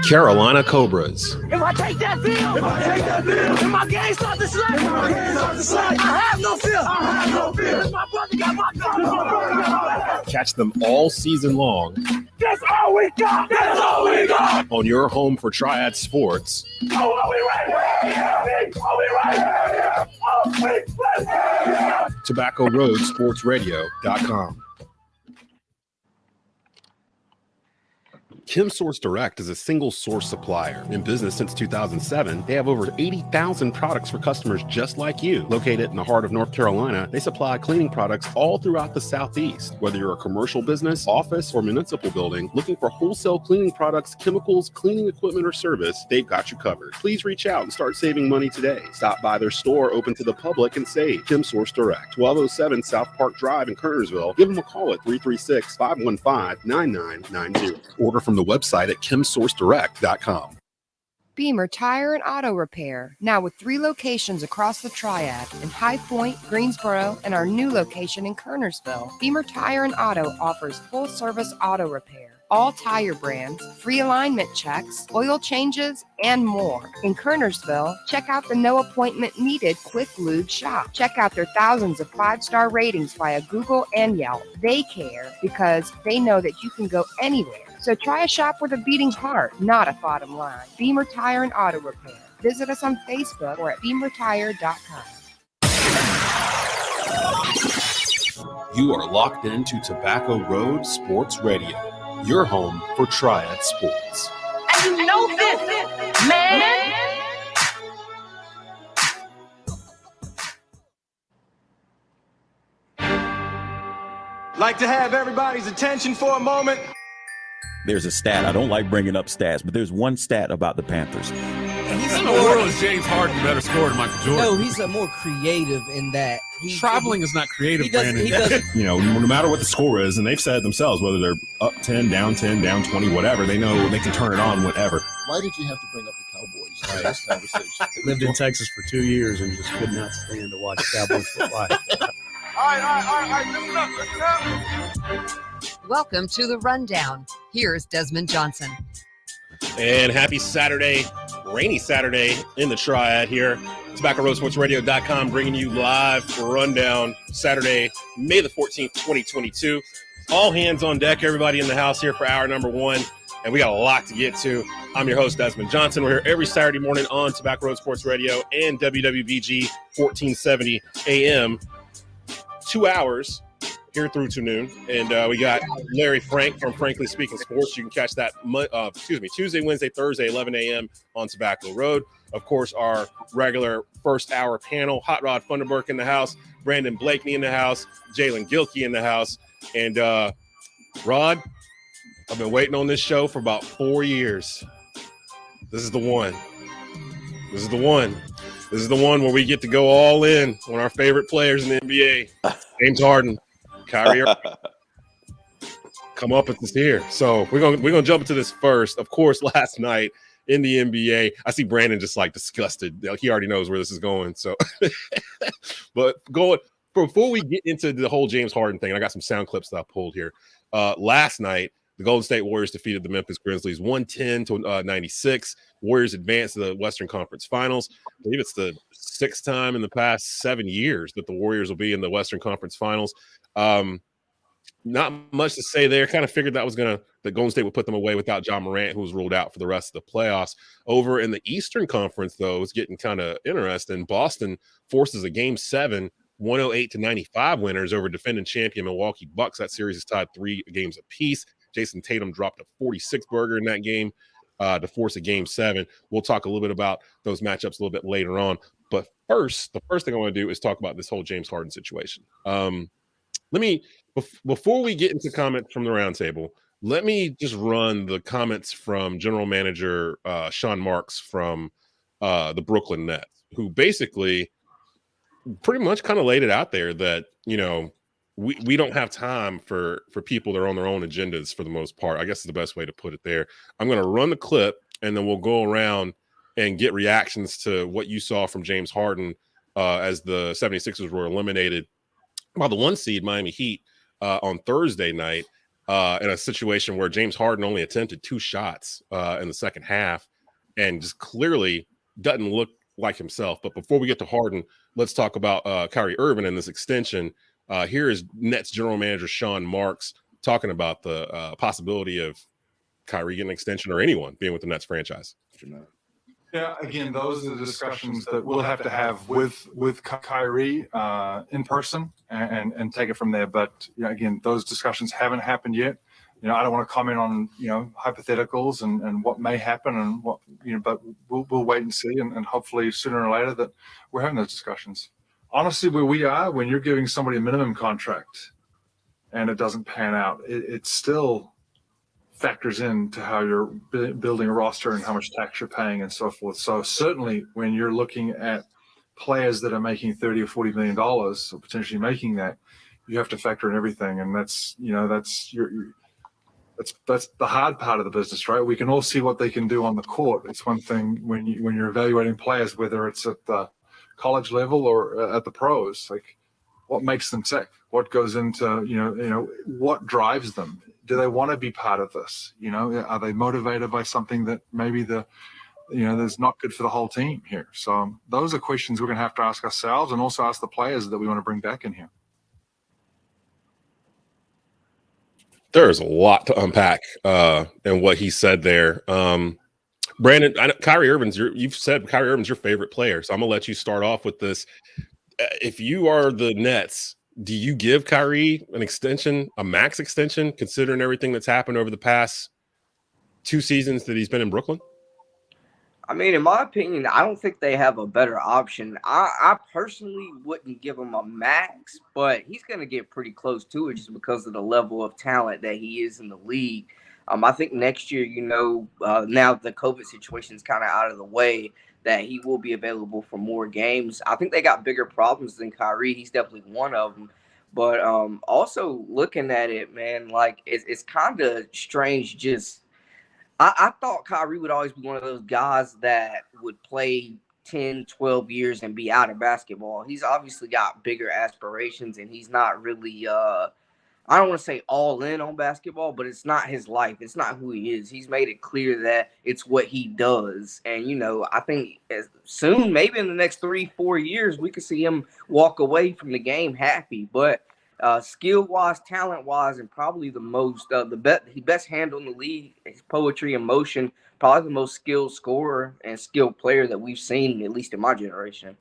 Carolina Cobras. If I take that field, if my game starts to slide, I have no fear. If my brother got my gun. Catch them all season long. That's all we got. On your home for Triad Sports. TobaccoRoadSportsRadio.com. Kim Source Direct is a single source supplier. In business since 2007, they have over 80,000 products for customers just like you. Located in the heart of North Carolina, they supply cleaning products all throughout the Southeast. Whether you're a commercial business, office, or municipal building, looking for wholesale cleaning products, chemicals, cleaning equipment, or service, they've got you covered. Please reach out and start saving money today. Stop by their store open to the public and save. Kim Source Direct, 1207 South Park Drive in Kernersville. Give them a call at 336-515-9990. Order from the website at kimsourcedirect.com. Beamer Tire and Auto Repair, now with 3 locations across the Triad in High Point, Greensboro, and our new location in Kernersville. Beamer Tire and Auto offers full-service auto repair, all tire brands, free alignment checks, oil changes, and more. In Kernersville, check out the no appointment needed Quick Lube shop. Check out their thousands of 5-star ratings via Google and Yelp. They care because they know that you can go anywhere. So try a shop with a beating heart, not a bottom line. Beamer Tire and Auto Repair. Visit us on Facebook or at beamertire.com. You are locked into Tobacco Road Sports Radio, your home for Triad Sports. And you know this, man. Like to have everybody's attention for a moment. There's a stat. I don't like bringing up stats, but there's one stat about the Panthers. He's in the world is James Harden better scorer than Michael Jordan? No, he's more creative in that. Traveling is not creative, Brandon. He does. You know, no matter what the score is, and they've said themselves, whether they're up 10, down 20, whatever, they know they can turn it on whenever. Why did you have to bring up the Cowboys in this conversation? Lived in Texas for 2 years and just could not stand to watch Cowboys football. All right, listen up. Welcome to The Rundown. Here's Desmond Johnson. And happy Saturday, rainy Saturday in the Triad here. TobaccoRoadSportsRadio.com bringing you live rundown Saturday, May the 14th, 2022. All hands on deck, everybody in the house here for hour number 1. And we got a lot to get to. I'm your host, Desmond Johnson. We're here every Saturday morning on Tobacco Road Sports Radio and WWBG 1470 AM. 2 hours here through to noon. And we got Larry Frank from Frankly Speaking Sports. You can catch that Tuesday, Wednesday, Thursday, 11 a.m. on Tobacco Road. Of course, our regular first hour panel, Hot Rod Funderburk in the house, Brandon Blakney in the house, Jaelen Gilkey in the house. And Rod, I've been waiting on this show for about 4 years. This is the one. This is the one where we get to go all in on our favorite players in the NBA. James Harden, Kyrie, come up with this here. So we're gonna jump into this first. Of course, last night in the NBA, I see Brandon just like disgusted. He already knows where this is going. So, but before we get into the whole James Harden thing, I got some sound clips that I pulled here. Last night, the Golden State Warriors defeated the Memphis Grizzlies 110-96. Warriors advanced to the Western Conference Finals. I believe it's the 6th time in the past 7 years that the Warriors will be in the Western Conference Finals. Not much to say there. Kind of figured that Golden State would put them away without John Morant, who was ruled out for the rest of the playoffs. Over in the Eastern Conference, though, it's getting kind of interesting. Boston forces a Game 7, 108-95 winners over defending champion Milwaukee Bucks. That series is tied 3 games apiece. Jason Tatum dropped a 46-burger in that game to force a Game 7. We'll talk a little bit about those matchups a little bit later on. But first, the first thing I want to do is talk about this whole James Harden situation. Before we get into comments from the roundtable, let me just run the comments from General Manager Sean Marks from the Brooklyn Nets, who basically pretty much kind of laid it out there that, you know, we don't have time for people that are on their own agendas for the most part. I guess is the best way to put it there. I'm going to run the clip, and then we'll go around and get reactions to what you saw from James Harden as the 76ers were eliminated by the 1 seed Miami Heat on Thursday night in a situation where James Harden only attempted 2 shots in the second half and just clearly doesn't look like himself. But before we get to Harden, let's talk about Kyrie Irving and this extension. Here is Nets general manager Sean Marks talking about the possibility of Kyrie getting an extension or anyone being with the Nets franchise. Yeah, again, those are the discussions that we'll have to have with Kyrie in person and take it from there. But again, those discussions haven't happened yet. I don't want to comment on hypotheticals and what may happen and what but we'll wait and see and hopefully sooner or later that we're having those discussions. Honestly, where we are, when you're giving somebody a minimum contract and it doesn't pan out, it still factors into how you're building a roster and how much tax you're paying and so forth. So certainly when you're looking at players that are making $30 or $40 million or potentially making that, you have to factor in everything. And that's the hard part of the business, right? We can all see what they can do on the court. It's one thing when you're evaluating players, whether it's at the college level or at the pros, like what makes them tick, what goes into, what drives them. Do they want to be part of this? Are they motivated by something that maybe that's not good for the whole team here? So those are questions we're going to have to ask ourselves and also ask the players that we want to bring back in here. There's a lot to unpack in what he said there. Brandon, Kyrie Irving's you've said Kyrie Irving's your favorite player, so I'm gonna let you start off with this. If you are the Nets, do you give Kyrie an extension, a max extension, considering everything that's happened over the past 2 seasons that he's been in Brooklyn? I mean, in my opinion, I don't think they have a better option. I personally wouldn't give him a max, but he's going to get pretty close to it just because of the level of talent that he is in the league. I think next year, now the COVID situation is kind of out of the way, that he will be available for more games. I think they got bigger problems than Kyrie. He's definitely one of them. But also looking at it, man, like it's kind of strange just I thought Kyrie would always be one of those guys that would play 10, 12 years and be out of basketball. He's obviously got bigger aspirations, and he's not really I don't want to say all in on basketball, but it's not his life. It's not who he is. He's made it clear that it's what he does. And, I think soon, maybe in the next 3-4 years, we could see him walk away from the game happy. But skill-wise, talent-wise, and probably the best handle in the league, his poetry and motion, probably the most skilled scorer and skilled player that we've seen, at least in my generation.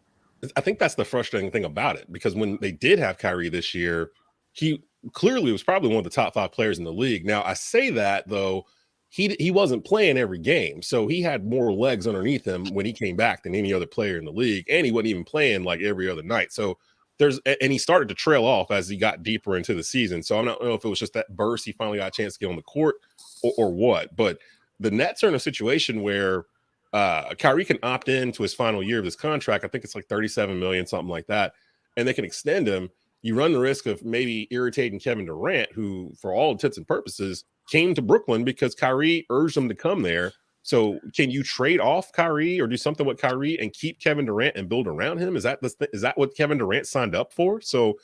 I think that's the frustrating thing about it, because when they did have Kyrie this year, he clearly was probably one of the top 5 players in the league. Now, I say that, though, he wasn't playing every game, so he had more legs underneath him when he came back than any other player in the league, and he wasn't even playing like every other night. So he started to trail off as he got deeper into the season. So I don't know if it was just that burst he finally got a chance to get on the court or what. But the Nets are in a situation where Kyrie can opt in to his final year of his contract. I think it's like $37 million, something like that, and they can extend him. You run the risk of maybe irritating Kevin Durant, who, for all intents and purposes, came to Brooklyn because Kyrie urged him to come there. So can you trade off Kyrie or do something with Kyrie and keep Kevin Durant and build around him? Is that what Kevin Durant signed up for? So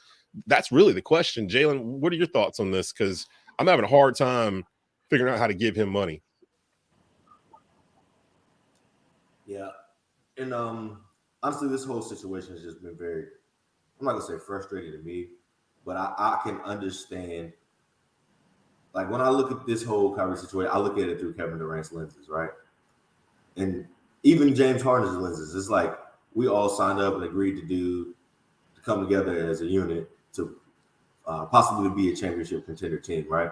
that's really the question. Jaelen, what are your thoughts on this? Because I'm having a hard time figuring out how to give him money. Yeah. And honestly, this whole situation has just been very, I'm not going to say frustrating to me, but I can understand. Like, when I look at this whole Kyrie situation, I look at it through Kevin Durant's lenses, right? And even James Harden's lenses. It's like we all signed up and agreed to come together as a unit to possibly be a championship contender team, right?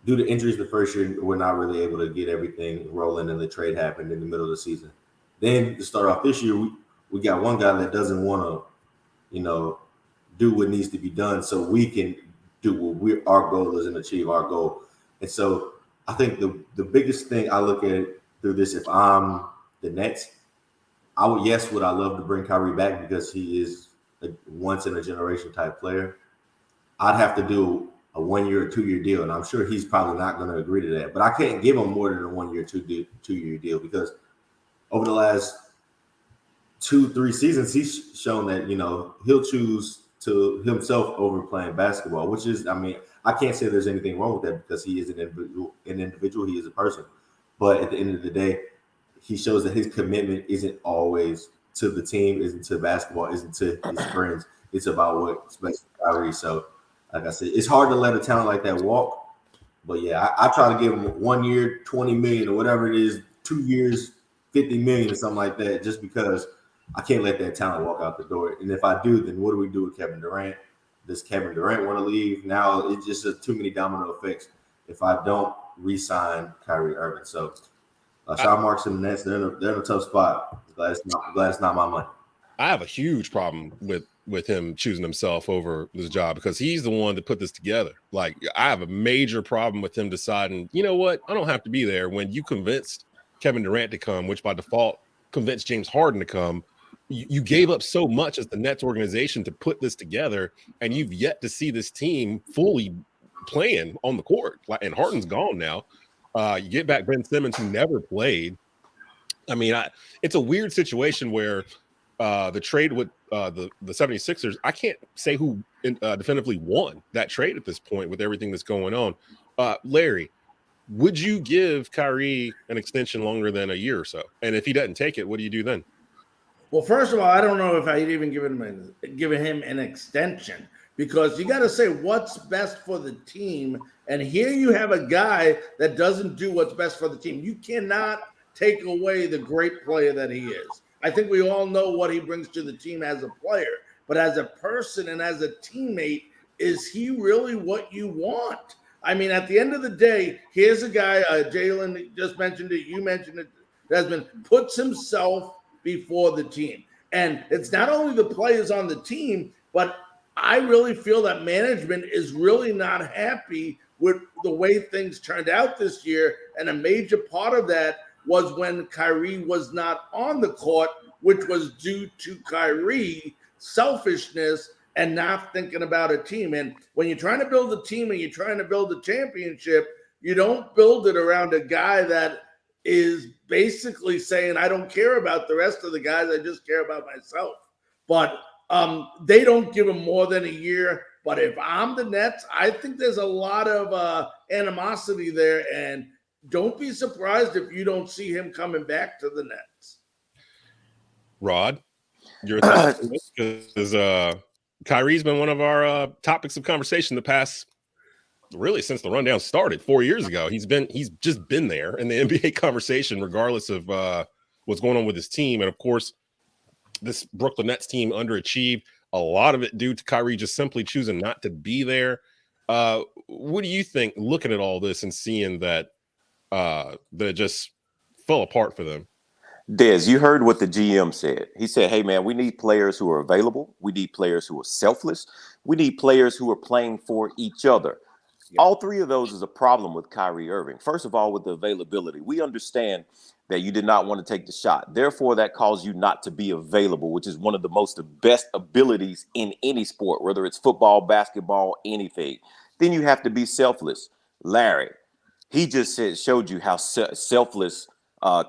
Due to injuries the first year, we're not really able to get everything rolling, and the trade happened in the middle of the season. Then to start off this year, we got one guy that doesn't want to, do what needs to be done so we can do what our goal is and achieve our goal. And so I think the biggest thing I look at it through this, if I'm the Nets, would I love to bring Kyrie back because he is a once in a generation type player. I'd have to do a 1 year or 2 year deal, and I'm sure he's probably not going to agree to that. But I can't give him more than a 1 year, 2 year deal because over the last 2-3 seasons, he's shown that he'll choose to himself over playing basketball, which is, I mean, I can't say there's anything wrong with that because he is an individual, he is a person. But at the end of the day, he shows that his commitment isn't always to the team, isn't to basketball, isn't to his friends. It's about what's best for Kyrie. So, like I said, it's hard to let a talent like that walk. But yeah, I try to give him 1 year, $20 million or whatever it is, 2 years, $50 million or something like that, just because I can't let that talent walk out the door. And if I do, then what do we do with Kevin Durant? Does Kevin Durant want to leave? Now it's just too many domino effects if I don't re-sign Kyrie Irving. So Sean Marks and the Nets, they're in a tough spot. Glad it's not my money. I have a huge problem with him choosing himself over this job because he's the one that put this together. Like, I have a major problem with him deciding, you know what, I don't have to be there when you convinced Kevin Durant to come, which by default convinced James Harden to come. You gave up so much as the Nets organization to put this together, and you've yet to see this team fully playing on the court. And Harden's gone now. You get back Ben Simmons, who never played. I mean, it's a weird situation where the trade with the 76ers, I can't say who definitively won that trade at this point with everything that's going on. Larry, would you give Kyrie an extension longer than a year or so? And if he doesn't take it, what do you do then? Well, first of all, I don't know if I'd even given him an extension because you got to say what's best for the team. And here you have a guy that doesn't do what's best for the team. You cannot take away the great player that he is. I think we all know what he brings to the team as a player, but as a person and as a teammate, is he really what you want? I mean, at the end of the day, here's a guy, Jaelen just mentioned it, you mentioned it, Desmond, puts himself before the team. And it's not only the players on the team, but I really feel that management is really not happy with the way things turned out this year. And a major part of that was when Kyrie was not on the court, which was due to Kyrie selfishness and not thinking about a team. And when you're trying to build a team and you're trying to build a championship, you don't build it around a guy that is basically saying, I don't care about the rest of the guys, I just care about myself. But they don't give him more than a year. But if I'm the Nets, I think there's a lot of animosity there. And don't be surprised if you don't see him coming back to the Nets. Rod, your thoughts on this? Because Kyrie's been one of our topics of conversation the past, really since the rundown started 4 years ago. He's just been there in the NBA conversation, regardless of what's going on with his team. And of course, this Brooklyn Nets team underachieved. A lot of it due to Kyrie just simply choosing not to be there. What do you think, looking at all this and seeing that that just fell apart for them? Des, you heard what the GM said. He said, hey, man, we need players who are available. We need players who are selfless. We need players who are playing for each other. All three of those is a problem with Kyrie Irving. First of all, with the availability, we understand that you did not want to take the shot. Therefore, that caused you not to be available, which is one of the best abilities in any sport, whether it's football, basketball, anything. Then you have to be selfless. Larry, he just showed you how selfless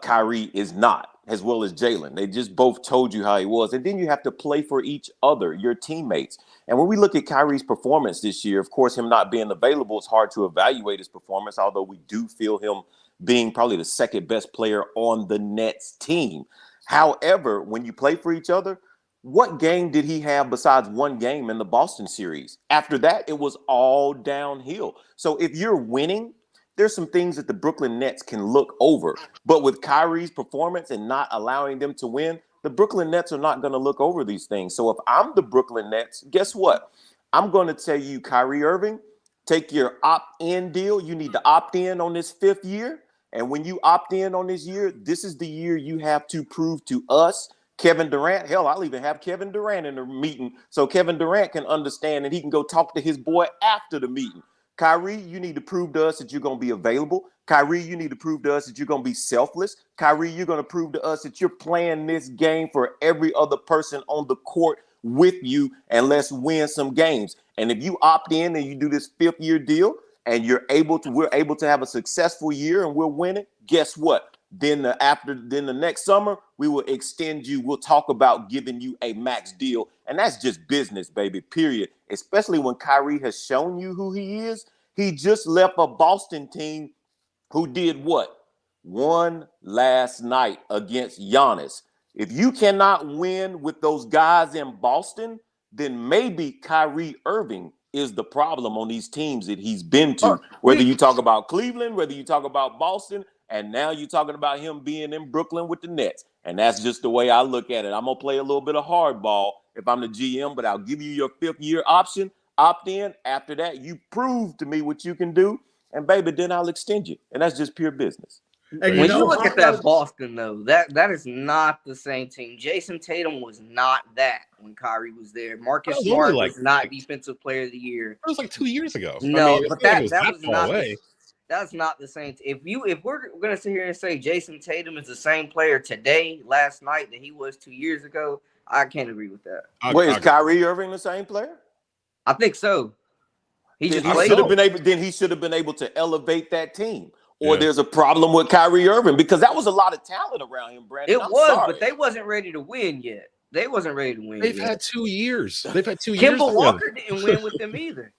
Kyrie is not, as well as Jaelen. They just both told you how he was. And then you have to play for each other, your teammates. And when we look at Kyrie's performance this year, of course, him not being available, it's hard to evaluate his performance, although we do feel him being probably the second best player on the Nets team. However, when you play for each other, what game did he have besides one game in the Boston series? After that, it was all downhill. So if you're winning, there's some things that the Brooklyn Nets can look over. But with Kyrie's performance and not allowing them to win, the Brooklyn Nets are not going to look over these things. So if I'm the Brooklyn Nets, guess what? I'm going to tell you, Kyrie Irving, take your opt-in deal. You need to opt in on this 5th year. And when you opt in on this year, this is the year you have to prove to us, Kevin Durant. Hell, I'll even have Kevin Durant in the meeting so Kevin Durant can understand and he can go talk to his boy after the meeting. Kyrie, you need to prove to us that you're going to be available. Kyrie, you need to prove to us that you're going to be selfless. Kyrie, you're going to prove to us that you're playing this game for every other person on the court with you and let's win some games. And if you opt in and you do this 5th-year deal and we're able to have a successful year and we're winning, guess what? Then the next summer, we will extend you. We'll talk about giving you a max deal. And that's just business, baby, period. Especially when Kyrie has shown you who he is. He just left a Boston team who did what? Won last night against Giannis. If you cannot win with those guys in Boston, then maybe Kyrie Irving is the problem on these teams that he's been to. Whether you talk about Cleveland, whether you talk about Boston, and now you're talking about him being in Brooklyn with the Nets. And that's just the way I look at it. I'm going to play a little bit of hardball if I'm the GM, but I'll give you your 5th-year option. Opt in. After that, you prove to me what you can do. And, baby, then I'll extend you. And that's just pure business. And when you look at that Boston, though, that is not the same team. Jason Tatum was not that when Kyrie was there. Marcus Smart was not Defensive Player of the Year. It was like 2 years ago. No, but that was not that's not the same. If we're gonna sit here and say Jason Tatum is the same player today, last night that he was 2 years ago, I can't agree with that. Wait, is Kyrie Irving the same player? I think so. He should have been able to elevate that team. Or there's a problem with Kyrie Irving because that was a lot of talent around him, Brandon. But they wasn't ready to win yet. They've had 2 years. Kemba Walker didn't win with them either.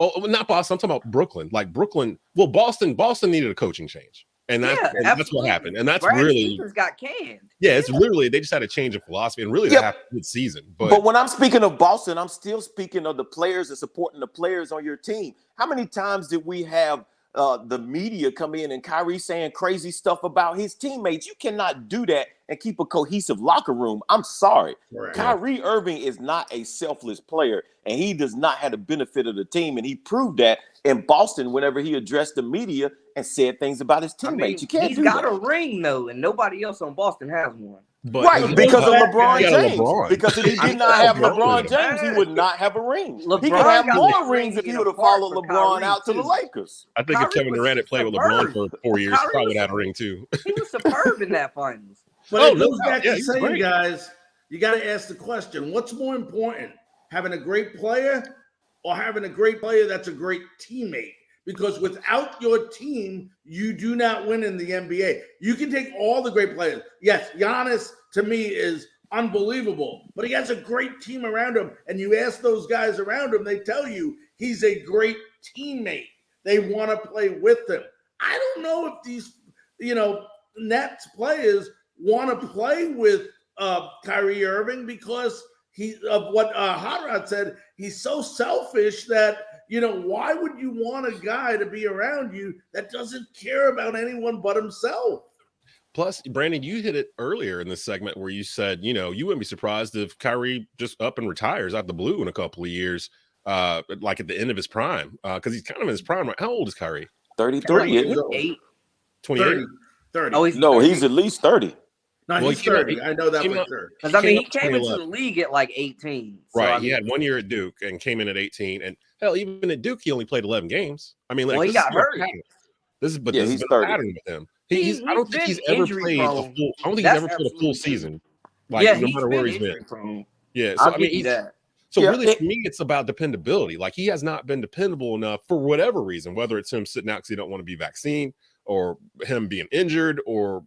Oh, not Boston. I'm talking about Brooklyn. Like Brooklyn. Well, Boston needed a coaching change. And that's what happened. And that's Brad really Stevens got canned. Yeah, it's literally they just had a change of philosophy, and really that happened this season. But when I'm speaking of Boston, I'm still speaking of the players and supporting the players on your team. How many times did we have the media come in and Kyrie saying crazy stuff about his teammates? You cannot do that and keep a cohesive locker room. I'm sorry. Right. Kyrie Irving is not a selfless player, and he does not have the benefit of the team. And he proved that in Boston whenever he addressed the media and said things about his teammates. You can't do that. He's got a ring, though, and nobody else on Boston has one. Because of LeBron James. Because if he did not have LeBron James, he would not have a ring. He could have more rings if he would have followed LeBron out to the Lakers. I think if Kevin Durant had played with LeBron for 4 years, he probably would have had a ring too. He was superb in that finals. But it goes back to saying, guys, you got to ask the question, what's more important, having a great player or having a great player that's a great teammate? Because without your team, you do not win in the NBA. You can take all the great players. Yes, Giannis, to me, is unbelievable, but he has a great team around him. And you ask those guys around him, they tell you he's a great teammate. They want to play with him. I don't know if these, Nets players want to play with Kyrie Irving because of what Harden said. He's so selfish that, why would you want a guy to be around you that doesn't care about anyone but himself? Plus, Brandon, you hit it earlier in this segment where you said, you wouldn't be surprised if Kyrie just up and retires out the blue in a couple of years, like at the end of his prime, because he's kind of in his prime. Right? How old is Kyrie? 33. 28. 30. He's at least 30. No, he's 30. I know that for sure. Because he came into the league at like 18. Right. He had 1 year at Duke and came in at 18. And hell, even at Duke, he only played 11 games. I mean, he got hurt. This is a pattern with him. I don't think he's ever played a full season. Like no matter where he's been. Yeah. So really, for me, it's about dependability. Like he has not been dependable enough for whatever reason, whether it's him sitting out because he don't want to be vaccinated, or him being injured, or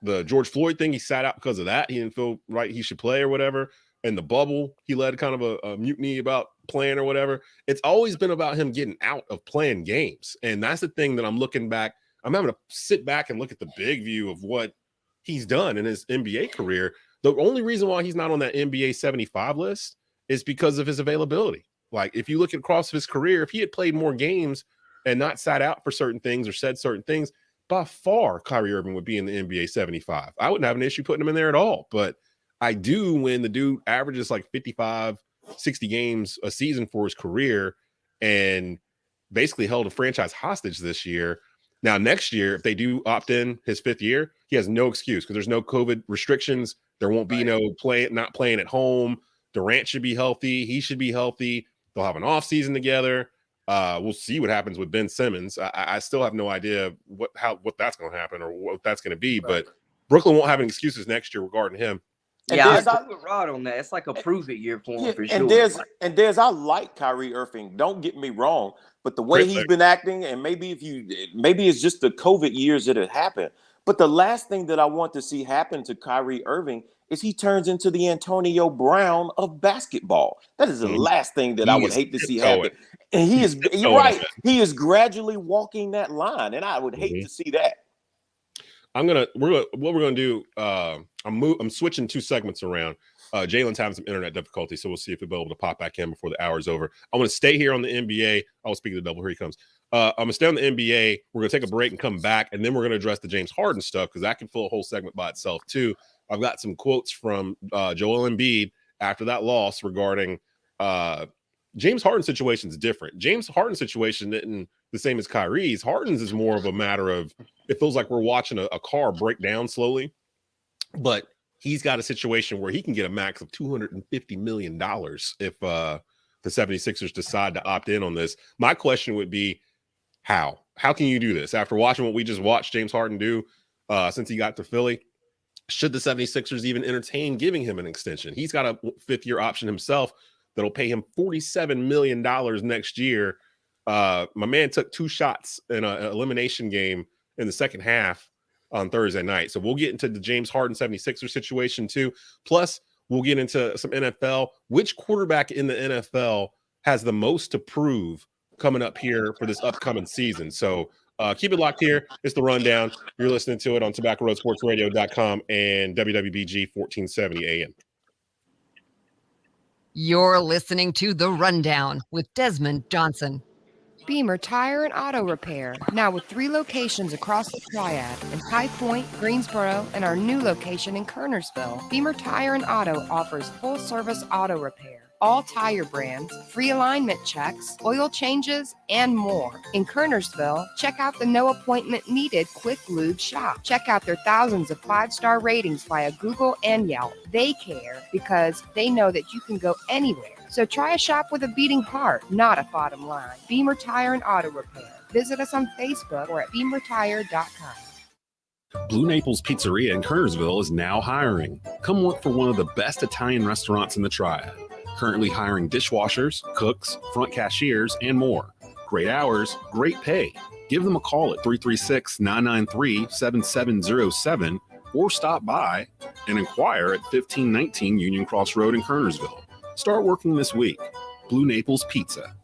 the George Floyd thing, he sat out because of that. He didn't feel right he should play or whatever. And the bubble, he led kind of a mutiny about playing or whatever. It's always been about him getting out of playing games. And that's the thing that I'm looking back. I'm having to sit back and look at the big view of what he's done in his NBA career. The only reason why he's not on that NBA 75 list is because of his availability. Like if you look across his career, if he had played more games and not sat out for certain things or said certain things, by far, Kyrie Irving would be in the NBA 75. I wouldn't have an issue putting him in there at all. But I do when the dude averages like 55, 60 games a season for his career and basically held a franchise hostage this year. Now, next year, if they do opt in his 5th year, he has no excuse because there's no COVID restrictions. There won't be not playing at home. Durant should be healthy. He should be healthy. They'll have an offseason together. We'll see what happens with Ben Simmons. I still have no idea what that's going to happen or what that's going to be. But Brooklyn won't have any excuses next year regarding him. Yeah, I got with Rod on that. It's like a prove it year for him for sure. And there's I like Kyrie Irving. Don't get me wrong, but the way he's been acting, and maybe it's just the COVID years that have happened. But the last thing that I want to see happen to Kyrie Irving is he turns into the Antonio Brown of basketball. That is the last thing that I would hate to see happen. And you're right. He is gradually walking that line, and I would hate to see that. What we're gonna do. I'm switching two segments around. Jalen's having some internet difficulty, so we'll see if we'll be able to pop back in before the hour is over. I want to stay here on the NBA. I'll speak to the double. Here he comes. I'm gonna stay on the NBA. We're gonna take a break and come back, and then we're gonna address the James Harden stuff because that can fill a whole segment by itself too. I've got some quotes from Joel Embiid after that loss regarding James Harden's situation is different. James Harden's situation isn't the same as Kyrie's. Harden's is more of a matter of it feels like we're watching a car break down slowly, but he's got a situation where he can get a max of $250 million if the 76ers decide to opt in on this. My question would be, how? How can you do this? After watching what we just watched James Harden do since he got to Philly, should the 76ers even entertain giving him an extension? He's got a fifth-year option himself that'll pay him $47 million next year. My man took 2 shots in an elimination game in the second half on Thursday night. So we'll get into the James Harden 76er situation too. Plus, we'll get into some NFL. Which quarterback in the NFL has the most to prove coming up here for this upcoming season? So keep it locked here. It's The Rundown. You're listening to it on TobaccoRoadSportsRadio.com and WWBG 1470 AM. You're listening to The Rundown with Desmond Johnson. Beamer Tire and Auto Repair, now with 3 locations across the Triad in High Point, Greensboro, and our new location in Kernersville. Beamer Tire and Auto offers full-service auto repair, all tire brands, free alignment checks, oil changes, and more. In Kernersville, check out the no appointment needed Quick Lube shop. Check out their thousands of 5-star ratings via Google and Yelp. They care because they know that you can go anywhere. So try a shop with a beating heart, not a bottom line. Beamer Tire and Auto Repair. Visit us on Facebook or at beamertire.com. Blue Naples Pizzeria in Kernersville is now hiring. Come work for one of the best Italian restaurants in the Triad. Currently hiring dishwashers, cooks, front cashiers, and more. Great hours, great pay. Give them a call at 336-993-7707 or stop by and inquire at 1519 Union Cross Road in Kernersville. Start working this week. Blue Naples Pizza.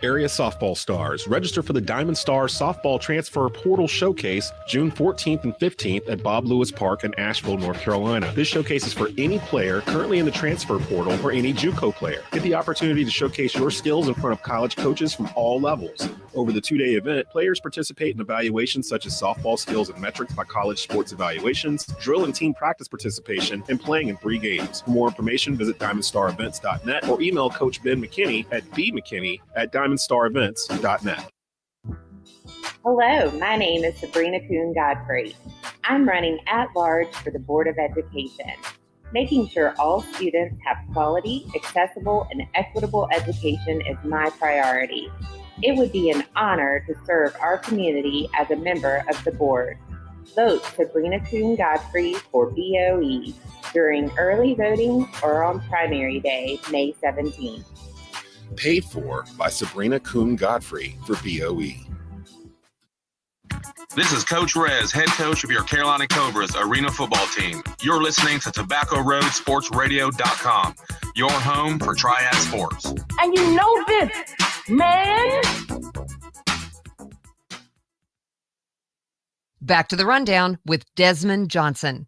Area softball stars. Register for the Diamond Star Softball Transfer Portal Showcase June 14th and 15th at Bob Lewis Park in Asheville, North Carolina. This showcase is for any player currently in the transfer portal or any JUCO player. Get the opportunity to showcase your skills in front of college coaches from all levels. Over the 2-day event, players participate in evaluations such as softball skills and metrics by College Sports Evaluations, drill and team practice participation, and playing in 3 games. For more information, visit DiamondStarEvents.net or email Coach Ben McKinney at bmckinney@DiamondStarEvents.net. Hello, my name is Sabrina Kuhn Godfrey. I'm running at large for the Board of Education. Making sure all students have quality, accessible, and equitable education is my priority. It would be an honor to serve our community as a member of the board. Vote Sabrina Kuhn Godfrey for BOE during early voting or on primary day, May 17th. Paid for by Sabrina Kuhn Godfrey for BOE. This is Coach Rez, head coach of your Carolina Cobras arena football team. You're listening to TobaccoRoadSportsRadio.com, your home for Triad sports. And you know this, man. Back to The Rundown with Desmond Johnson.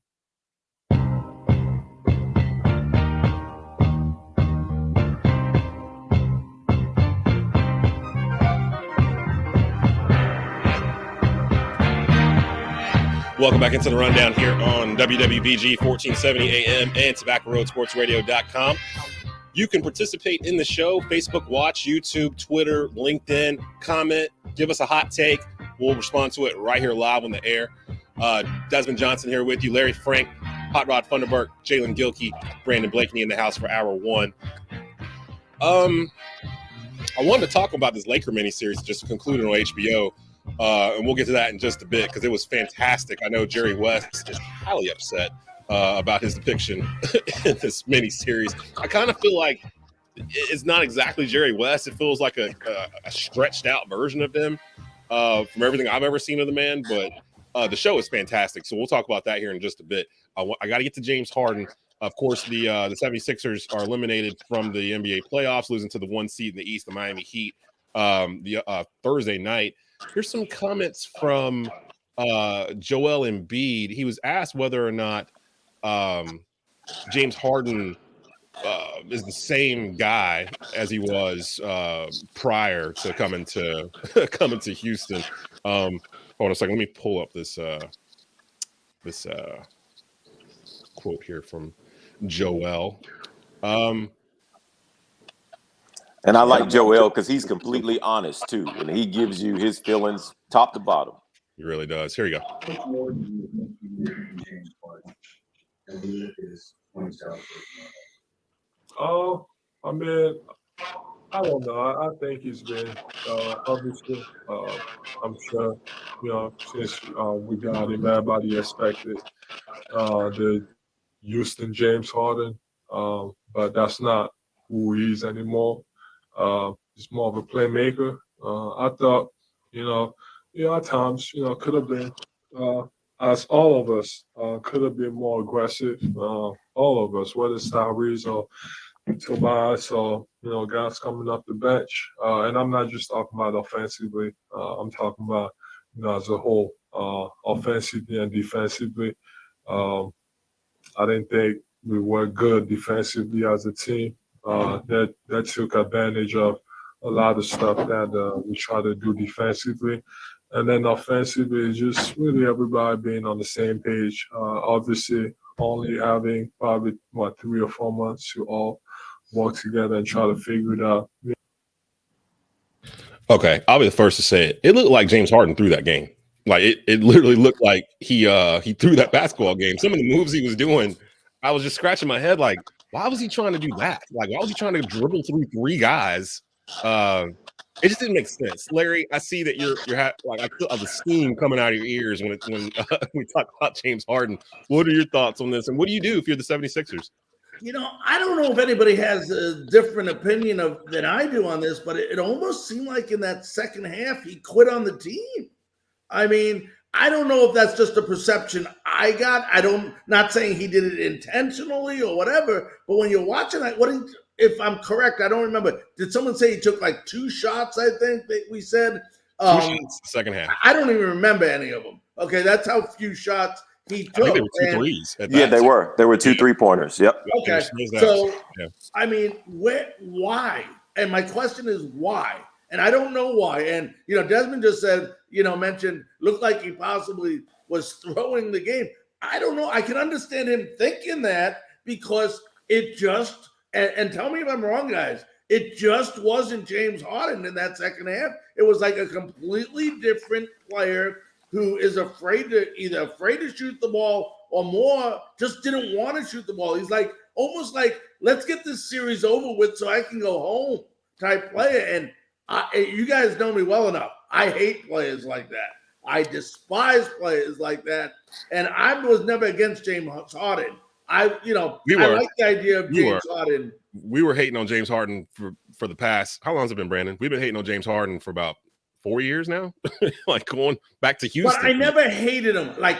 Welcome back into The Rundown here on WWBG 1470 AM and TobaccoRoadSportsRadio.com. You can participate in the show, Facebook Watch, YouTube, Twitter, LinkedIn, comment, give us a hot take. We'll respond to it right here live on the air. Desmond Johnson here with you, Larry Frank, Hot Rod Funderburk, Jaelen Gilkey, Brandon Blakney in the house for hour 1. I wanted to talk about this Laker miniseries just concluded on HBO. And we'll get to that in just a bit because it was fantastic. I know Jerry West is highly upset about his depiction in this mini series. I kind of feel like it's not exactly Jerry West. It feels like a stretched out version of him from everything I've ever seen of the man. But the show is fantastic. So we'll talk about that here in just a bit. I got to get to James Harden. Of course, the 76ers are eliminated from the NBA playoffs, losing to the 1 seed in the East, the Miami Heat, Thursday night. Here's some comments from Joel Embiid. He was asked whether or not James Harden is the same guy as he was prior to coming to Houston. Hold on a second. Let me pull up this quote here from Joel. And I like Joel because he's completely honest too, and he gives you his feelings top to bottom. He really does. Here you go. I mean, I don't know. I think he's been obviously. I'm sure, since we got him, everybody expected the Houston James Harden, but that's not who he is anymore. He's more of a playmaker. I thought, at times, could have been, as all of us, could have been more aggressive. All of us, whether it's Tyrese or Tobias or, guys coming up the bench. And I'm not just talking about offensively. I'm talking about, as a whole, offensively and defensively. I didn't think we were good defensively as a team. That took advantage of a lot of stuff that we try to do defensively. And then offensively, just really everybody being on the same page. Obviously, only having probably, 3 or 4 months to all work together and try to figure it out. Okay, I'll be the first to say it. It looked like James Harden threw that game. Like it literally looked like he threw that basketball game. Some of the moves he was doing, I was just scratching my head like, why was he trying to do that? Like, why was he trying to dribble through 3 guys? It just didn't make sense. Larry, I see that you're like, I feel the steam coming out of your ears when we talk about James Harden. What are your thoughts on this? And what do you do if you're the 76ers? I don't know if anybody has a different opinion than I do on this, but it almost seemed like in that second half he quit on the team. I mean, I don't know if that's just a perception I got. Not saying he did it intentionally or whatever, but when you're watching that, if I'm correct, I don't remember. Did someone say he took like 2 shots? I think that we said 2 shots the second half. I don't even remember any of them. Okay, that's how few shots he took. I think they were 2 threes. Yeah, they were. There were 2 3-pointers. Yep. Okay, so I mean, why? And my question is why? And I don't know why. And Desmond just said, mentioned looked like he possibly was throwing the game. I don't know. I can understand him thinking that because it just and tell me if I'm wrong, guys. It just wasn't James Harden in that second half. It was like a completely different player who is afraid to shoot the ball or more, just didn't want to shoot the ball. He's like almost like, let's get this series over with so I can go home type player. And you guys know me well enough. I hate players like that. I despise players like that. And I was never against James Harden. I like the idea of James Harden. We were hating on James Harden for the past, how long has it been, Brandon? We've been hating on James Harden for about 4 years now, like going back to Houston. But I never hated him. Like,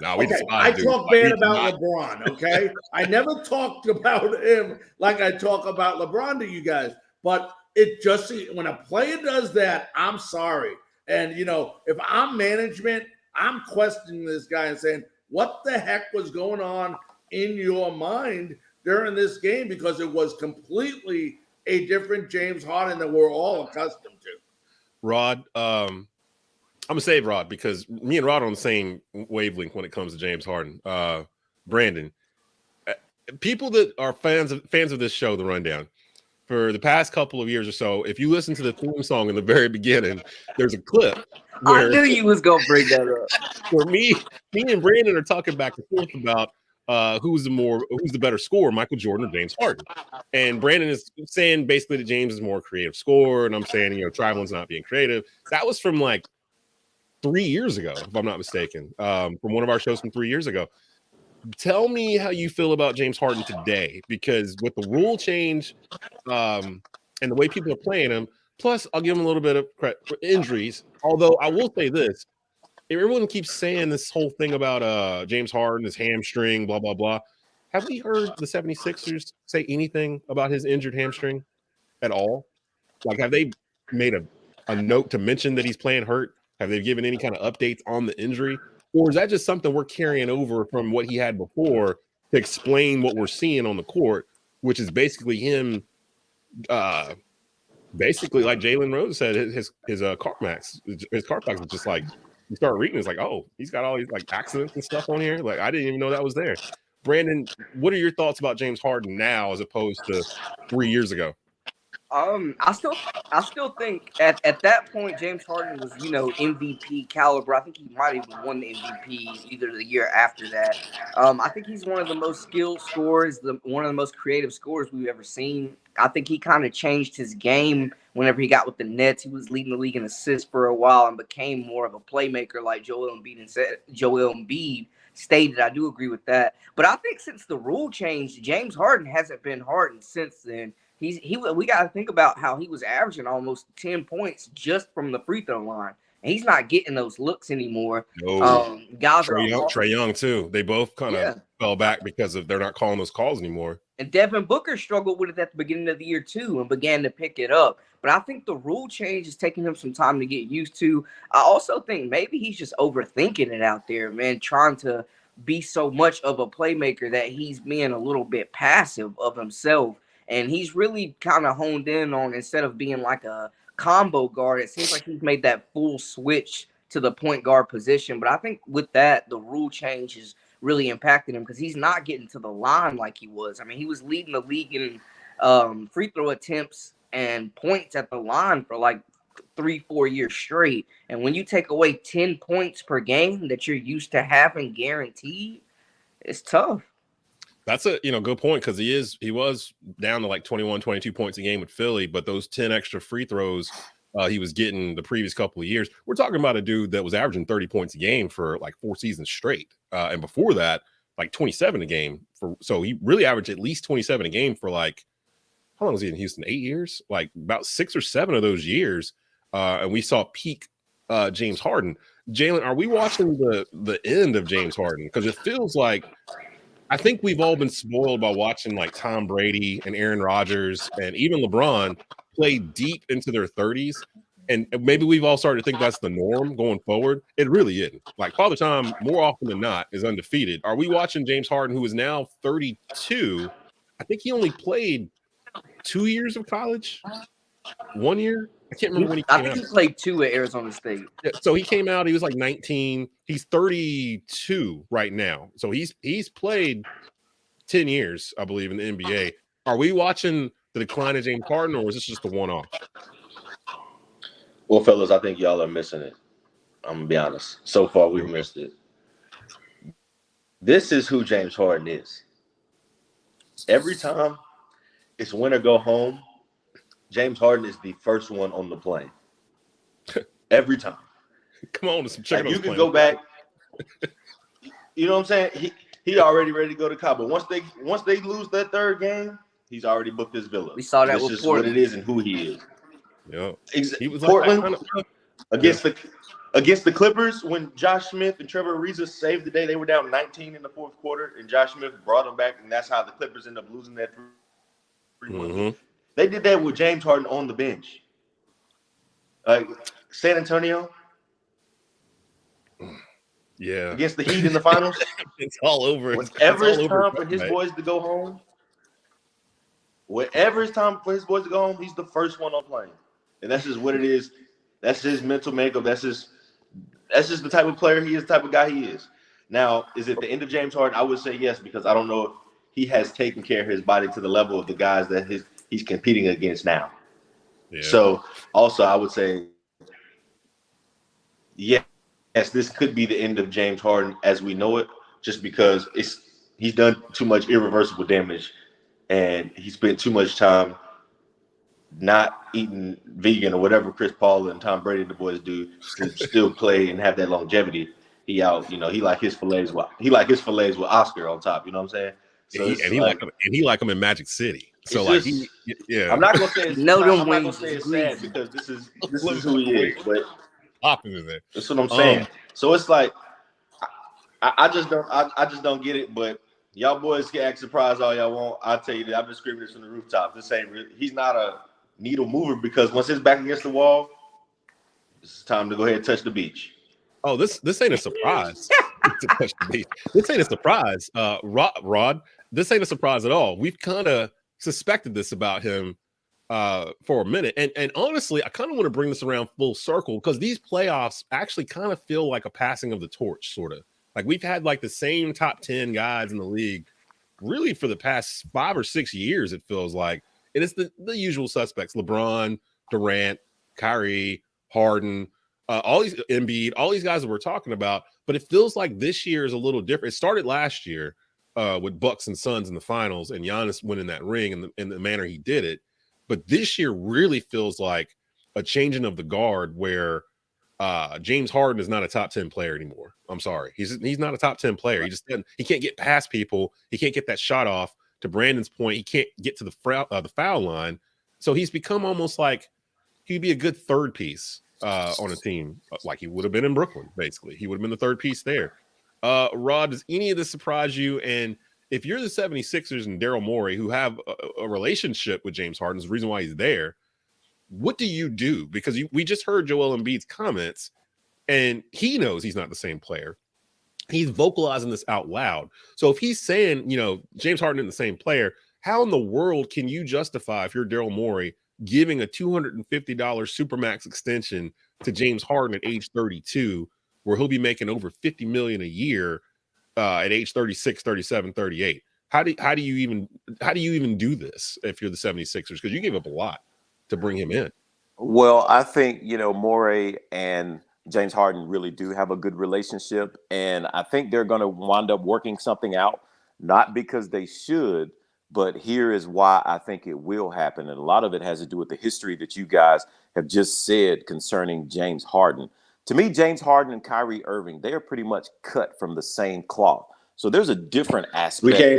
no, we I talk bad about LeBron, okay? I never talked about him like I talk about LeBron to you guys. But it just, when a player does that, I'm sorry. And, if I'm management, I'm questioning this guy and saying, what the heck was going on in your mind during this game? Because it was completely a different James Harden that we're all accustomed to. Rod, I'm gonna save Rod because me and Rod are on the same wavelength when it comes to James Harden. Brandon, people that are fans of this show, The Rundown, for the past couple of years or so, if you listen to the theme song in the very beginning, there's a clip where I knew you was gonna bring that up. Where me and Brandon are talking back and forth about who's the better scorer, Michael Jordan or James Harden. And Brandon is saying basically that James is more creative scorer, and I'm saying, Traveling's not being creative. That was from like 3 years ago, if I'm not mistaken, from one of our shows from 3 years ago. Tell me how you feel about James Harden today, because with the rule change and the way people are playing him, plus I'll give him a little bit of credit for injuries. Although I will say this, everyone keeps saying this whole thing about James Harden, his hamstring, blah, blah, blah. Have we heard the 76ers say anything about his injured hamstring at all? Like, have they made a note to mention that he's playing hurt? Have they given any kind of updates on the injury? Or is that just something we're carrying over from what he had before to explain what we're seeing on the court, which is basically him, basically like Jaelen Rose said, his Carfax is just like, you start reading, it's like, oh, he's got all these like accidents and stuff on here. Like, I didn't even know that was there. Brandon, what are your thoughts about James Harden now as opposed to 3 years ago? I still think at that point James Harden was, MVP caliber. I think he might have even won the MVP either the year after that. I think he's one of the most skilled scorers, one of the most creative scorers we've ever seen. I think he kind of changed his game whenever he got with the Nets. He was leading the league in assists for a while and became more of a playmaker, like Joel Embiid stated. I do agree with that. But I think since the rule changed, James Harden hasn't been Harden since then. We got to think about how he was averaging almost 10 points just from the free throw line. And he's not getting those looks anymore. No. Guys Trae Young too. They both kind of fell back because they're not calling those calls anymore. And Devin Booker struggled with it at the beginning of the year too and began to pick it up. But I think the rule change is taking him some time to get used to. I also think maybe he's just overthinking it out there, man, trying to be so much of a playmaker that he's being a little bit passive of himself. And he's really kind of honed in on, instead of being like a combo guard, it seems like he's made that full switch to the point guard position. But I think with that, the rule change is really impacted him because he's not getting to the line like he was. I mean, he was leading the league in free throw attempts and points at the line for like 3-4 years straight. And when you take away 10 points per game that you're used to having guaranteed, it's tough. That's a good point, because he was down to like 21, 22 points a game with Philly, but those 10 extra free throws he was getting the previous couple of years. We're talking about a dude that was averaging 30 points a game for like 4 seasons straight. And before that, like 27 a game. So he really averaged at least 27 a game for like, how long was he in Houston? 8 years? Like about 6 or 7 of those years. And we saw peak James Harden. Jaelen, are we watching the end of James Harden? Because it feels like, I think we've all been spoiled by watching like Tom Brady and Aaron Rodgers and even LeBron play deep into their 30s. And maybe we've all started to think that's the norm going forward. It really isn't. Like Father Time, more often than not, is undefeated. Are we watching James Harden, who is now 32? I think he only played 2 years of college, 1 year. I can't remember when he came out. I think he played 2 at Arizona State. Yeah, so he came out, he was like 19. He's 32 right now. So he's played 10 years, I believe, in the NBA. Are we watching the decline of James Harden, or is this just a one-off? Well, fellas, I think y'all are missing it. I'm going to be honest. So far, we've missed it. This is who James Harden is. Every time it's win or go home, James Harden is the first one on the plane. Every time. Come on, some chicken. Like you can go back. You know what I'm saying? He already ready to go to Cabo. Once they lose that third game, he's already booked his villa. We saw that with with just Portland. what it is and who he is. Yeah. He was Portland like that against the Clippers when Josh Smith and Trevor Ariza saved the day. They were down 19 in the fourth quarter, and Josh Smith brought them back, and that's how the Clippers ended up losing that 3-1 game. They did that with James Harden on the bench. San Antonio. Yeah. Against the Heat in the finals. It's all over. Whenever it's time for his boys to go home, he's the first one on plane. And that's just what it is. That's his mental makeup. That's just the type of player he is, the type of guy he is. Now, is it the end of James Harden? I would say yes, because I don't know if he has taken care of his body to the level of the guys that he's competing against now. Yeah. So, also, I would say, yes, this could be the end of James Harden as we know it, just because he's done too much irreversible damage, and he spent too much time not eating vegan or whatever Chris Paul and Tom Brady and the boys do to still play and have that longevity. he out. You know, he like his fillets with Oscar on top. You know what I'm saying? So he like him in Magic City. So like just, yeah. I'm not gonna say it's No, them I'm not gonna wings say it's is sad greasy. because this is who he is, but popping in there. That's what I'm saying. So it's like I just don't get it. But y'all boys can act surprised all y'all want. I'll tell you that I've been screaming this from the rooftop. This ain't really, he's not a needle mover because once his back against the wall, it's time to go ahead and touch the beach. Oh, this ain't a surprise. To touch the beach. This ain't a surprise. Rod, this ain't a surprise at all. We've kind of suspected this about him for a minute. And honestly, I kind of want to bring this around full circle because these playoffs actually kind of feel like a passing of the torch, sort of. Like we've had like the same top 10 guys in the league really for the past 5 or 6 years, it feels like. And it's the usual suspects, LeBron, Durant, Kyrie, Harden, all these Embiid, all these guys that we're talking about. But it feels like this year is a little different. It started last year with Bucks and Suns in the finals and Giannis winning that ring in the manner he did it. But this year really feels like a changing of the guard where James Harden is not a top 10 player anymore. I'm sorry. He's not a top 10 player. He can't get past people. He can't get that shot off. To Brandon's point, he can't get to the foul line. So he's become almost like he'd be a good third piece on a team like he would have been in Brooklyn, basically. He would have been the third piece there. Rod, does any of this surprise you? And if you're the 76ers and Daryl Morey, who have a relationship with James Harden, is the reason why he's there, what do you do? Because we just heard Joel Embiid's comments, and he knows he's not the same player. He's vocalizing this out loud. So if he's saying, James Harden isn't the same player, how in the world can you justify, if you're Daryl Morey, giving a $250 Supermax extension to James Harden at age 32, where he'll be making over $50 million a year at age 36, 37, 38? How do you even do this if you're the 76ers? Because you gave up a lot to bring him in. Well, I think, Morey and James Harden really do have a good relationship, and I think they're going to wind up working something out, not because they should, but here is why I think it will happen. And a lot of it has to do with the history that you guys have just said concerning James Harden. To me, James Harden and Kyrie Irving, they are pretty much cut from the same cloth. So there's a different aspect. We can't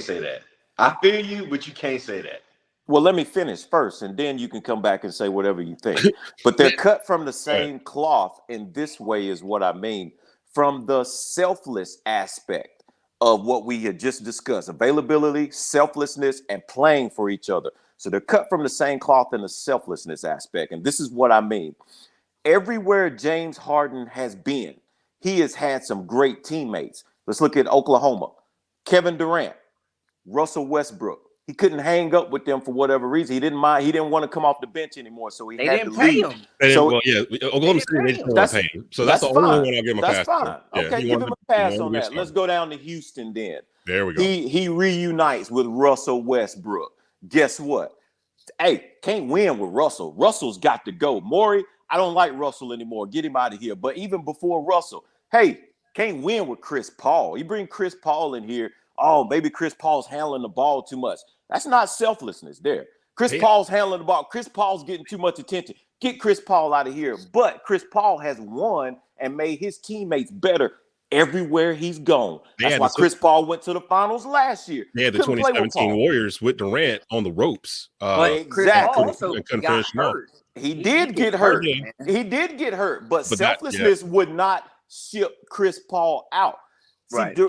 say that. I feel you, but you can't say that. Well, let me finish first, and then you can come back and say whatever you think. But they're cut from the same cloth in this way is what I mean. From the selfless aspect of what we had just discussed, availability, selflessness, and playing for each other. So they're cut from the same cloth in the selflessness aspect. And this is what I mean. Everywhere James Harden has been, he has had some great teammates. Let's look at Oklahoma. Kevin Durant, Russell Westbrook. He couldn't hang up with them for whatever reason. He didn't mind. He didn't want to come off the bench anymore, so he had to leave. Oklahoma City, they didn't want to pay him. So that's the only one I'll give him a pass. That's fine. Okay, give him a pass on that. Let's go down to Houston then. There we go. He reunites with Russell Westbrook. Guess what? Hey, can't win with Russell. Russell's got to go. Morey, I don't like Russell anymore. Get him out of here. But even before Russell, hey, can't win with Chris Paul. You bring Chris Paul in here. Oh, maybe Chris Paul's handling the ball too much. That's not selflessness there. Chris Paul's handling the ball. Chris Paul's getting too much attention. Get Chris Paul out of here. But Chris Paul has won and made his teammates better everywhere he's gone. That's why Chris Paul went to the finals last year. They had the 2017 Warriors with Durant on the ropes. Exactly. He did get hurt. He did get hurt. But selflessness would not ship Chris Paul out.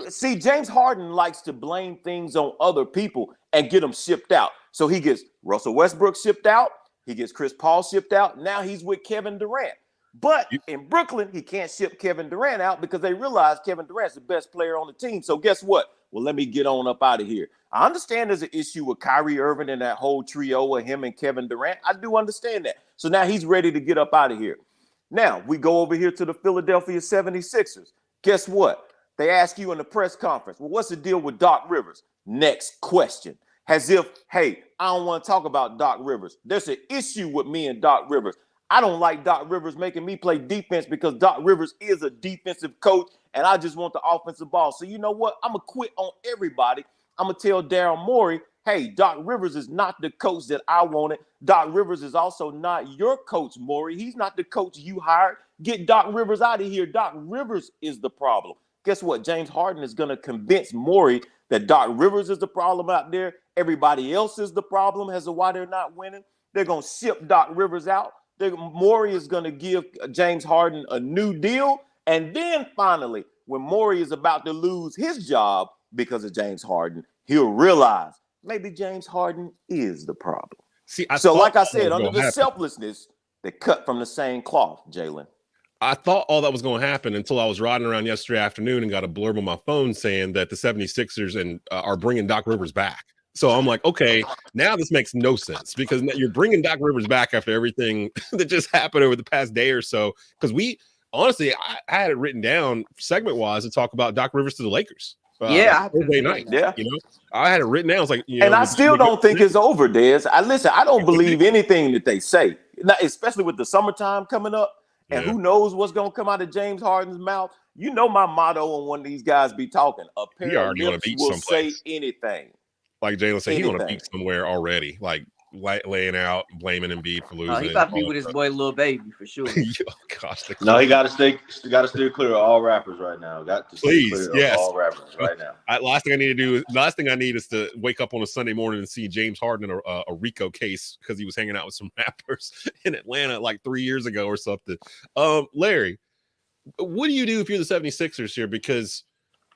See, James Harden likes to blame things on other people and get them shipped out. So he gets Russell Westbrook shipped out. He gets Chris Paul shipped out. Now he's with Kevin Durant. But in Brooklyn, he can't ship Kevin Durant out because they realize Kevin Durant's the best player on the team. So guess what? Well, let me get on up out of here. I understand there's an issue with Kyrie Irving and that whole trio of him and Kevin Durant. I do understand that. So now he's ready to get up out of here. Now we go over here to the Philadelphia 76ers. Guess what? They ask you in the press conference, well, what's the deal with Doc Rivers? Next question. As if, hey, I don't want to talk about Doc Rivers. There's an issue with me and Doc Rivers. I don't like Doc Rivers making me play defense because Doc Rivers is a defensive coach, and I just want the offensive ball. So you know what? I'm going to quit on everybody. I'm going to tell Daryl Morey, hey, Doc Rivers is not the coach that I wanted. Doc Rivers is also not your coach, Maury. He's not the coach you hired. Get Doc Rivers out of here. Doc Rivers is the problem. Guess what? James Harden is going to convince Maury that Doc Rivers is the problem out there. Everybody else is the problem as to why they're not winning. They're going to ship Doc Rivers out. Maury is going to give James Harden a new deal. And then finally, when Maury is about to lose his job because of James Harden, he'll realize maybe James Harden is the problem. See, like I said, under the selflessness, they cut from the same cloth, Jaelen. I thought all that was going to happen until I was riding around yesterday afternoon and got a blurb on my phone saying that the 76ers are bringing Doc Rivers back. So I'm like, okay, now this makes no sense because you're bringing Doc Rivers back after everything that just happened over the past day or so. Because honestly, I had it written down segment-wise to talk about Doc Rivers to the Lakers. Thursday night. Yeah, I had it written down. I was like, and I still don't think it's over, Dez. I don't believe anything that they say, especially with the summertime coming up. And who knows what's going to come out of James Harden's mouth? You know my motto on when these guys be talking. A pair of lips will say anything. Like Jaelen said, he's going to beat somewhere already. Like laying out, blaming Embiid for losing. He about to be with his boy Lil Baby for sure. Oh, gosh, no, he got to stay clear of all rappers right now. Got to stay clear of all rappers right now. Last thing I need is to wake up on a Sunday morning and see James Harden in a RICO case because he was hanging out with some rappers in Atlanta like 3 years ago or something. Larry, what do you do if you're the 76ers here? Because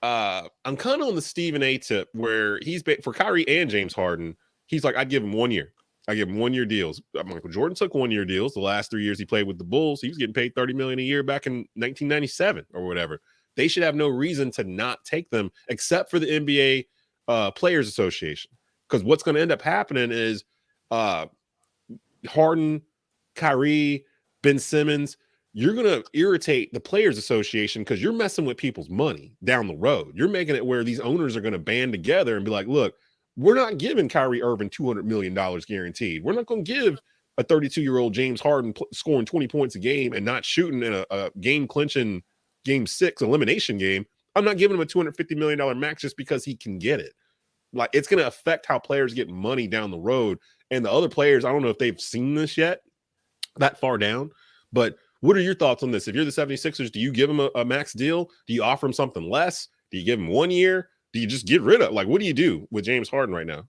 I'm kind of on the Stephen A tip where he's for Kyrie and James Harden. He's like, I'd give him 1 year. I give him 1 year deals. Michael Jordan took 1 year deals. The last 3 years he played with the Bulls, he was getting paid $30 million a year back in 1997 or whatever. They should have no reason to not take them except for the NBA Players Association. Because what's going to end up happening is Harden, Kyrie, Ben Simmons, you're going to irritate the Players Association because you're messing with people's money down the road. You're making it where these owners are going to band together and be like, look, we're not giving Kyrie Irving $200 million guaranteed. We're not going to give a 32-year-old James Harden scoring 20 points a game and not shooting in a game-clinching Game 6 elimination game. I'm not giving him a $250 million max just because he can get it. Like, it's going to affect how players get money down the road. And the other players, I don't know if they've seen this yet, that far down. But what are your thoughts on this? If you're the 76ers, do you give him a max deal? Do you offer him something less? Do you give him 1 year? Do you just get rid of? Like, what do you do with James Harden right now?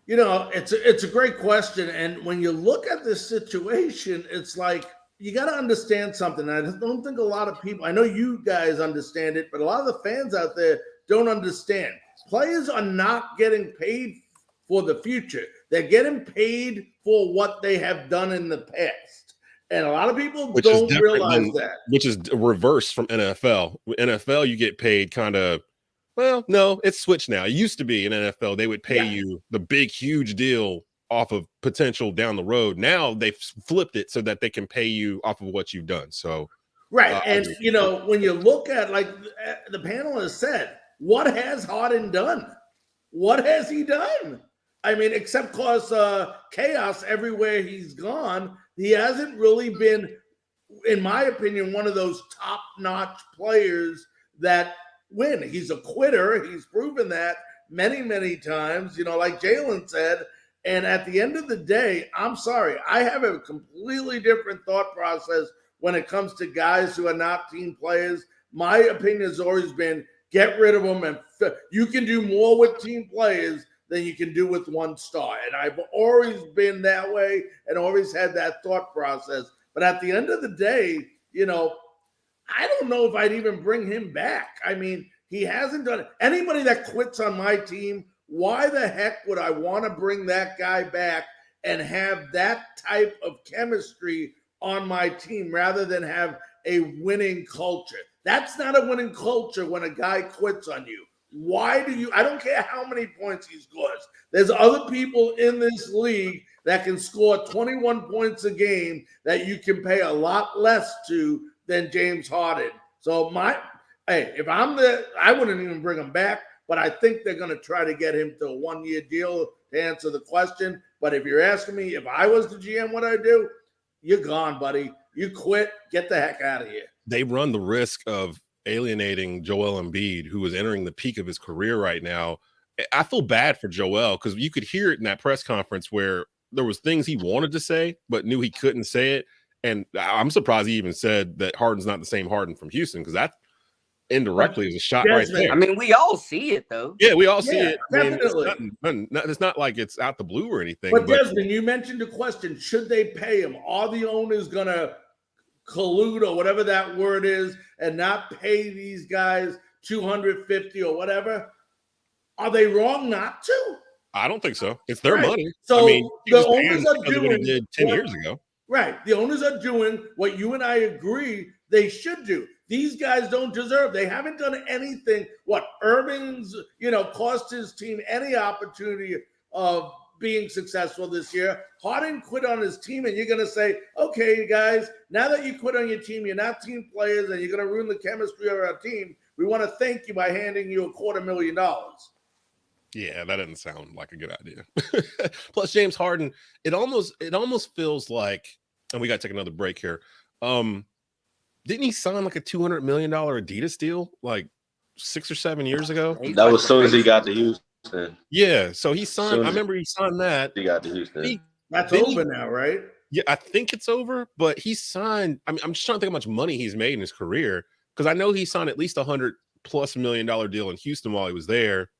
You know, it's a great question. And when you look at this situation, it's like you got to understand something. I don't think a lot of people, I know you guys understand it, but a lot of the fans out there don't understand. Players are not getting paid for the future. They're getting paid for what they have done in the past. And a lot of people don't realize that. Which is reverse from NFL. NFL, you get paid kind of, well, no, it's switched now. It used to be in NFL, they would pay you the big, huge deal off of potential down the road. Now they've flipped it so that they can pay you off of what you've done. So, right. And, you know, when you look at, like the panel has said, what has Harden done? What has he done? I mean, except cause chaos everywhere he's gone, he hasn't really been, in my opinion, one of those top-notch players that win. He's a quitter. He's proven that many, many times, you know, like Jaelen said. And at the end of the day, I'm sorry, I have a completely different thought process when it comes to guys who are not team players. My opinion has always been get rid of them, and you can do more with team players than you can do with one star. And I've always been that way and always had that thought process. But at the end of the day, you know, I don't know if I'd even bring him back. I mean, he hasn't done it. Anybody that quits on my team, why the heck would I want to bring that guy back and have that type of chemistry on my team rather than have a winning culture? That's not a winning culture when a guy quits on you. Why do you? I don't care how many points he scores. There's other people in this league that can score 21 points a game that you can pay a lot less to than James Harden. So if I'm I wouldn't even bring him back, but I think they're going to try to get him to a 1 year deal to answer the question. But if you're asking me if I was the GM, what I'd do, you're gone, buddy. You quit. Get the heck out of here. They run the risk of alienating Joel Embiid, who is entering the peak of his career right now. I feel bad for Joel because you could hear it in that press conference where there was things he wanted to say but knew he couldn't say it. And I'm surprised he even said that Harden's not the same Harden from Houston, because that indirectly is a shot right there. I mean, we all see it though. Yeah, we all see it. Definitely. I mean, it's not like it's out the blue or anything. But Desmond, you mentioned the question: should they pay him? Are the owners gonna collude or whatever that word is and not pay these guys $250 or whatever? Are they wrong not to? I don't think so. It's their money. So I mean, the owners are doing what he did 10 years ago. Right. The owners are doing what you and I agree they should do. These guys don't deserve. They haven't done anything. What Irving's, cost his team any opportunity of being successful this year. Harden quit on his team, and you're going to say, okay, guys, now that you quit on your team, you're not team players, and you're going to ruin the chemistry of our team. We want to thank you by handing you $250,000. Yeah, that doesn't sound like a good idea. Plus, James Harden, it almost feels like, and we got to take another break here. Didn't he sign like a $200 million Adidas deal like 6 or 7 years ago? That was as soon as he got to Houston. Yeah, so he signed. I remember he signed that. He got to Houston. That's over now, right? Yeah, I think it's over. But he signed. I mean, I'm just trying to think how much money he's made in his career, because I know he signed at least $100+ million deal in Houston while he was there.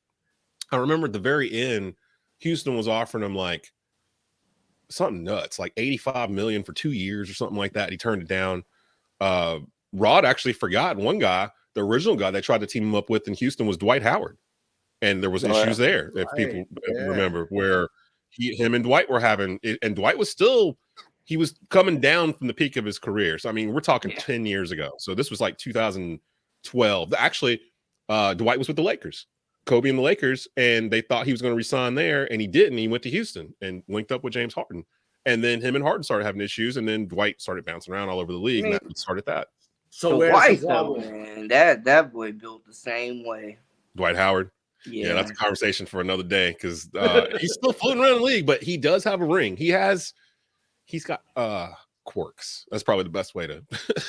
I remember at the very end, Houston was offering him like something nuts, like $85 million for 2 years or something like that. He turned it down. Rod actually forgot one guy, the original guy they tried to team him up with in Houston was Dwight Howard. And there was issues there, if people remember, where him and Dwight were having, and Dwight was he was coming down from the peak of his career. So, I mean, we're talking 10 years ago. So this was like 2012. Actually, Dwight was with the Lakers. Kobe and the Lakers, and they thought he was going to resign there, and he didn't. He went to Houston and linked up with James Harden, and then him and Harden started having issues, and then Dwight started bouncing around all over the league, and that started that. So where's Dwight, the problem? Man, that boy built the same way. Dwight Howard. Yeah, that's a conversation for another day, because he's still floating around the league, but he does have a ring. He's got quirks. That's probably the best way to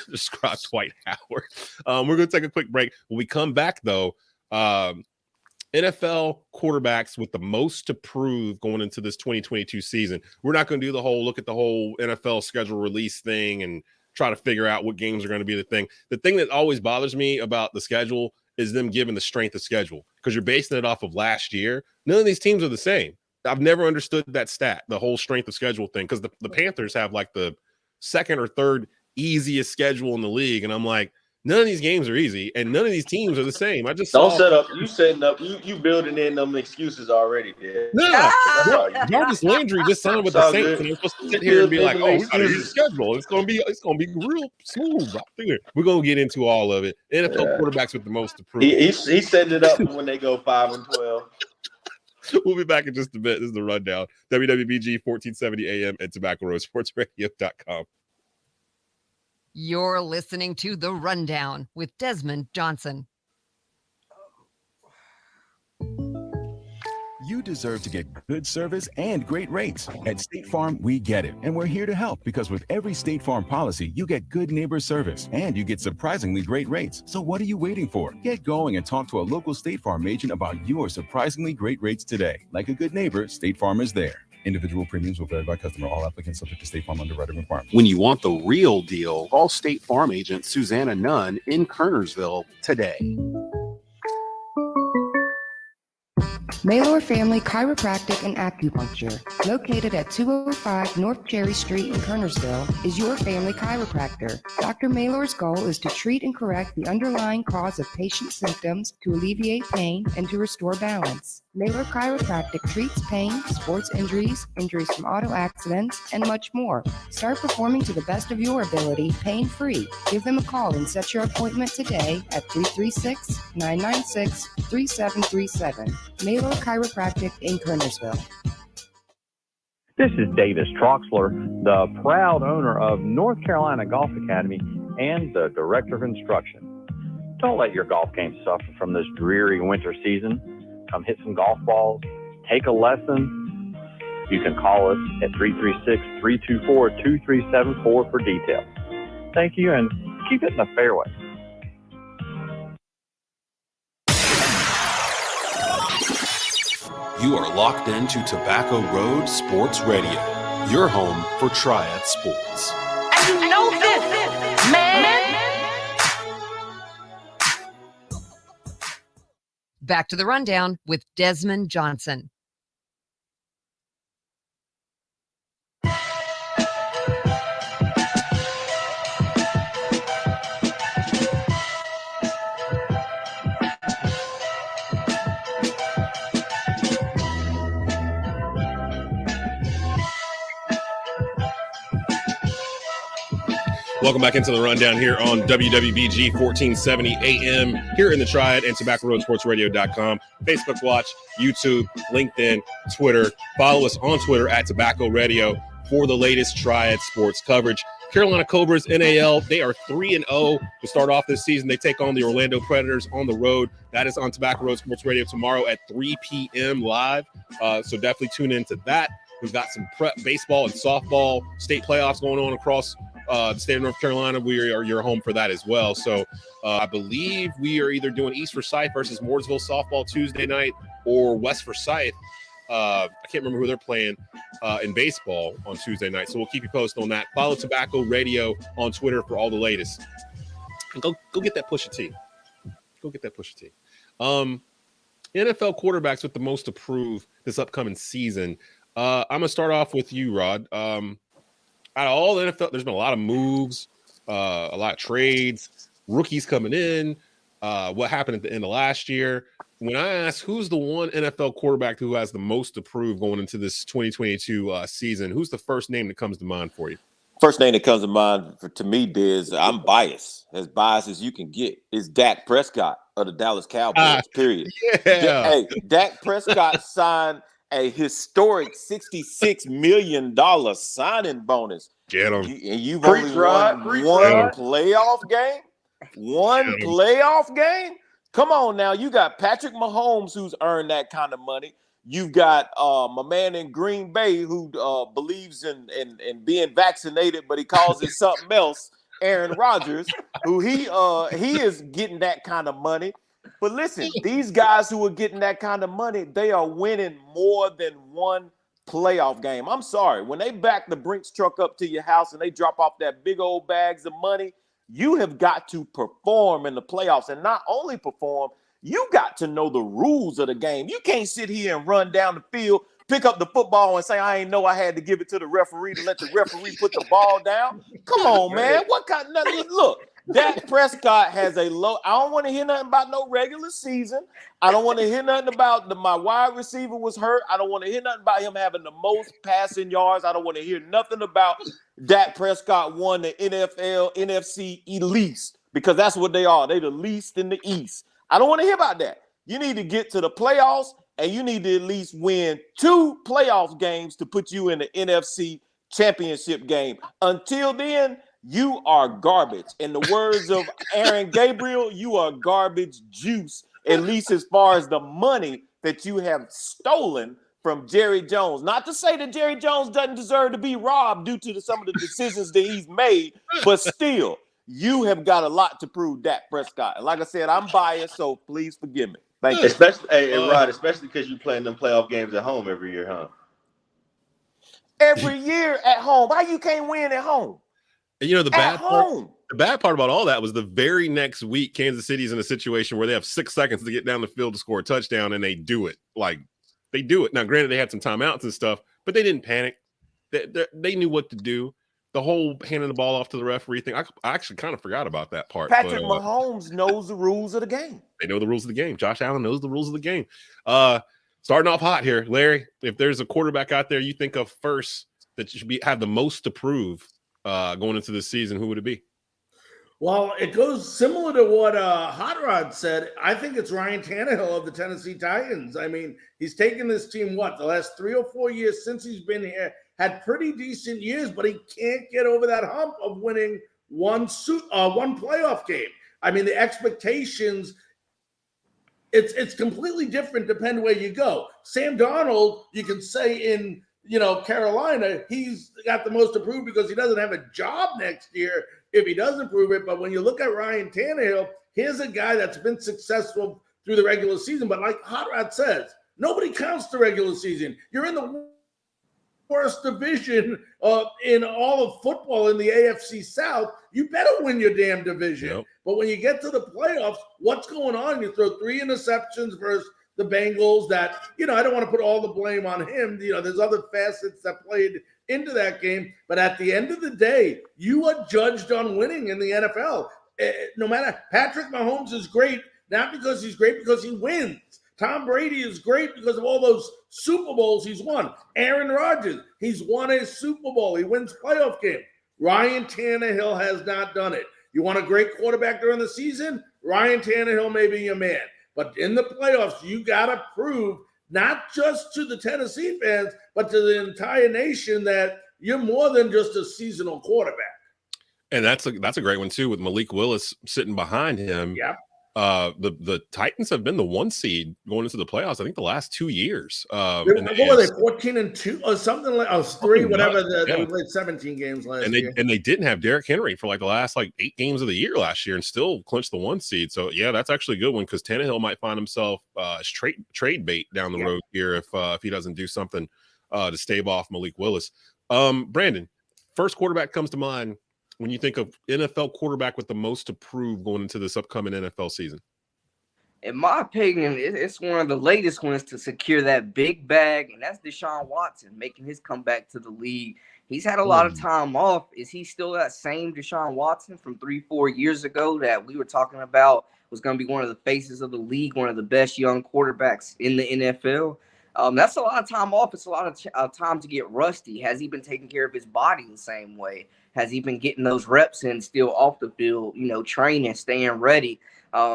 describe Dwight Howard. We're going to take a quick break. When we come back, though, NFL quarterbacks with the most to prove going into this 2022 season. We're not going to do look at the whole NFL schedule release thing and try to figure out what games are going to be the thing. The thing that always bothers me about the schedule is them giving the strength of schedule, because you're basing it off of last year. None of these teams are the same. I've never understood that stat, the whole strength of schedule thing, because the Panthers have like the second or third easiest schedule in the league. And I'm like, none of these games are easy, and none of these teams are the same. I just don't set up. You setting up. You building in them excuses already, dude. No, Jarvis Landry just signed with the Saints, and they're supposed to sit here and be like, "Oh, we got a good schedule. It's gonna be real smooth." We're gonna get into all of it. NFL quarterbacks with the most to prove. He's setting it up when they go 5-12. We'll be back in just a bit. This is the rundown. WWBG 1470 AM and TobaccoRoadSportsRadio.com. You're listening to The Rundown with Desmond Johnson. You deserve to get good service and great rates. At State Farm, we get it. And we're here to help, because with every State Farm policy, you get good neighbor service and you get surprisingly great rates. So what are you waiting for? Get going and talk to a local State Farm agent about your surprisingly great rates today. Like a good neighbor, State Farm is there. Individual premiums will vary by customer. All applicants subject to State Farm underwriting requirements. When you want the real deal, call State Farm agent Susanna Nunn in Kernersville today. Maylor Family Chiropractic and Acupuncture, located at 205 North Cherry Street in Kernersville, is your family chiropractor. Dr. Maylor's goal is to treat and correct the underlying cause of patient symptoms, to alleviate pain, and to restore balance. Maylor Chiropractic treats pain, sports injuries, injuries from auto accidents, and much more. Start performing to the best of your ability, pain-free. Give them a call and set your appointment today at 336-996-3737. Maylor Chiropractic in Kernersville. This is Davis Troxler, the proud owner of North Carolina Golf Academy and the Director of Instruction. Don't let your golf game suffer from this dreary winter season. Come hit some golf balls, take a lesson. You can call us at 336-324-2374 for details. Thank you, and keep it in the fairway. You are locked into Tobacco Road Sports Radio, your home for Triad Sports. And you know this, man. Back to the rundown with Desmond Johnson. Welcome back into the rundown here on WWBG 1470 AM here in the Triad and TobaccoRoadSportsRadio.com. Facebook Watch, YouTube, LinkedIn, Twitter. Follow us on Twitter at Tobacco Radio for the latest Triad sports coverage. Carolina Cobras, NAL, they are 3-0 to start off this season. They take on the Orlando Predators on the road. That is on Tobacco Road Sports Radio tomorrow at 3 p.m. live. So definitely tune into that. We've got some prep baseball and softball state playoffs going on across the state of North Carolina. We are your home for that as well. So I believe we are either doing East Forsyth versus Mooresville softball Tuesday night or West Forsyth. I can't remember who they're playing in baseball on Tuesday night. So we'll keep you posted on that. Follow Tobacco Radio on Twitter for all the latest. And go get that Pusha T. Go get that Pusha T. NFL quarterbacks with the most to prove this upcoming season. I'm going to start off with you, Rod. Out of all the NFL, there's been a lot of moves, a lot of trades, rookies coming in. What happened at the end of last year? When I ask who's the one NFL quarterback who has the most to prove going into this 2022 season, who's the first name that comes to mind for you? First name that comes to mind to me, Biz, I'm biased as you can get, is Dak Prescott of the Dallas Cowboys, period. Yeah. Dak Prescott signed a historic $66 million signing bonus. Get him. And you've only won one playoff game? One playoff game? Come on now. You got Patrick Mahomes, who's earned that kind of money. You've got my man in Green Bay who believes in being vaccinated, but he calls it something else, Aaron Rodgers, who he is getting that kind of money. But listen, these guys who are getting that kind of money, they are winning more than one playoff game. I'm sorry. When they back the Brinks truck up to your house and they drop off that big old bags of money, you have got to perform in the playoffs. And not only perform, you got to know the rules of the game. You can't sit here and run down the field, pick up the football and say, I ain't know I had to give it to the referee to let the referee put the ball down. Come on, man. What kind of look? Dak Prescott has a low. I don't want to hear nothing about no regular season. I don't want to hear nothing about my wide receiver was hurt. I don't want to hear nothing about him having the most passing yards. I don't want to hear nothing about Dak Prescott won the NFL, NFC least, because that's what they are. They're the least in the East. I don't want to hear about that. You need to get to the playoffs, and you need to at least win 2 playoff games to put you in the NFC championship game. Until then, you are garbage. In the words of Aaron Gabriel, you are garbage juice, at least as far as the money that you have stolen from Jerry Jones. Not to say that Jerry Jones doesn't deserve to be robbed due to some of the decisions that he's made, but still, you have got a lot to prove, Dak Prescott. And like I said, I'm biased, so please forgive me. Thank you. Especially, Rod, especially because you're playing them playoff games at home every year, huh? Every year at home. Why you can't win at home? And the bad part about all that was the very next week, Kansas City's in a situation where they have 6 seconds to get down the field to score a touchdown, and they do it. They do it. Now, granted, they had some timeouts and stuff, but they didn't panic. They knew what to do. The whole handing the ball off to the referee thing, I actually kind of forgot about that part. Patrick Mahomes knows the rules of the game. They know the rules of the game. Josh Allen knows the rules of the game. Starting off hot here, Larry, if there's a quarterback out there you think of first that should have the most to prove going into this season, who would it be? Well, it goes similar to what Hot Rod said. I think it's Ryan Tannehill of the Tennessee Titans. I mean, he's taken this team, the last 3 or 4 years since he's been here, had pretty decent years, but he can't get over that hump of winning one playoff game. I mean, the expectations, it's completely different depending where you go. Sam Darnold, you can say in Carolina, he's got the most to prove because he doesn't have a job next year if he doesn't prove it. But when you look at Ryan Tannehill, here's a guy that's been successful through the regular season. But like Hot Rod says, Nobody counts the regular season. You're in the worst division in all of football in the AFC South. You better win your damn division. Yep. But when you get to the playoffs, what's going on? You throw 3 interceptions versus the Bengals that, I don't want to put all the blame on him. There's other facets that played into that game. But at the end of the day, you are judged on winning in the NFL. No matter, Patrick Mahomes is great, not because he's great, because he wins. Tom Brady is great because of all those Super Bowls he's won. Aaron Rodgers, he's won a Super Bowl. He wins playoff games. Ryan Tannehill has not done it. You want a great quarterback during the season? Ryan Tannehill may be your man. But in the playoffs, you got to prove, not just to the Tennessee fans, but to the entire nation, that you're more than just a seasonal quarterback. And that's a great one, too, with Malik Willis sitting behind him. Yeah. The Titans have been the 1 seed going into the playoffs, I think, the last 2 years. What were they, 14-2 or something like? Oh, 3, whatever. They played 17 games last year. And they didn't have Derrick Henry for like the last 8 games of the year last year, and still clinched the 1 seed. So yeah, that's actually a good one, because Tannehill might find himself trade bait down the road here if he doesn't do something to stave off Malik Willis. Brandon, first quarterback comes to mind when you think of NFL quarterback with the most to prove going into this upcoming NFL season? In my opinion, it's one of the latest ones to secure that big bag, and that's Deshaun Watson making his comeback to the league. He's had a lot of time off. Is he still that same Deshaun Watson from 3-4 years ago that we were talking about was going to be one of the faces of the league, one of the best young quarterbacks in the NFL? That's a lot of time off. It's a lot of time to get rusty. Has he been taking care of his body the same way? Has he been getting those reps in still off the field, training, staying ready?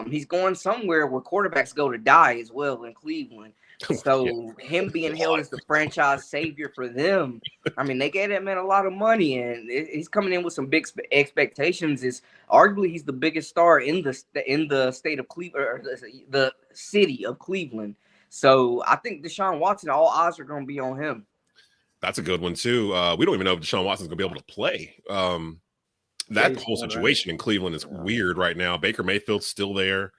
He's going somewhere where quarterbacks go to die as well, in Cleveland. So him being hailed as the franchise savior for them, they gave that man a lot of money, and he's coming in with some big expectations. Is arguably he's the biggest star in the state of Cleveland, or the city of Cleveland. So I think Deshaun Watson, all eyes are going to be on him. That's a good one too. We don't even know if Deshaun Watson's going to be able to play. That whole situation in Cleveland is weird right now. Baker Mayfield's still there.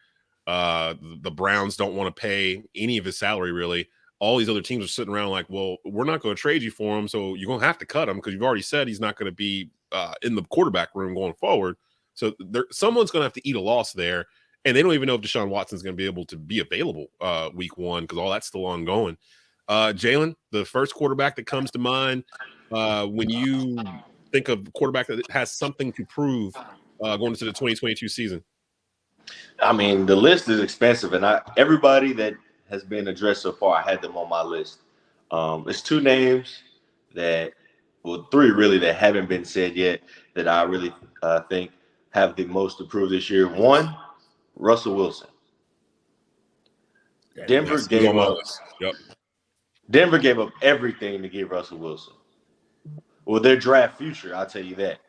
The Browns don't want to pay any of his salary, really. All these other teams are sitting around like, well, we're not going to trade you for him, so you're going to have to cut him because you've already said he's not going to be in the quarterback room going forward. So someone's going to have to eat a loss there, and they don't even know if Deshaun Watson's going to be able to be available week 1 because all that's still ongoing. Jaelen, the first quarterback that comes to mind when you think of a quarterback that has something to prove going into the 2022 season? The list is expensive, and everybody that has been addressed so far, I had them on my list. It's 2 names that, 3 really, that haven't been said yet that I really think have the most to prove this year. 1, Russell Wilson. Denver gave up. Denver gave up everything to get Russell Wilson. Well, their draft future, I'll tell you that,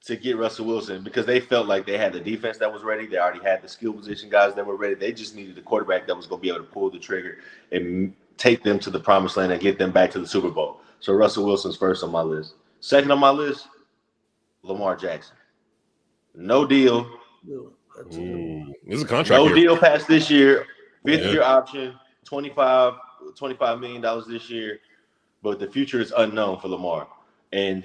to get Russell Wilson, because they felt like they had the defense that was ready. They already had the skill position guys that were ready. They just needed a quarterback that was going to be able to pull the trigger and take them to the promised land and get them back to the Super Bowl. So Russell Wilson's first on my list. Second on my list, Lamar Jackson. No deal. This is a contract. No deal past this year. 5th-year option, $25 million this year. But the future is unknown for Lamar and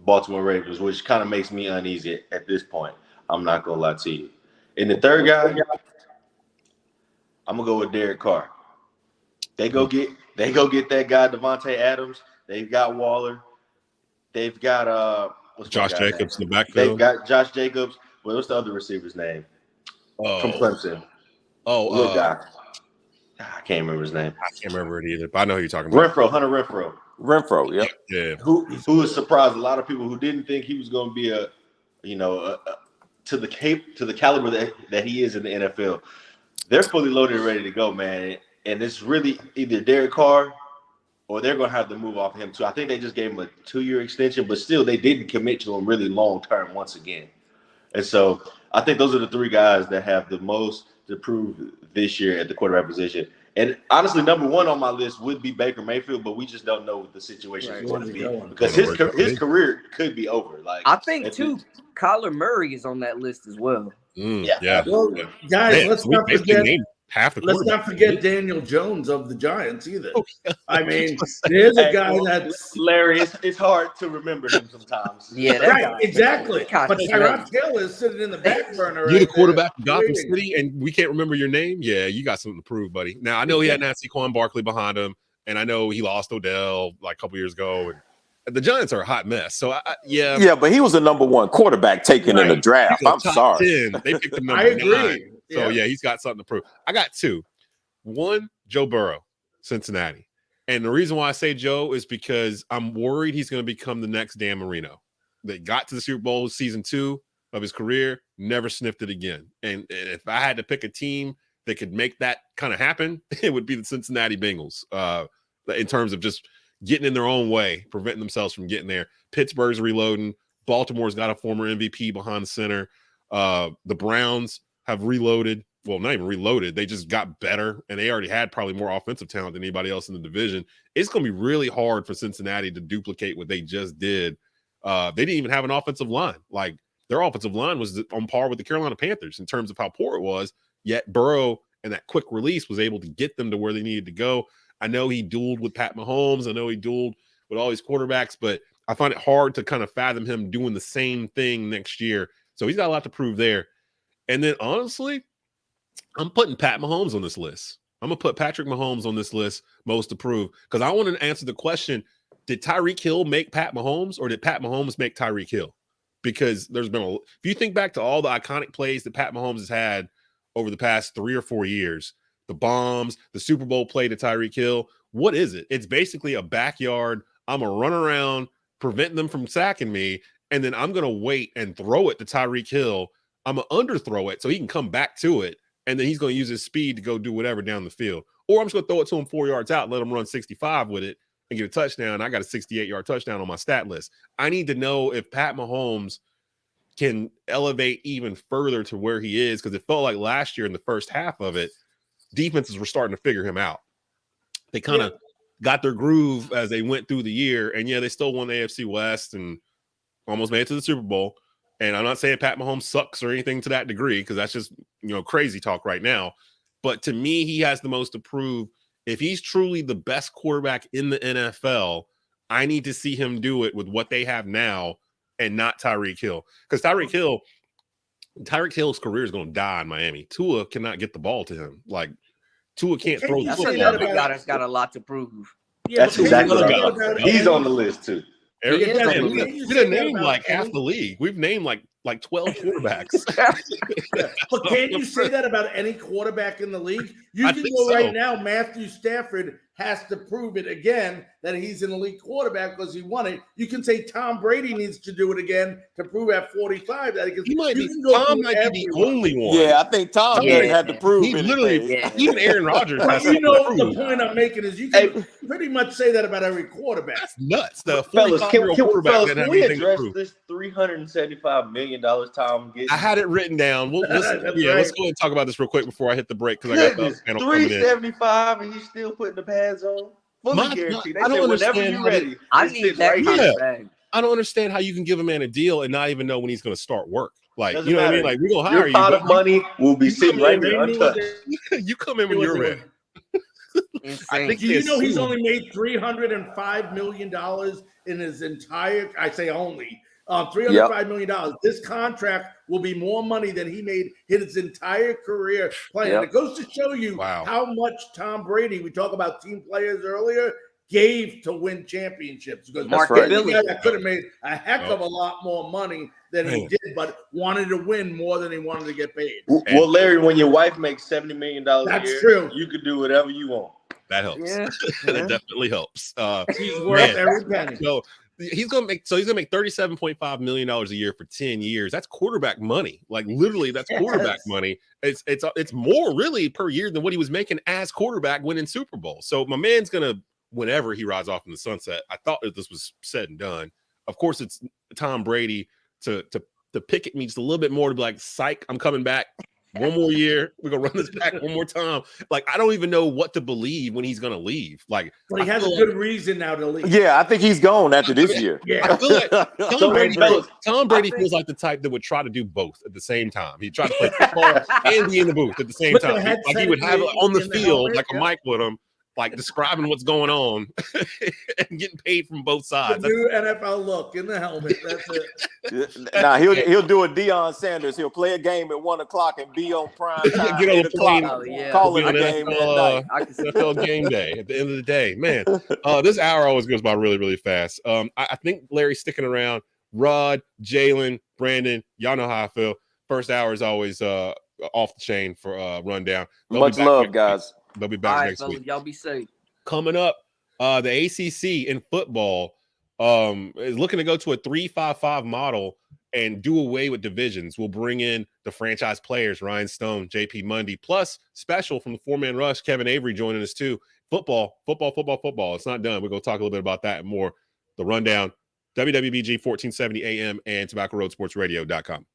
Baltimore Ravens, which kind of makes me uneasy at this point. I'm not going to lie to you. And the third guy, I'm going to go with Derek Carr. They go get that guy, Devontae Adams. They've got Waller. They've got Josh Jacobs in the backfield. They've got Josh Jacobs. Well, what's the other receiver's name? From Clemson. Little guy. I can't remember his name. I can't remember it either, but I know who you're talking about. Hunter Renfrow. Yep. Yeah. Who was surprised a lot of people who didn't think he was going to be to the caliber that he is in the NFL. They're fully loaded and ready to go, man. And it's really either Derek Carr or they're going to have to move off him too. I think they just gave him a 2-year extension, but still they didn't commit to him really long term once again. And so I think those are the 3 guys that have the most to prove this year at the quarterback position. And honestly, number 1 on my list would be Baker Mayfield, but we just don't know what the situation is going to be because his career could be over. Like I think too, Kyler Murray is on that list as well. Well, guys, let's not forget. half the Let's not forget Daniel Jones of the Giants either. I mean, there's a guy that's Larry. It's hard to remember him sometimes. Yeah, that right, guy. exactly. That But guy's Tyrod Taylor is sitting in the back burner. You're the right quarterback of there, Gotham waiting. City, and we can't remember your name. Yeah, you got something to prove, buddy. Now I know he had Saquon Barkley behind him, and I know he lost Odell like a couple years ago. And the Giants are a hot mess. So yeah, but he was the number 1 quarterback taken in the draft. I'm sorry. 10. They picked him number I agree. 9. So yeah, he's got something to prove. I got 2. 1, Joe Burrow, Cincinnati. And the reason why I say Joe is because I'm worried he's going to become the next Dan Marino. They got to the Super Bowl season 2 of his career, never sniffed it again. And if I had to pick a team that could make that kind of happen, it would be the Cincinnati Bengals in terms of just getting in their own way, preventing themselves from getting there. Pittsburgh's reloading. Baltimore's got a former MVP behind the center. The Browns have reloaded. Well, not even reloaded. They just got better, and they already had probably more offensive talent than anybody else in the division. It's going to be really hard for Cincinnati to duplicate what they just did. They didn't even have an offensive line. Like, their offensive line was on par with the Carolina Panthers in terms of how poor it was, yet Burrow and that quick release was able to get them to where they needed to go. I know he dueled with Pat Mahomes. I know he dueled with all these quarterbacks, but I find it hard to kind of fathom him doing the same thing next year. So he's got a lot to prove there. And then, honestly, I'm putting Pat Mahomes on this list. I'm going to put Patrick Mahomes on this list, most to prove, because I want to answer the question, did Tyreek Hill make Pat Mahomes, or did Pat Mahomes make Tyreek Hill? Because there's been if you think back to all the iconic plays that Pat Mahomes has had over the past 3 or 4 years, the bombs, the Super Bowl play to Tyreek Hill, what is it? It's basically a backyard. I'm going to run around, prevent them from sacking me, and then I'm going to wait and throw it to Tyreek Hill. I'm going to underthrow it so he can come back to it, and then he's going to use his speed to go do whatever down the field. Or I'm just going to throw it to him 4 yards out, let him run 65 with it, and get a touchdown. I got a 68-yard touchdown on my stat list. I need to know if Pat Mahomes can elevate even further to where he is, because it felt like last year in the first half of it, defenses were starting to figure him out. They kind of got their groove as they went through the year, and they still won the AFC West and almost made it to the Super Bowl. And I'm not saying Pat Mahomes sucks or anything to that degree, because that's just crazy talk right now. But to me, he has the most to prove. If he's truly the best quarterback in the NFL, I need to see him do it with what they have now and not Tyreek Hill. Because Tyreek Hill's career is going to die in Miami. Tua cannot get the ball to him. Like, Tua can't throw the That's football. another guy that's got a lot to prove. That's exactly right. He's on the list too. We didn't name like half the league. We've named like 12 quarterbacks. But can't you say that about any quarterback in the league? You can go right now. Matthew Stafford has to prove it again that he's an elite quarterback because he won it. You can say Tom Brady needs to do it again to prove at 45 that he might be. Tom might be the only one. Yeah, I think Tom had to prove he it. Literally, even Aaron Rodgers has you to know prove. the point I'm making is you can pretty much say that about every quarterback. That's nuts. The Fellas, 45-year-old quarterback fellas, that can has we anything to address prove. this $375 million Tom gets? I had it written down. Let's go ahead and talk about this real quick before I hit the break, because I got the panel coming in. 375 and he's still putting the pads on. Fully guaranteed. They I don't said whenever understand you're ready. I need that kind of bag. I don't understand how you can give a man a deal and not even know when he's going to start work. Like, Doesn't you know what I mean? matter. Like, we're going to hire Your you. pot but of money will be sitting right there untouched. You come in when you're ready. I think you know he's only made $305 million in his entire. I say only $305 million. This contract will be more money than he made his entire career playing. And it goes to show you how much Tom Brady. We talked about team players earlier. Gave to win championships because that could have made a heck of a lot more money than he did, but wanted to win more than he wanted to get paid. Well, Larry, when your wife makes $70 million a year, that's true. You could do whatever you want. That helps. That definitely helps. He's worth every penny. So he's gonna make $37.5 million a year for 10 years. That's quarterback money. Like, literally, that's quarterback money. It's more really per year than what he was making as quarterback winning Super Bowl. So my man's gonna, whenever he rides off in the sunset, I thought that this was said and done. Of course, it's Tom Brady to pick at me just a little bit more to be like, psych, I'm coming back. one more year. We're gonna run this back one more time. Like, I don't even know what to believe when he's gonna leave. Like, But he has a good reason now to leave. Yeah, I think he's gone after this year. Yeah. I feel like Tom Brady feels like the type that would try to do both at the same time. He'd try to play football and be in the booth at the same With the time. Like, he would have it on the in the field, helmet, like a mic with him, like describing what's going on and getting paid from both The sides. new NFL look in the helmet. That's it. Now he'll do a Deion Sanders. He'll play a game at 1:00 and be on prime time. Get on the plane, calling be the on game NFL, at night. NFL game day at the end of the day. Man, this hour always goes by really, really fast. I think Larry's sticking around. Rod, Jaelen, Brandon, y'all know how I feel. First hour is always off the chain for rundown. Much love, guys. They'll be back next fellas, week. y'all be safe. Coming up, the ACC in football is looking to go to a 3-5-5 model and do away with divisions. We'll bring in the franchise players, Ryan Stone, JP Mundy, plus special from the four-man rush, Kevin Avery joining us too. Football. It's not done. We're going to talk a little bit about that and more. The rundown, WWBG 1470 AM and TobaccoRoadSportsRadio.com.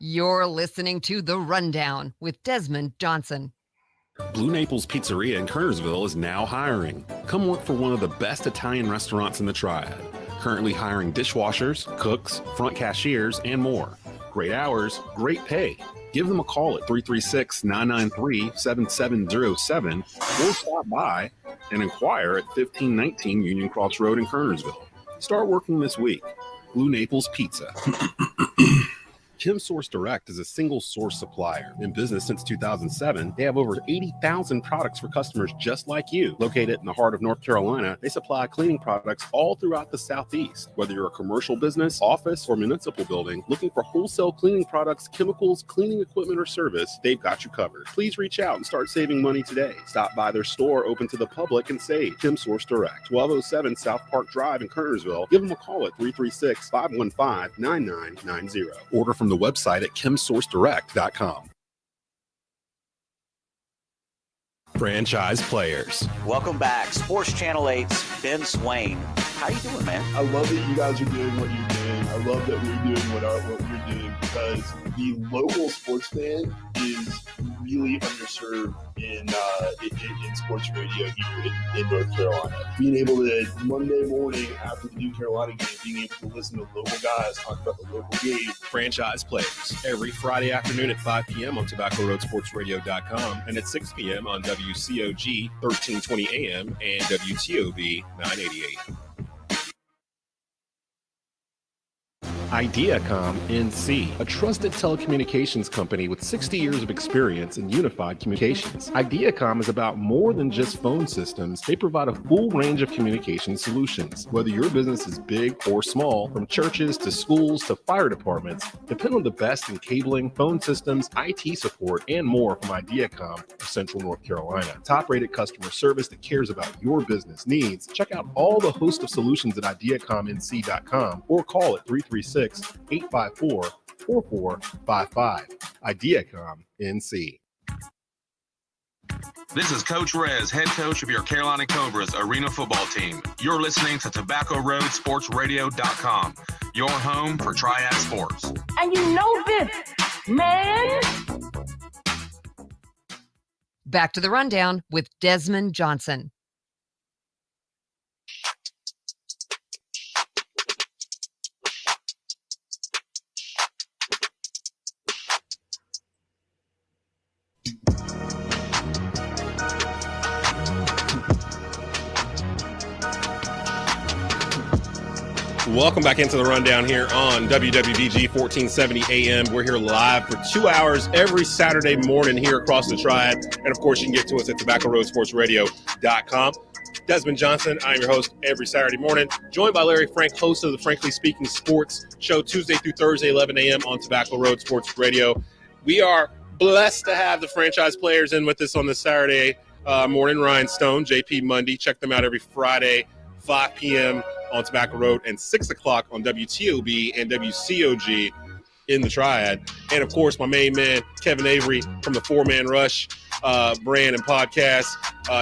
You're listening to The Rundown with Desmond Johnson. Blue Naples Pizzeria in Kernersville is now hiring. Come work for one of the best Italian restaurants in the Triad. Currently hiring dishwashers, cooks, front cashiers, and more. Great hours, great pay. Give them a call at 336-993-7707 or stop by and inquire at 1519 Union Cross Road in Kernersville. Start working this week. Blue Naples Pizza. Kim Source Direct is a single source supplier. In business since 2007, they have over 80,000 products for customers just like you. Located in the heart of North Carolina, they supply cleaning products all throughout the Southeast. Whether you're a commercial business, office, or municipal building, looking for wholesale cleaning products, chemicals, cleaning equipment, or service, they've got you covered. Please reach out and start saving money today. Stop by their store open to the public and save. Kim Source Direct, 1207 South Park Drive in Kernersville. Give them a call at 336-515-9990. Order from the website at kimsourcedirect.com. Franchise players. Welcome back. Sports Channel 8's Ben Swain. How you doing, man? I love that you guys are doing what you're doing. I love that we're doing what we're doing because the local sports fan is really underserved in sports radio here in North Carolina. Being able to, Monday morning after the New Carolina game, being able to listen to local guys talk about the local game. Franchise players. Every Friday afternoon at 5 p.m. on TobaccoRoadSportsRadio.com and at 6 p.m. on WCOG 1320 AM and WTOB 988. Ideacom NC, a trusted telecommunications company with 60 years of experience in unified communications. Ideacom is about more than just phone systems. They provide a full range of communication solutions. Whether your business is big or small, from churches to schools to fire departments, depend on the best in cabling, phone systems, IT support, and more from Ideacom of Central North Carolina. Top-rated customer service that cares about your business needs. Check out all the host of solutions at IdeacomNC.com or call at 336-854-4455. Ideacom NC. This is Coach Rez, head coach of your Carolina Cobras arena football team. You're listening to TobaccoRoadSportsRadio.com, your home for Triad Sports. And you know this, man. Back to the rundown with Desmond Johnson. Welcome back into the rundown here on WWBG 1470 AM. We're here live for 2 hours every Saturday morning here across the Triad. And of course, you can get to us at TobaccoRoadSportsRadio.com. Desmond Johnson, I'm your host every Saturday morning, joined by Larry Frank, host of the Frankly Speaking Sports Show, Tuesday through Thursday, 11 a.m. on Tobacco Road Sports Radio. We are blessed to have the franchise players in with us on this Saturday morning. Ryan Stone, JP Mundy. Check them out every Friday, 5 p.m. on Tobacco Road and 6 o'clock on WTOB and WCOG in the Triad. And, of course, my main man, Kevin Avery from the Four-Man Rush brand and podcast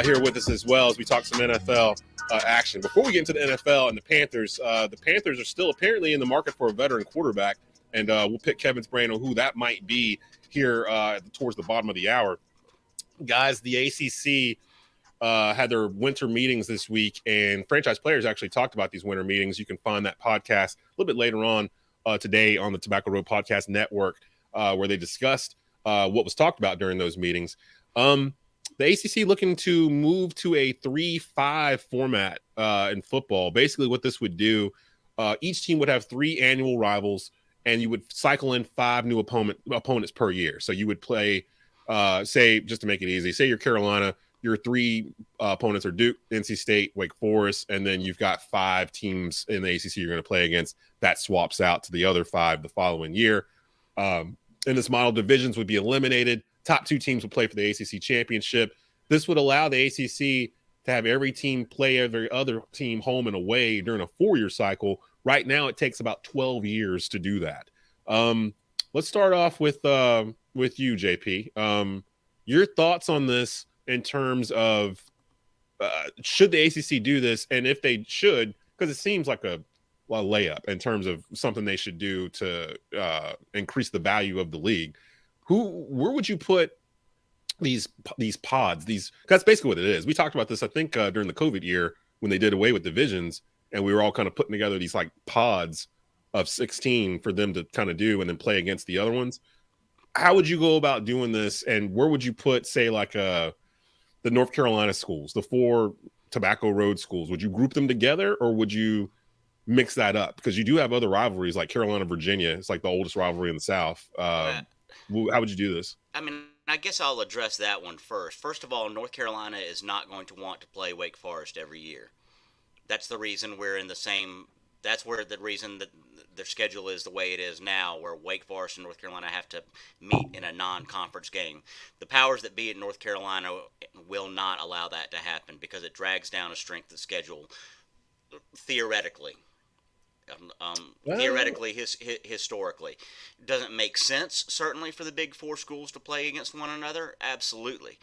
here with us as well as we talk some NFL action. Before we get into the NFL and the Panthers are still apparently in the market for a veteran quarterback, and we'll pick Kevin's brain on who that might be here towards the bottom of the hour. Guys, the ACC had their winter meetings this week, and franchise players actually talked about these winter meetings. You can find that podcast a little bit later on today on the Tobacco Road Podcast Network, where they discussed what was talked about during those meetings. The ACC looking to move to a 3-5 format in football. Basically, what this would do, each team would have 3 annual rivals, and you would cycle in 5 new opponents per year. So you would play, say, just to make it easy, say you're Carolina, your 3 opponents are Duke, NC State, Wake Forest, and then you've got 5 teams in the ACC you're going to play against. That swaps out to the other 5 the following year. In this model, divisions would be eliminated. Top 2 teams would play for the ACC championship. This would allow the ACC to have every team play every other team home and away during a 4-year cycle. Right now, it takes about 12 years to do that. Let's start off with you, JP. Your thoughts on this in terms of should the ACC do this, and if they should, because it seems like a layup in terms of something they should do to increase the value of the league. Where would you put these pods? That's basically what it is. We talked about this, I think, during the COVID year when they did away with divisions, and we were all kind of putting together these like pods of 16 for them to kind of do and then play against the other ones. How would you go about doing this, and where would you put, say, like the North Carolina schools, the 4 Tobacco Road schools? Would you group them together, or would you mix that up? Because you do have other rivalries like Carolina, Virginia. It's like the oldest rivalry in the South. How would you do this? I mean, I guess I'll address that one first. First of all, North Carolina is not going to want to play Wake Forest every year. That's the reason we're in the same. That's where the reason that their schedule is the way it is now, where Wake Forest and North Carolina have to meet in a non-conference game. The powers that be at North Carolina will not allow that to happen because it drags down a strength of schedule theoretically. Theoretically, historically. Doesn't make sense, certainly, for the Big 4 schools to play against one another. Absolutely.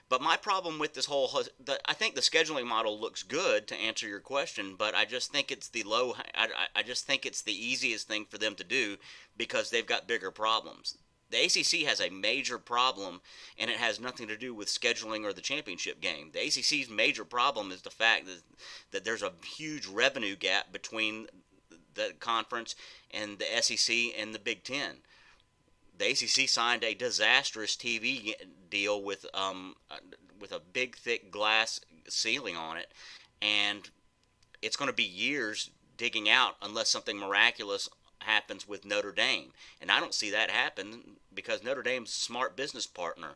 But my problem with this I think the scheduling model looks good, to answer your question, but I just think it's I just think it's the easiest thing for them to do because they've got bigger problems. The ACC has a major problem, and it has nothing to do with scheduling or the championship game. The ACC's major problem is the fact that there's a huge revenue gap between the conference and the SEC and the Big Ten. The ACC signed a disastrous TV deal with a big, thick glass ceiling on it, and it's going to be years digging out unless something miraculous happens with Notre Dame. And I don't see that happen because Notre Dame's a smart business partner.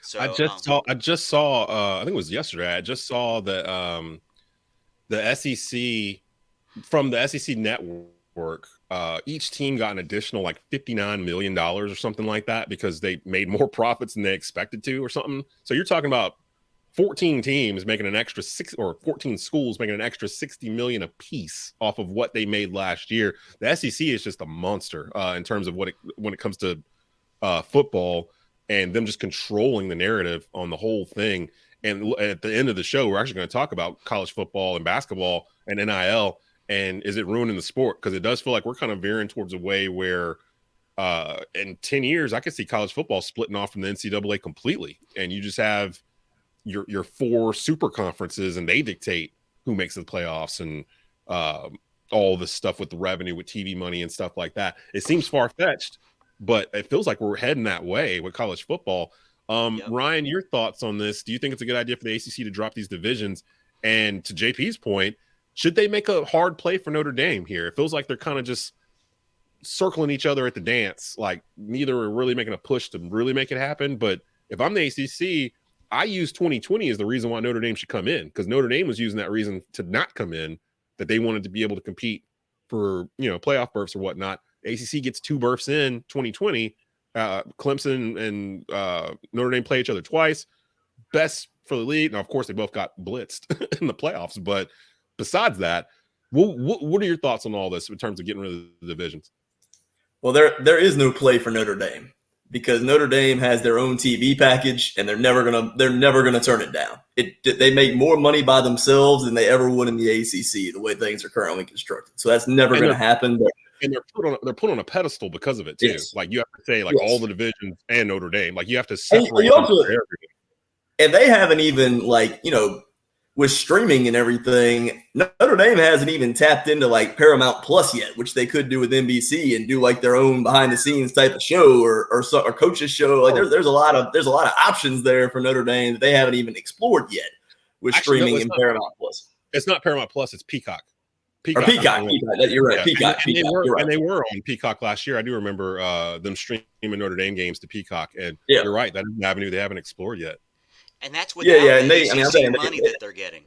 So I just saw I think it was yesterday. I just saw that the SEC, from the SEC network, each team got an additional like $59 million or something like that because they made more profits than they expected to or something. So you're talking about 14 teams making an extra 14 schools making an extra $60 million a piece off of what they made last year. The SEC is just a monster in terms of when it comes to football and them just controlling the narrative on the whole thing. And at the end of the show, we're actually going to talk about college football and basketball and NIL. And is it ruining the sport? Because it does feel like we're kind of veering towards a way where in 10 years, I could see college football splitting off from the NCAA completely. And you just have your 4 super conferences, and they dictate who makes the playoffs and all this stuff with the revenue, with TV money and stuff like that. It seems far-fetched, but it feels like we're heading that way with college football. Ryan, your thoughts on this? Do you think it's a good idea for the ACC to drop these divisions? And to JP's point, should they make a hard play for Notre Dame here? It feels like they're kind of just circling each other at the dance. Like neither are really making a push to really make it happen. But if I'm the ACC, I use 2020 as the reason why Notre Dame should come in, because Notre Dame was using that reason to not come in, that they wanted to be able to compete for, playoff berths or whatnot. ACC gets 2 berths in 2020. Clemson and Notre Dame play each other twice. Best for the league. Now, of course, they both got blitzed in the playoffs. But besides that, what are your thoughts on all this in terms of getting rid of the divisions? Well, there is no play for Notre Dame. because Notre Dame has their own TV package, and they're never gonna turn it down. They make more money by themselves than they ever would in the ACC, the way things are currently constructed. So that's never going to happen. And they're put on a pedestal because of it too. Yes. Like you have to say, like all the divisions and Notre Dame. Like you have to And separate you also- them from everything. And they haven't even, like, with streaming and everything, Notre Dame hasn't even tapped into like Paramount Plus yet, which they could do with NBC and do like their own behind the scenes type of show or coach's show. Like there's a lot of options there for Notre Dame that they haven't even explored yet with streaming and Paramount Plus. It's not Paramount Plus, it's Peacock. Peacock. You're right. Yeah. Peacock. And they were on Peacock last year. I do remember them streaming Notre Dame games to Peacock. And you're right, that is an avenue they haven't explored yet. And that's without and the ACC money that they're getting.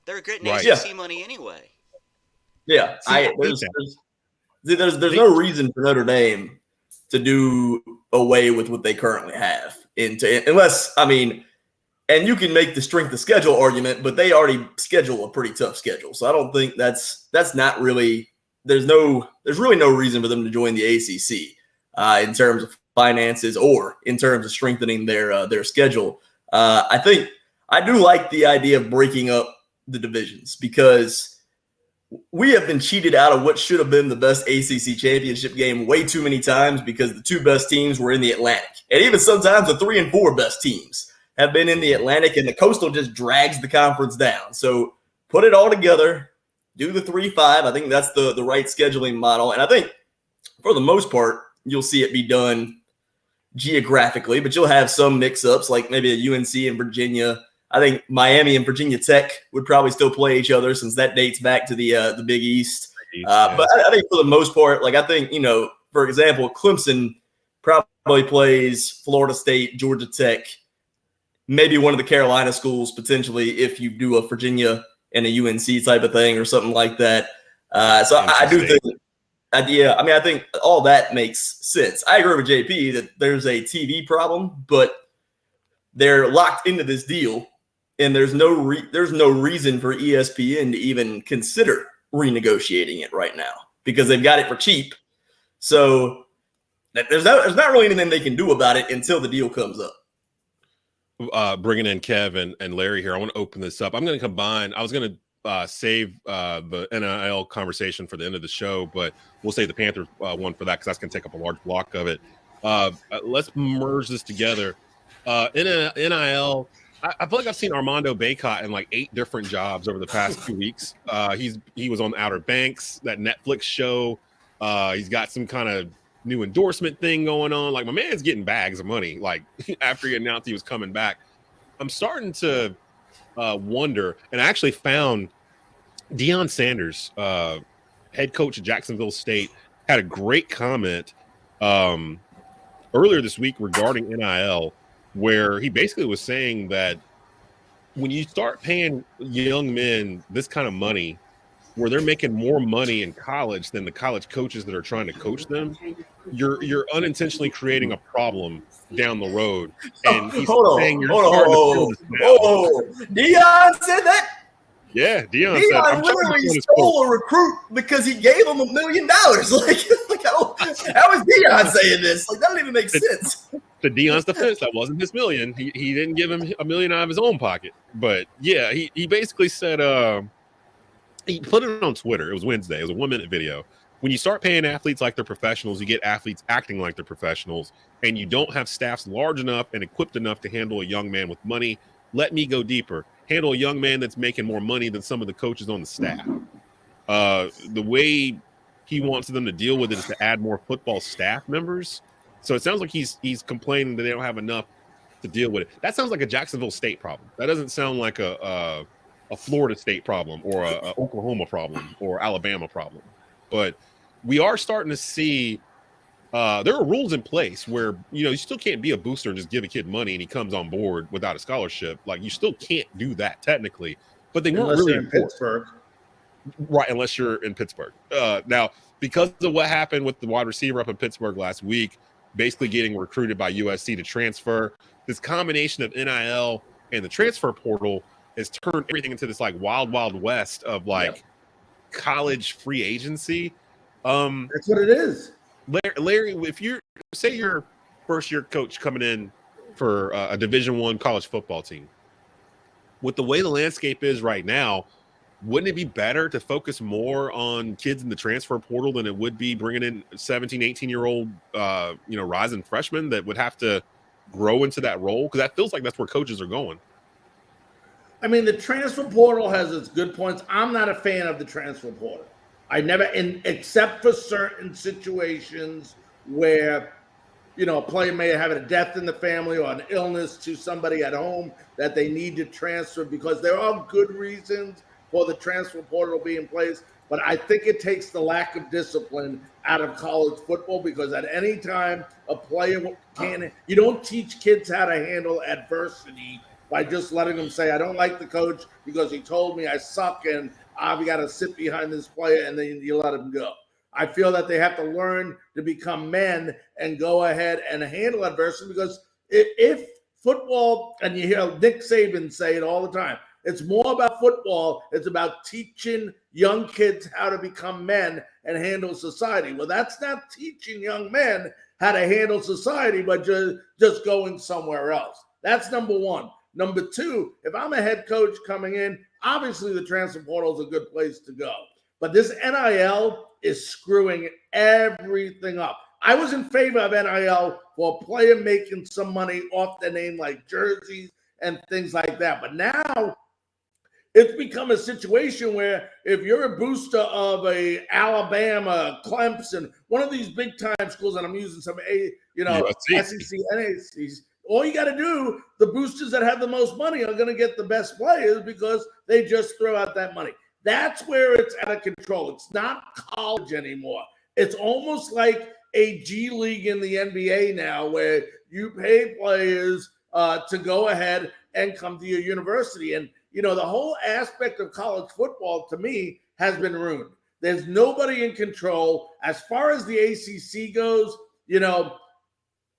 They're getting ACC money anyway. Yeah, there's no reason for Notre Dame to do away with what they currently have, unless and you can make the strength of schedule argument, but they already schedule a pretty tough schedule, so I don't think that's not really. There's really no reason for them to join the ACC in terms of finances or in terms of strengthening their schedule. I think I do like the idea of breaking up the divisions because we have been cheated out of what should have been the best ACC championship game way too many times because the two best teams were in the Atlantic. And even sometimes the 3 and 4 best teams have been in the Atlantic, and the Coastal just drags the conference down. So put it all together, do the 3-5. I think that's the right scheduling model. And I think for the most part, you'll see it be done geographically, but you'll have some mix-ups like maybe a UNC and Virginia. I think Miami and Virginia Tech would probably still play each other since that dates back to the Big East. But I think for the most part, like I think, for example, Clemson probably plays Florida State, Georgia Tech, maybe one of the Carolina schools potentially if you do a Virginia and a UNC type of thing or something like that. So I do think I think all that makes sense. I agree with JP that there's a TV problem, but they're locked into this deal, and there's no reason for ESPN to even consider renegotiating it right now because they've got it for cheap. So there's not really anything they can do about it until the deal comes up. Bringing in Kev and Larry here, I want to open this up. I'm going to combine. I was going to save the NIL conversation for the end of the show, but we'll save the Panthers one for that because that's going to take up a large block of it. Let's merge this together. NIL, I feel like I've seen Armando Bacot in like 8 different jobs over the past 2 weeks. He was on Outer Banks, that Netflix show. He's got some kind of new endorsement thing going on. Like my man's getting bags of money. Like after he announced he was coming back, I'm starting to wonder. And I actually found Deion Sanders, head coach at Jacksonville State, had a great comment earlier this week regarding NIL, where he basically was saying that when you start paying young men this kind of money, where they're making more money in college than the college coaches that are trying to coach them, you're unintentionally creating a problem down the road. And he's saying you're starting to feel this now. Deion said that? Yeah, Deion said literally stole a recruit because he gave him $1 million. Like how is Deion saying this? Like that don't even make sense. To Deion's defense, that wasn't his million. He didn't give him $1 million out of his own pocket. But yeah, he basically said he put it on Twitter. It was Wednesday. It was a 1-minute video. When you start paying athletes like they're professionals, you get athletes acting like they're professionals, and you don't have staffs large enough and equipped enough to handle a young man with money. Let me go deeper. Handle a young man that's making more money than some of the coaches on the staff. The way he wants them to deal with it is to add more football staff members. So it sounds like he's complaining that they don't have enough to deal with it. That sounds like a Jacksonville State problem. That doesn't sound like a Florida State problem or a Oklahoma problem or Alabama problem. But we are starting to see there are rules in place where, you still can't be a booster and just give a kid money and he comes on board without a scholarship. Like you still can't do that technically, but they weren't really in Pittsburgh. Right, unless you're in Pittsburgh. Now, because of what happened with the wide receiver up in Pittsburgh last week, basically getting recruited by USC to transfer, this combination of NIL and the transfer portal has turned everything into this like wild, wild west of like college free agency. That's what it is. Larry, if you're first-year coach coming in for a Division I college football team. With the way the landscape is right now, wouldn't it be better to focus more on kids in the transfer portal than it would be bringing in 17, 18-year-old, rising freshmen that would have to grow into that role? Because that feels like that's where coaches are going. I mean, the transfer portal has its good points. I'm not a fan of the transfer portal. I never, except for certain situations where, a player may have a death in the family or an illness to somebody at home that they need to transfer, because there are good reasons for the transfer portal to be in place. But I think it takes the lack of discipline out of college football, because at any time a player you don't teach kids how to handle adversity by just letting them say, I don't like the coach because he told me I suck and I've got to sit behind this player, and then you let him go. I feel that they have to learn to become men and go ahead and handle adversity, because if football, and you hear Nick Saban say it all the time, it's more about football. It's about teaching young kids how to become men and handle society. Well, that's not teaching young men how to handle society, but just going somewhere else. That's number one. Number two, if I'm a head coach coming in, obviously the transfer portal is a good place to go. But this NIL is screwing everything up. I was in favor of NIL for a player making some money off the name, like jerseys and things like that. But now it's become a situation where if you're a booster of a Alabama, Clemson, one of these big time schools, and I'm using some SEC, NACs, all you got to do, the boosters that have the most money are going to get the best players because they just throw out that money. That's where it's out of control. It's not college anymore. It's almost like a G League in the NBA now, where you pay players to go ahead and come to your university. And, the whole aspect of college football, to me, has been ruined. There's nobody in control. As far as the ACC goes,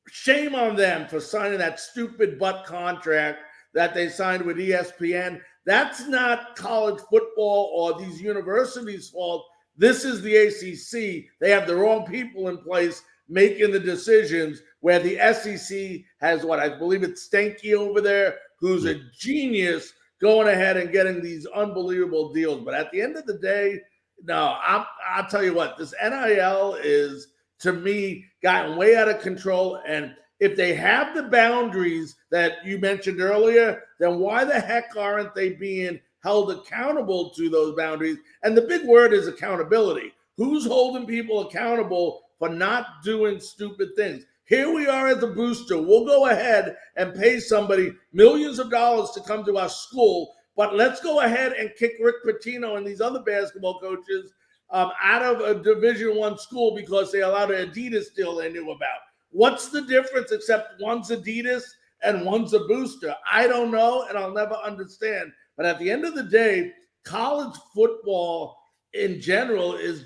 shame on them for signing that stupid butt contract that they signed with ESPN. That's not college football or these universities' fault. This is the ACC. They have the wrong people in place making the decisions, where the SEC has I believe it's Stanky over there, who's a genius, going ahead and getting these unbelievable deals. But at the end of the day, no, I'll tell you what, this NIL is, to me, gotten way out of control. And if they have the boundaries that you mentioned earlier, then why the heck aren't they being held accountable to those boundaries? And the big word is accountability. Who's holding people accountable for not doing stupid things? Here we are as a booster. We'll go ahead and pay somebody millions of dollars to come to our school, but let's go ahead and kick Rick Pitino and these other basketball coaches out of a Division I school because they allowed an Adidas deal they knew about. What's the difference except one's Adidas and one's a booster? I don't know, and I'll never understand. But at the end of the day, college football in general is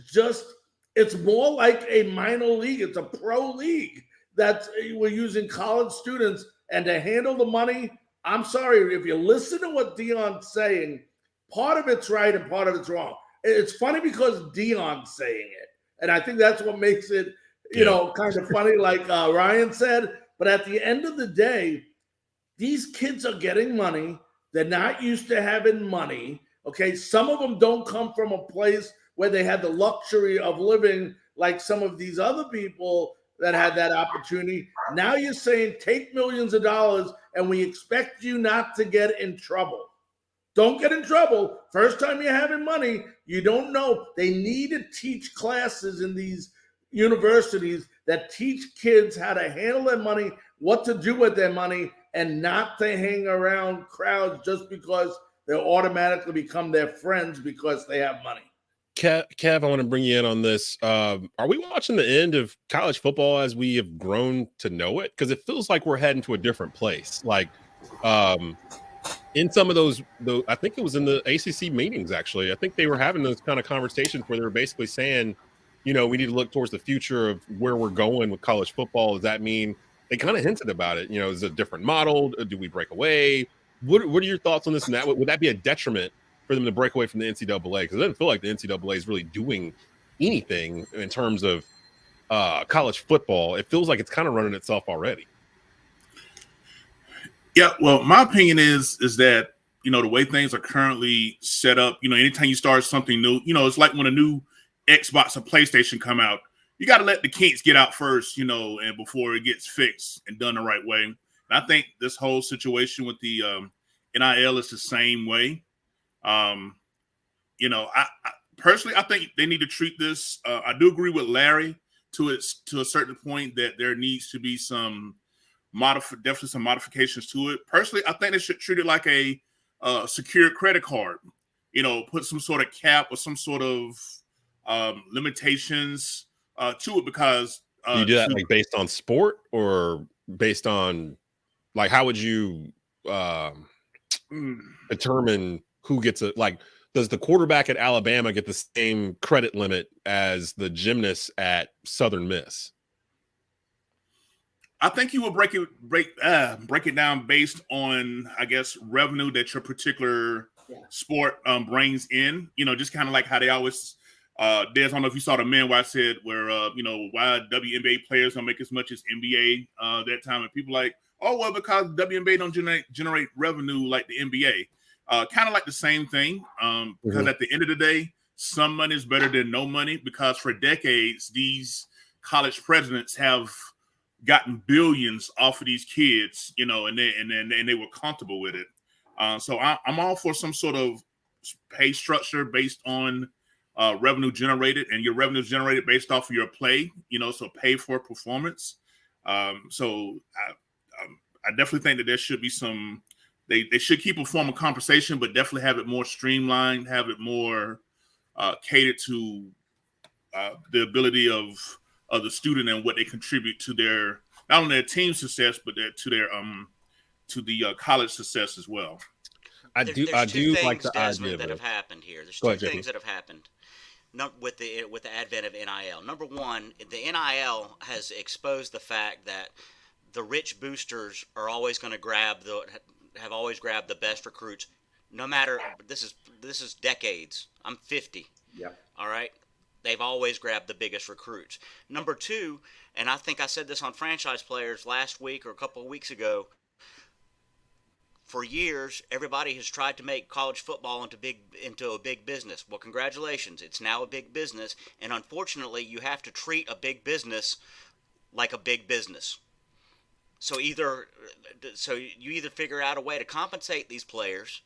it's more like a minor league. It's a pro league that we're using college students. And to handle the money, I'm sorry, if you listen to what Dion's saying, part of it's right and part of it's wrong. It's funny because Dion's saying it. And I think that's what makes it, kind of funny, like Ryan said. But at the end of the day, these kids are getting money. They're not used to having money. Okay, some of them don't come from a place where they had the luxury of living like some of these other people that had that opportunity. Now you're saying take millions of dollars and we expect you not to get in trouble. Don't get in trouble. First time you're having money, you don't know. They need to teach classes in these universities that teach kids how to handle their money, what to do with their money, and not to hang around crowds just because they'll automatically become their friends because they have money. Kev, I want to bring you in on this. Are we watching the end of college football as we have grown to know it? Because it feels like we're heading to a different place. Like in some of those, I think it was in the ACC meetings, actually. I think they were having those kind of conversations where they were basically saying, we need to look towards the future of where we're going with college football. Does that mean they kind of hinted about it? Is it a different model? Do we break away? What are your thoughts on this and that? Would that be a detriment for them to break away from the NCAA? Because it doesn't feel like the NCAA is really doing anything in terms of college football, it feels like it's kind of running itself already. Yeah, well, my opinion is that, you know, the way things are currently set up, you know, anytime you start something new, you know, it's like when a new Xbox or PlayStation come out, you got to let the kinks get out first, you know, and before it gets fixed and done the right way. And I think this whole situation with the NIL is the same way. You know, I personally, I think they need to treat this. I do agree with Larry to a certain point that there needs to be some definitely some modifications to it. Personally, I think they should treat it like a secured credit card. You know, put some sort of cap or some sort of limitations to it, because you do that like based on sport or based on like how would you determine who gets it? Like, does the quarterback at Alabama get the same credit limit as the gymnast at Southern Miss? I think you will break it down based on, I guess, revenue that your particular sport brings in. You know, just kind of like how they always. Des, I don't know if you saw the meme where I said you know, why WNBA players don't make as much as NBA that time, and people like, oh well, because WNBA don't generate revenue like the NBA. Kind of like the same thing, because at the end of the day, some money is better than no money, because for decades these college presidents have gotten billions off of these kids, you know, and they were comfortable with it. So I'm all for some sort of pay structure based on revenue generated, and your revenue is generated based off of your play, you know, so pay for performance. So I definitely think that there should be some, they should keep a form of compensation, but definitely have it more streamlined, have it more catered to the ability of the student and what they contribute to their, not only their team success, but to the college success as well. I do like the Desmond, idea that have happened here. There's two things that have happened with the advent of NIL. Number one, the NIL has exposed the fact that the rich boosters are always going to have always grabbed the best recruits. No matter, this is decades. I'm 50. Yeah. All right. They've always grabbed the biggest recruits. Number two, and I think I said this on franchise players last week or a couple of weeks ago, for years, everybody has tried to make college football into a big business. Well, congratulations. It's now a big business, and unfortunately, you have to treat a big business like a big business. So you either figure out a way to compensate these players,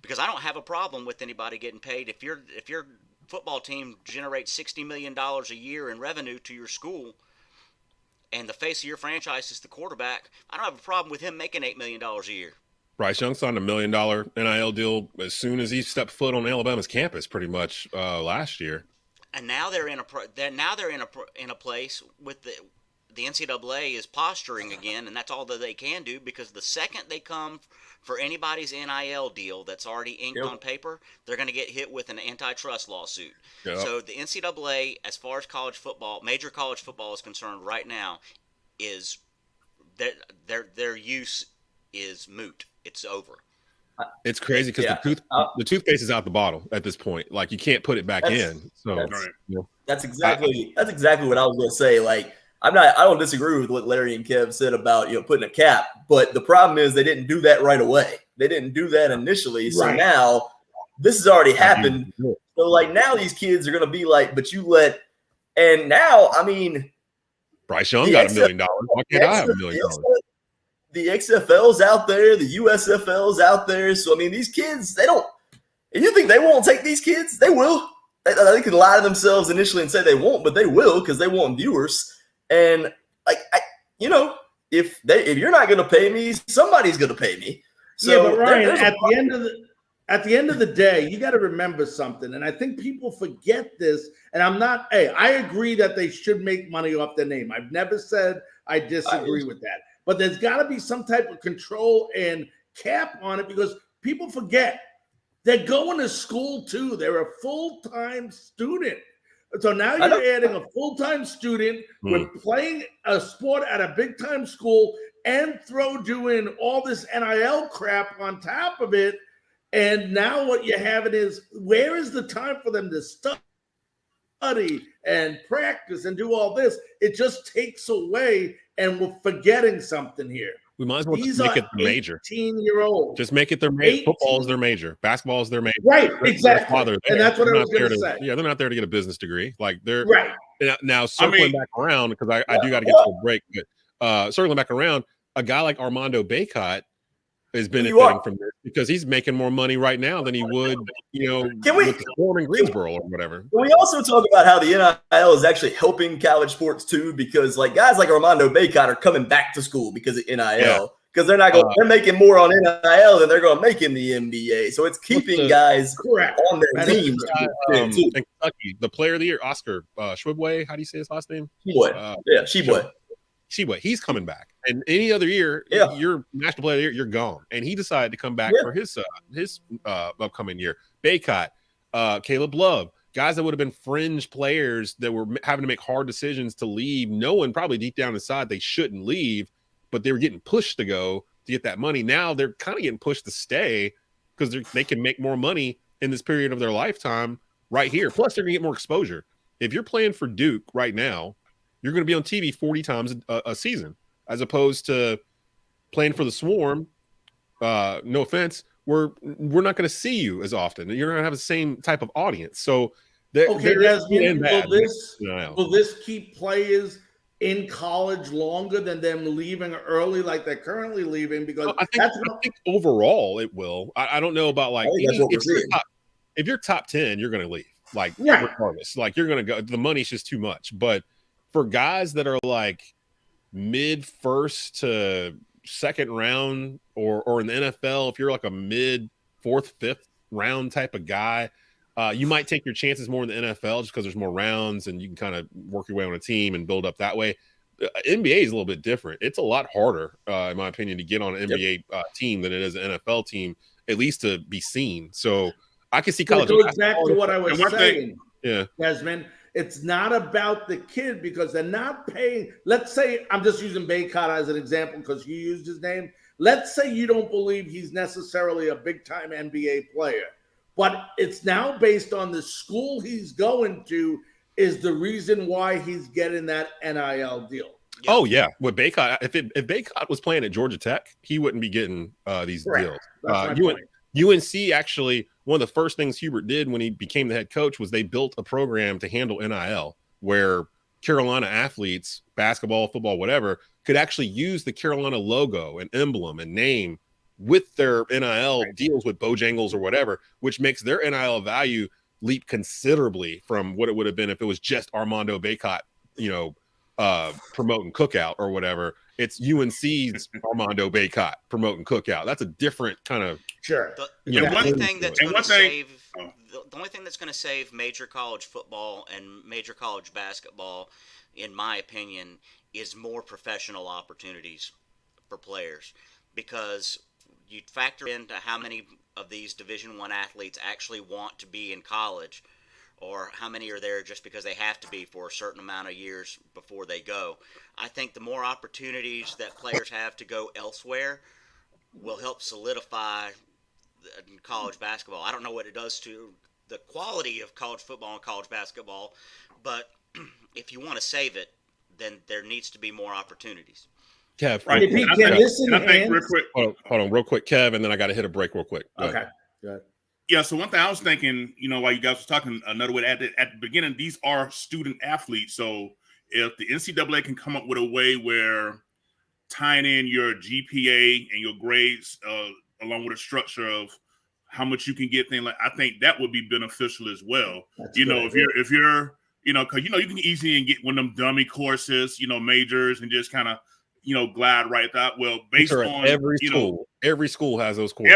because I don't have a problem with anybody getting paid. If your football team generates $60 million a year in revenue to your school, and the face of your franchise is the quarterback, I don't have a problem with him making $8 million a year. Bryce Young signed $1 million NIL deal as soon as he stepped foot on Alabama's campus, pretty much last year. And now they're in a place with the NCAA is posturing again, and that's all that they can do, because the second they come for anybody's NIL deal that's already inked on paper, they're going to get hit with an antitrust lawsuit. Yep. So the NCAA, as far as college football, major college football is concerned right now, is their use is moot. It's over. It's crazy because the toothpaste is out the bottle at this point. Like, you can't put it back in. So that's exactly what I was going to say. Like, I don't disagree with what Larry and Kev said about, you know, putting a cap, but the problem is they didn't do that right away. They didn't do that initially. So now this has already happened. So like now these kids are going to be like, but you let, and now, I mean, Bryce Young got $1 million. Why can't I have $1 million? The XFL's out there, the USFL's out there. So I mean, these kids, they don't, and you think they won't take these kids? They will. They can lie to themselves initially and say they won't, but they will, because they want viewers. And like, if you're not going to pay me, somebody's going to pay me. So yeah, but Ryan, at the end of the day, you got to remember something, and I think people forget this. And I agree that they should make money off their name. I've never said I disagree with that, but there's got to be some type of control and cap on it, because people forget they're going to school too. They're a full-time student. So now you're adding a full-time student with playing a sport at a big-time school and doing all this NIL crap on top of it. And now what you're having is, where is the time for them to study study and practice and do all this. It just takes away, and we're forgetting something here. We might as well These just make are it the major. 18-year-olds. Just make it their major. Football is their major. Basketball is their major. Right, That's exactly. why they're there. And that's what They're I was not there going to say. Yeah, they're not there to get a business degree. Like they're right now circling back around, because I do got to get to a break. But circling back around, a guy like Armando Bacot is benefiting from this because he's making more money right now than he would, with the Storm in Greensboro or whatever. Can we also talk about how the NIL is actually helping college sports too? Because like guys like Armando Bacot are coming back to school because of NIL. Because they're not going, they're making more on NIL than they're going to make in the NBA. So it's keeping guys on their teams. In Kentucky, the player of the year, Oscar Shibwe, how do you say his last name? Shibwe. Shibwe, he's coming back. And any other year, you're national player of the year, you're gone. And he decided to come back for his upcoming year. Bacot, Caleb Love, guys that would have been fringe players that were having to make hard decisions to leave, knowing probably deep down inside they shouldn't leave, but they were getting pushed to go to get that money. Now they're kind of getting pushed to stay because they can make more money in this period of their lifetime right here. Plus, they're going to get more exposure. If you're playing for Duke right now, you're going to be on TV 40 times a season, as opposed to playing for the Swarm. No offense, we're not going to see you as often. You're not going to have the same type of audience. So, Desmond, will this keep players in college longer than them leaving early like they're currently leaving? Because I think overall it will. I don't know about like if you're top 10, you're going to leave. Like regardless, like you're going to go. The money's just too much. But for guys that are like mid first to second round, or in the NFL, if you're like a mid fourth, fifth round type of guy, you might take your chances more in the NFL just because there's more rounds and you can kind of work your way on a team and build up that way. NBA is a little bit different. It's a lot harder, in my opinion, to get on an NBA team than it is an NFL team, at least to be seen. So I can see college. It goes back to what I was saying, yeah, Desmond. It's not about the kid because they're not paying. Let's say I'm just using Bacot as an example because you used his name. Let's say you don't believe he's necessarily a big-time NBA player, but it's now based on the school he's going to is the reason why he's getting that NIL deal. Oh yeah, with Bacot, if Bacot was playing at Georgia Tech, he wouldn't be getting these deals. UNC actually, one of the first things Hubert did when he became the head coach was they built a program to handle NIL, where Carolina athletes, basketball, football, whatever, could actually use the Carolina logo and emblem and name with their NIL deals with Bojangles or whatever, which makes their NIL value leap considerably from what it would have been if it was just Armando Bacot, promoting Cookout or whatever. It's UNC's Armando Bacot promoting Cookout. That's a different kind of The only thing that's going to save major college football and major college basketball, in my opinion, is more professional opportunities for players, because you factor into how many of these Division I athletes actually want to be in college, or how many are there just because they have to be for a certain amount of years before they go. I think the more opportunities that players have to go elsewhere will help solidify college basketball. I don't know what it does to the quality of college football and college basketball, but if you want to save it, then there needs to be more opportunities. Kev, right. Hold on, real quick, Kev, and then I got to hit a break real quick. Okay. Good. Yeah, so one thing I was thinking, while you guys were talking, another way at the beginning, these are student athletes. So if the NCAA can come up with a way where tying in your GPA and your grades along with a structure of how much you can get, I think that would be beneficial as well. If you're because you can easily get one of them dummy courses, majors, and just kind of glide right out. Well, based on every school has those courses.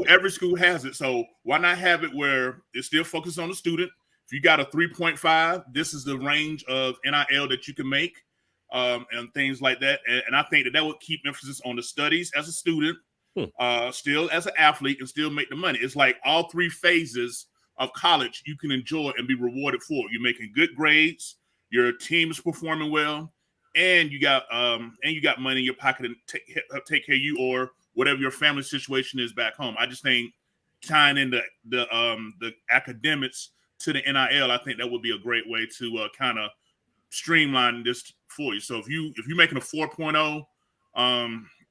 Every school has it. So why not have it where it's still focused on the student? If you got a 3.5, this is the range of NIL that you can make, and things like that. And I think that would keep emphasis on the studies as a student, still as an athlete, and still make the money. It's like all three phases of college you can enjoy and be rewarded for. You're making good grades, your team is performing well, and you got money in your pocket to take care of you or whatever your family situation is back home. I just think tying in the academics to the NIL, I think that would be a great way to kind of streamline this for you. So if you're making a 4.0,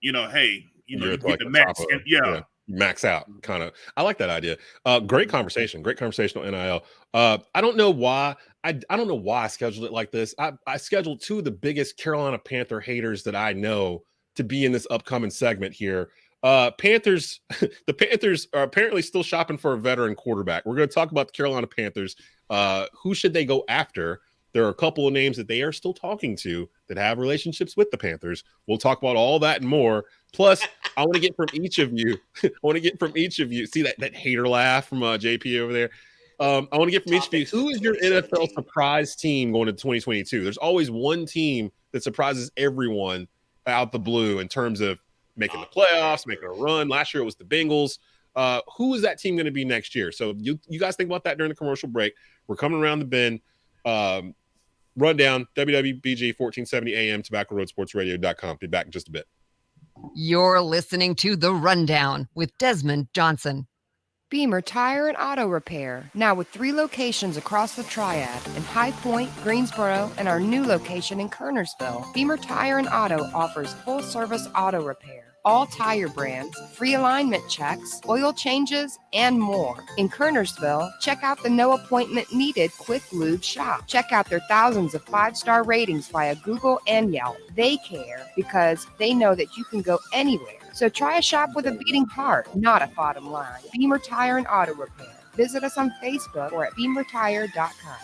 you get the max. Max out, kind of. I like that idea. Great conversation on NIL. I don't know why I don't know why I scheduled it like this. I scheduled two of the biggest Carolina Panther haters that I know to be in this upcoming segment here. The Panthers are apparently still shopping for a veteran quarterback. We're going to talk about the Carolina Panthers. Who should they go after? There are a couple of names that they are still talking to that have relationships with the Panthers. We'll talk about all that and more. Plus, I want to get from each of you. See that hater laugh from JP over there. I want to get from each of you. Who is your NFL surprise team going into 2022? There's always one team that surprises everyone out the blue in terms of making the playoffs, making a run. Last year it was the Bengals. Who is that team going to be next year? So you guys think about that during the commercial break. We're coming around the bend. Rundown, WWBG 1470 AM, TobaccoRoadSportsRadio.com. Be back in just a bit. You're listening to The Rundown with Desmond Johnson. Beamer Tire and Auto Repair, now with 3 locations across the Triad in High Point, Greensboro, and our new location in Kernersville. Beamer Tire and Auto offers full-service auto repair, all tire brands, free alignment checks, oil changes, and more. In Kernersville, check out the no appointment needed Quick Lube shop. Check out their thousands of 5-star ratings via Google and Yelp. They care because they know that you can go anywhere. So try a shop with a beating heart, not a bottom line. Beamer Tire and Auto Repair. Visit us on Facebook or at beamertire.com.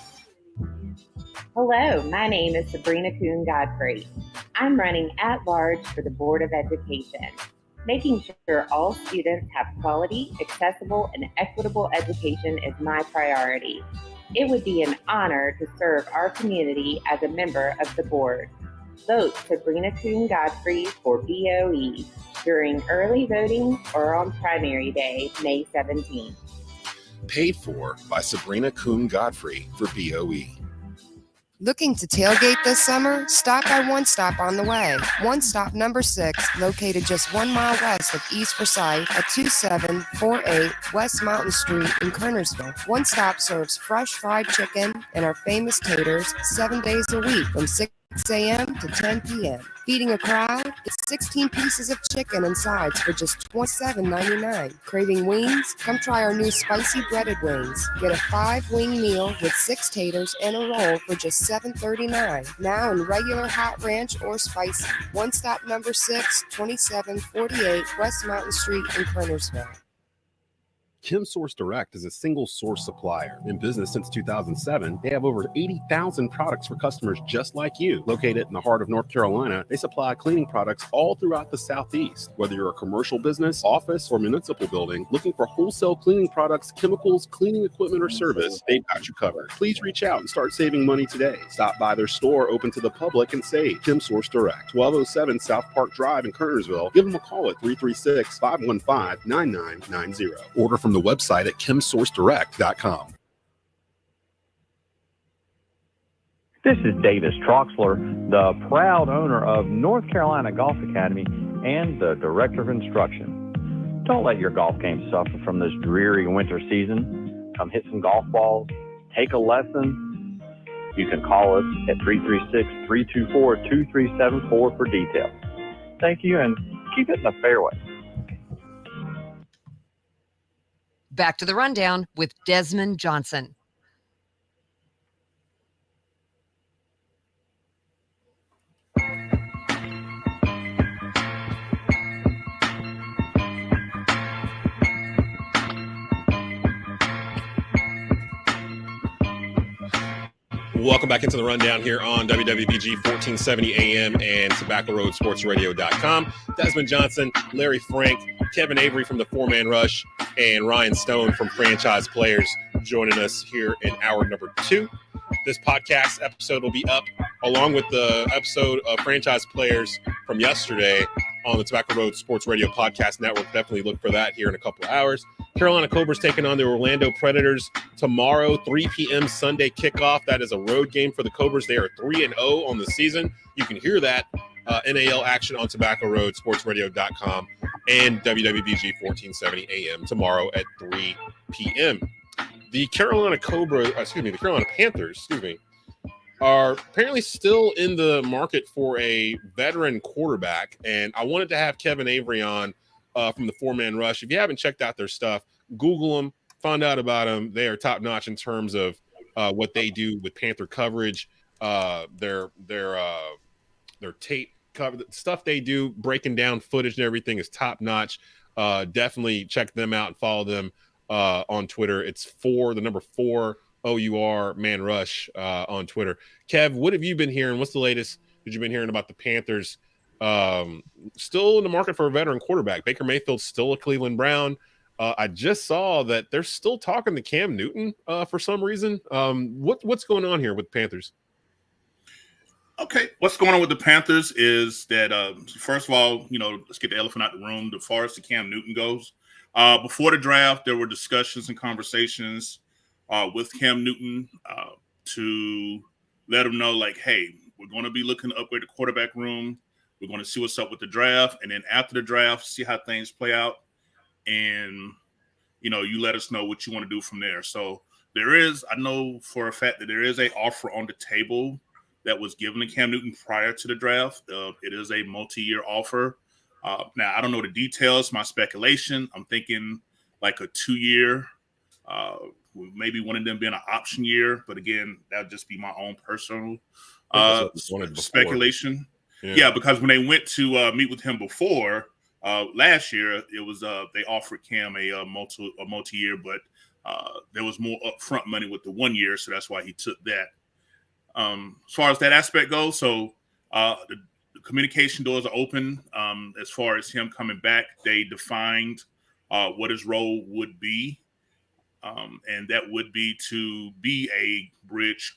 Hello, my name is Sabrina Kuhn Godfrey. I'm running at large for the Board of Education. Making sure all students have quality, accessible, and equitable education is my priority. It would be an honor to serve our community as a member of the board. Vote Sabrina Kuhn Godfrey for BOE during early voting or on primary day, May 17th. Paid for by Sabrina Kuhn Godfrey for BOE. Looking to tailgate this summer? Stop by One Stop on the Way. One Stop number 6, located just 1 mile west of East Forsyth at 2748 West Mountain Street in Kernersville. One Stop serves fresh fried chicken and our famous taters 7 days a week from 6 a.m. to 10 p.m. Feeding a crowd? Get 16 pieces of chicken and sides for just $27.99. Craving wings? Come try our new spicy breaded wings. Get a 5-wing meal with 6 taters and a roll for just $7.39. Now in regular hot ranch or spicy. One Stop number 6, 2748 West Mountain Street in Kernersville. Kim Source Direct is a single source supplier. In business since 2007, they have over 80,000 products for customers just like you. Located in the heart of North Carolina, they supply cleaning products all throughout the Southeast. Whether you're a commercial business, office, or municipal building, looking for wholesale cleaning products, chemicals, cleaning equipment, or service, they've got you covered. Please reach out and start saving money today. Stop by their store open to the public and save. Kim Source Direct, 1207 South Park Drive in Kernersville. Give them a call at 336-515-9990. Order from the website at kimsourcedirect.com. This is Davis Troxler, the proud owner of North Carolina Golf Academy and the Director of Instruction. Don't let your golf game suffer from this dreary winter season. Come hit some golf balls, take a lesson. You can call us at 336-324-2374 for details. Thank you, and keep it in the fairway. Back to the Rundown with Desmond Johnson. Welcome back into the Rundown here on WWBG 1470 AM and TobaccoRoadSportsRadio.com. Desmond Johnson, Larry Frank, Kevin Avery from the 4-Man Rush, and Ryan Stone from Franchise Players joining us here in hour number 2. This podcast episode will be up along with the episode of Franchise Players from yesterday on the Tobacco Road Sports Radio Podcast Network. Definitely look for that here in a couple of hours. Carolina Cobras taking on the Orlando Predators tomorrow, 3 p.m. Sunday kickoff. That is a road game for the Cobras. They are 3-0 on the season. You can hear that NAL action on TobaccoRoadSportsRadio.com and WWBG 1470 AM tomorrow at 3 p.m. the Carolina Panthers, are apparently still in the market for a veteran quarterback. And I wanted to have Kevin Avery on from the 4-Man Rush. If you haven't checked out their stuff, Google them, find out about them. They are top notch in terms of what they do with Panther coverage, their tape cover, the stuff they do, breaking down footage and everything is top notch. Definitely check them out and follow them on Twitter. It's the number 4 OUR Man Rush on Twitter. Kev, what have you been hearing? What's the latest that you've been hearing about the Panthers? Still in the market for a veteran quarterback. Baker Mayfield's still a Cleveland Brown. I just saw that they're still talking to Cam Newton for some reason. What's going on here with the Panthers? Okay, what's going on with the Panthers is that, first of all, let's get the elephant out the room. As far as the Cam Newton goes, before the draft, there were discussions and conversations with Cam Newton to let him know, like, hey, we're going to be looking to upgrade the quarterback room. We're going to see what's up with the draft. And then after the draft, see how things play out. And, you let us know what you want to do from there. So I know for a fact that there is an offer on the table that was given to Cam Newton prior to the draft. It is a multi-year offer. Now, I don't know the details, my speculation. I'm thinking like a 2-year, maybe one of them being an option year. But again, that would just be my own personal speculation. Yeah, because when they went to meet with him before last year, it was they offered Cam a multi-year, but there was more upfront money with the 1 year, so that's why he took that. As far as that aspect goes, so the communication doors are open. As far as him coming back, they defined what his role would be, and that would be to be a bridge,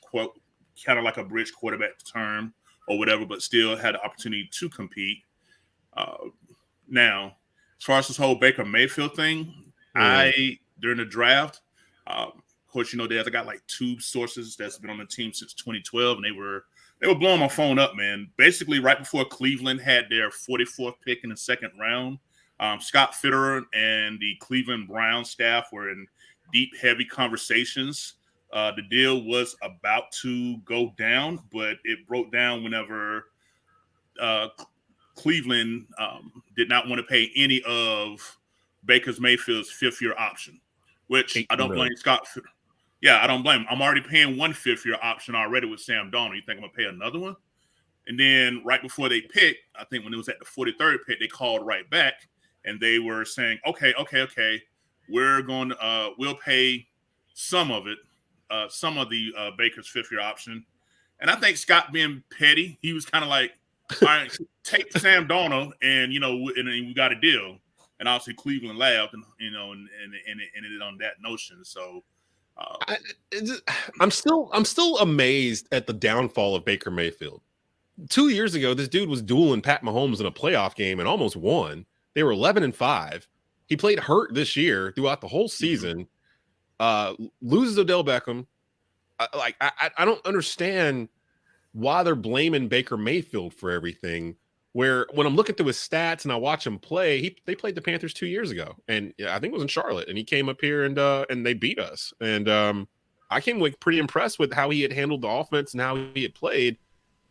kind of like a bridge quarterback term or whatever, but still had the opportunity to compete. Now, as far as this whole Baker Mayfield thing, during the draft, of course, I got like 2 sources that's been on the team since 2012, and they were blowing my phone up, man. Basically, right before Cleveland had their 44th pick in the 2nd round, Scott Fitterer and the Cleveland Browns staff were in deep, heavy conversations. The deal was about to go down, but it broke down whenever Cleveland did not want to pay any of Baker Mayfield's 5th-year option, which I don't blame Scott Fitterer. Yeah, I don't blame him. I'm already paying 1 5th-year option already with Sam Darnold. You think I'm going to pay another one? And then right before they picked, I think when it was at the 43rd pick, they called right back, and they were saying, okay, we're going to we'll pay some of it, some of the Baker's 5th-year option. And I think Scott being petty, he was kind of like, all right, take Sam Darnold, and and we got a deal. And obviously Cleveland laughed, and and ended on that notion. So. I'm still amazed at the downfall of Baker Mayfield. 2 years ago, this dude was dueling Pat Mahomes in a playoff game and almost won. They were 11-5. He played hurt this year throughout the whole season. Loses Odell Beckham. I don't understand why they're blaming Baker Mayfield for everything. Where when I'm looking through his stats and I watch him play, they played the Panthers 2 years ago, and I think it was in Charlotte, and he came up here and they beat us. And I came away pretty impressed with how he had handled the offense and how he had played.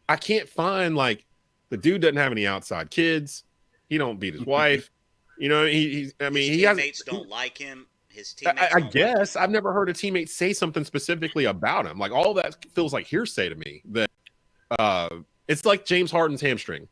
I can't find the dude doesn't have any outside kids. He don't beat his wife. His teammates don't like him. His teammates. I guess I've never heard a teammate say something specifically about him. Like all that feels like hearsay to me. That it's like James Harden's hamstring.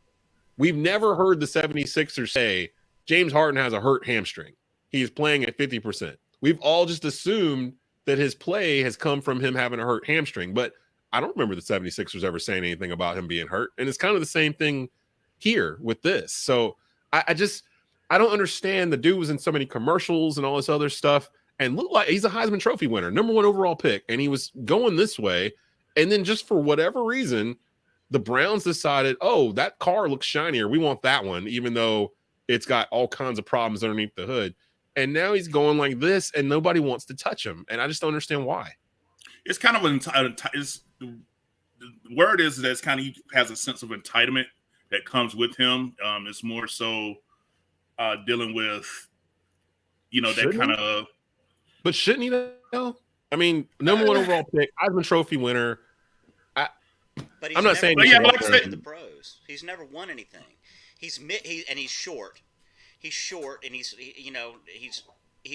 We've never heard the 76ers say James Harden has a hurt hamstring. He's playing at 50%. We've all just assumed that his play has come from him having a hurt hamstring. But I don't remember the 76ers ever saying anything about him being hurt. And it's kind of the same thing here with this. So I don't understand. The dude was in so many commercials and all this other stuff and looked like he's a Heisman Trophy winner, number 1 overall pick. And he was going this way. And then just for whatever reason, the Browns decided, oh, that car looks shinier. We want that one, even though it's got all kinds of problems underneath the hood. And now he's going like this, and nobody wants to touch him. And I just don't understand why. It's kind of the word is that it's kind of he has a sense of entitlement that comes with him. It's more so dealing with, that kind of. But shouldn't he though? I mean, number 1 overall pick, Heisman Trophy winner. But I'm not saying the pros. He's never won anything. He's short. He's short, and he's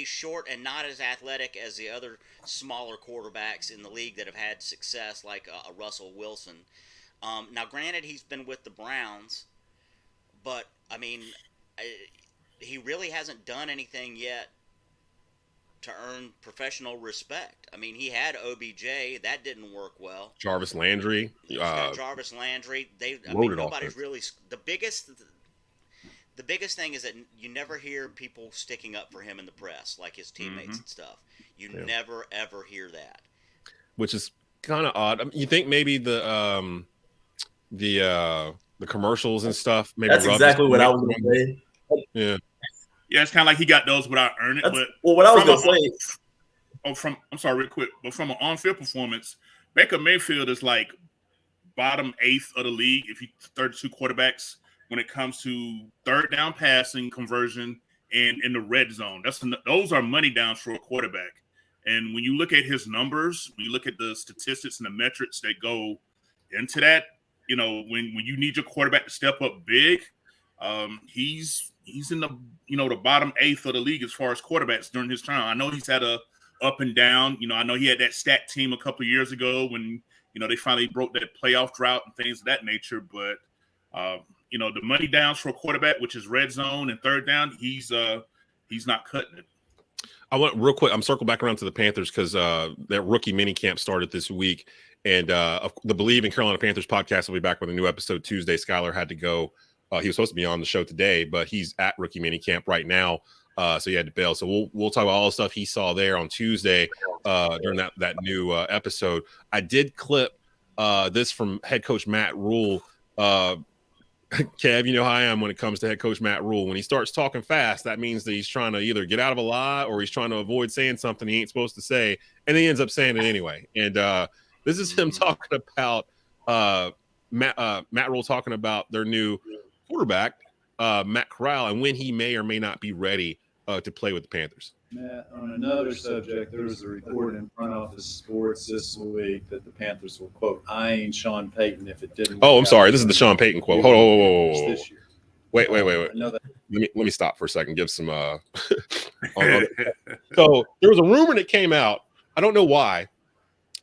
short and not as athletic as the other smaller quarterbacks in the league that have had success, like a Russell Wilson. Now, granted, he's been with the Browns, but I mean, he really hasn't done anything yet to earn professional respect. I mean, he had OBJ, that didn't work well. Jarvis Landry. Jarvis Landry. Nobody's really the biggest thing is that you never hear people sticking up for him in the press, like his teammates and stuff. You never ever hear that, which is kind of odd. I mean, you think maybe the commercials and stuff. Maybe that's exactly what I was going to say. Yeah. Yeah, it's kind of like he got those without earning it. But what I was going to say. I'm sorry, real quick. But from an on-field performance, Baker Mayfield is like bottom 8th of the league. If you 32 quarterbacks when it comes to third down passing conversion and in the red zone, those are money downs for a quarterback. And when you look at his numbers, when you look at the statistics and the metrics that go into that, when you need your quarterback to step up big, he's in the the bottom 8th of the league as far as quarterbacks during his time. I know he's had a up and down. I know he had that stacked team a couple of years ago when they finally broke that playoff drought and things of that nature. But the money downs for a quarterback, which is red zone and third down, he's not cutting it. I want real quick. I'm circling back around to the Panthers because that rookie mini camp started this week, and the Believe in Carolina Panthers podcast will be back with a new episode Tuesday. Skylar had to go. He was supposed to be on the show today, but he's at rookie mini camp right now, so he had to bail. So we'll talk about all the stuff he saw there on Tuesday during that new episode. I did clip this from head coach Matt Rule. Kev, you know how I am when it comes to head coach Matt Rule. When he starts talking fast, that means that he's trying to either get out of a lie or he's trying to avoid saying something he ain't supposed to say, and he ends up saying it anyway. And this is him talking about Matt Rule talking about their new quarterback, Matt Corral, and when he may or may not be ready to play with the Panthers. Matt, on another subject, there was a report in Front Office Sports this week that the Panthers will, quote, eyeing Sean Payton if it didn't. Oh, I'm sorry. This is the Sean Payton quote. Hold on. Wait. Let me stop for a second. Give some. So there was a rumor that came out. I don't know why,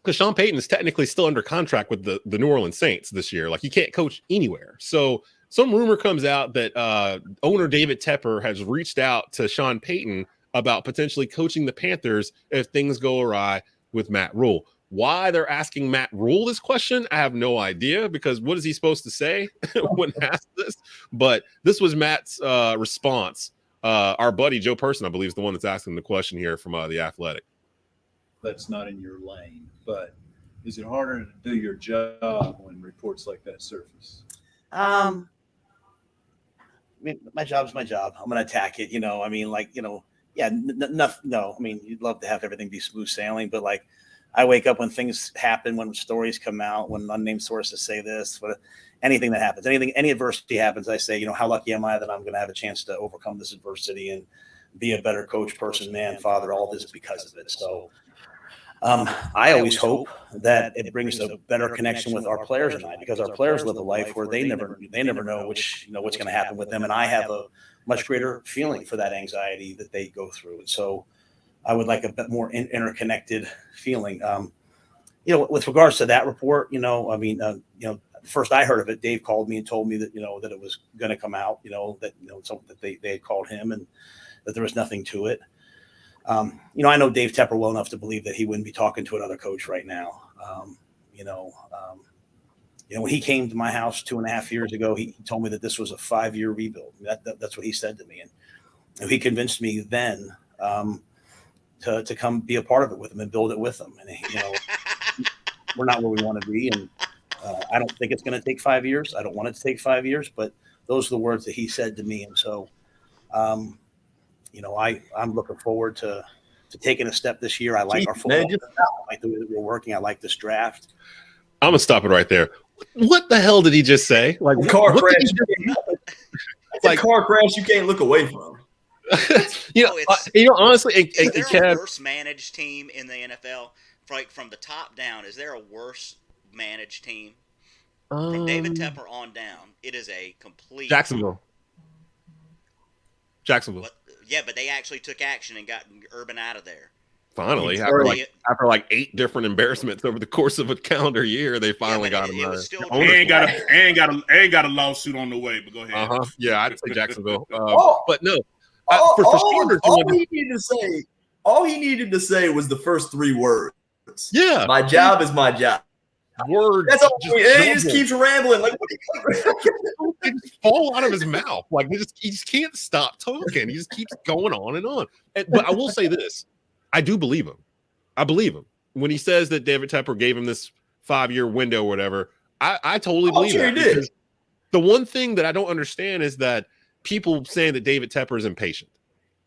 because Sean Payton is technically still under contract with the New Orleans Saints this year. Like, he can't coach anywhere. So some rumor comes out that owner David Tepper has reached out to Sean Payton about potentially coaching the Panthers if things go awry with Matt Rule. Why they're asking Matt Rule this question, I have no idea, because what is he supposed to say when asked this? But this was Matt's response. Our buddy Joe Person, I believe, is the one that's asking the question here from The Athletic. That's not in your lane, but is it harder to do your job when reports like that surface? I mean, my job's my job. I'm going to attack it. Yeah, no. I mean, you'd love to have everything be smooth sailing, but like, I wake up when things happen, when stories come out, when unnamed sources say this, anything that happens, any adversity happens, I say, how lucky am I that I'm going to have a chance to overcome this adversity and be a better coach, person, man, father, all this because of it. So I always hope that it brings a better connection with our players and I, because our players live a life where they never know what's going to happen with them. And I have a much greater feeling for that anxiety that they go through. And so I would like a bit more interconnected feeling. With regards to that report, first I heard of it, Dave called me and told me that, that it was going to come out, that they had called him and that there was nothing to it. I know Dave Tepper well enough to believe that he wouldn't be talking to another coach right now. When he came to my house 2.5 years ago, he told me that this was a 5-year rebuild. That's what he said to me. And he convinced me then to come be a part of it with him and build it with him. And, we're not where we want to be. And I don't think it's going to take 5 years. I don't want it to take 5 years, but those are the words that he said to me. And so, I'm looking forward to taking a step this year. I like our football. I like the way that we're working. I like this draft. I'm going to stop it right there. What the hell did he just say? Like, car crash. It's like car crash you can't look away from. Honestly, is there a worse managed team in the NFL? from the top down, is there a worse managed team? From David Tepper on down, it is a complete Jacksonville. Yeah, but they actually took action and got Urban out of there. Finally, after like 8 different embarrassments over the course of a calendar year, they finally got him. Ain't got a lawsuit on the way, but go ahead. Yeah, I'd say Jacksonville. Oh. But no, All for he needed to say was the first 3 words. Yeah, my job is my job. Words. That's all. He just keeps rambling. Like, what they just fall out of his mouth. Like he just can't stop talking. He just keeps going on and on. But I will say this: I do believe him. I believe him when he says that David Tepper gave him this 5-year window or whatever. I totally believe sure that. he did. Because the one thing that I don't understand is that people saying that David Tepper is impatient.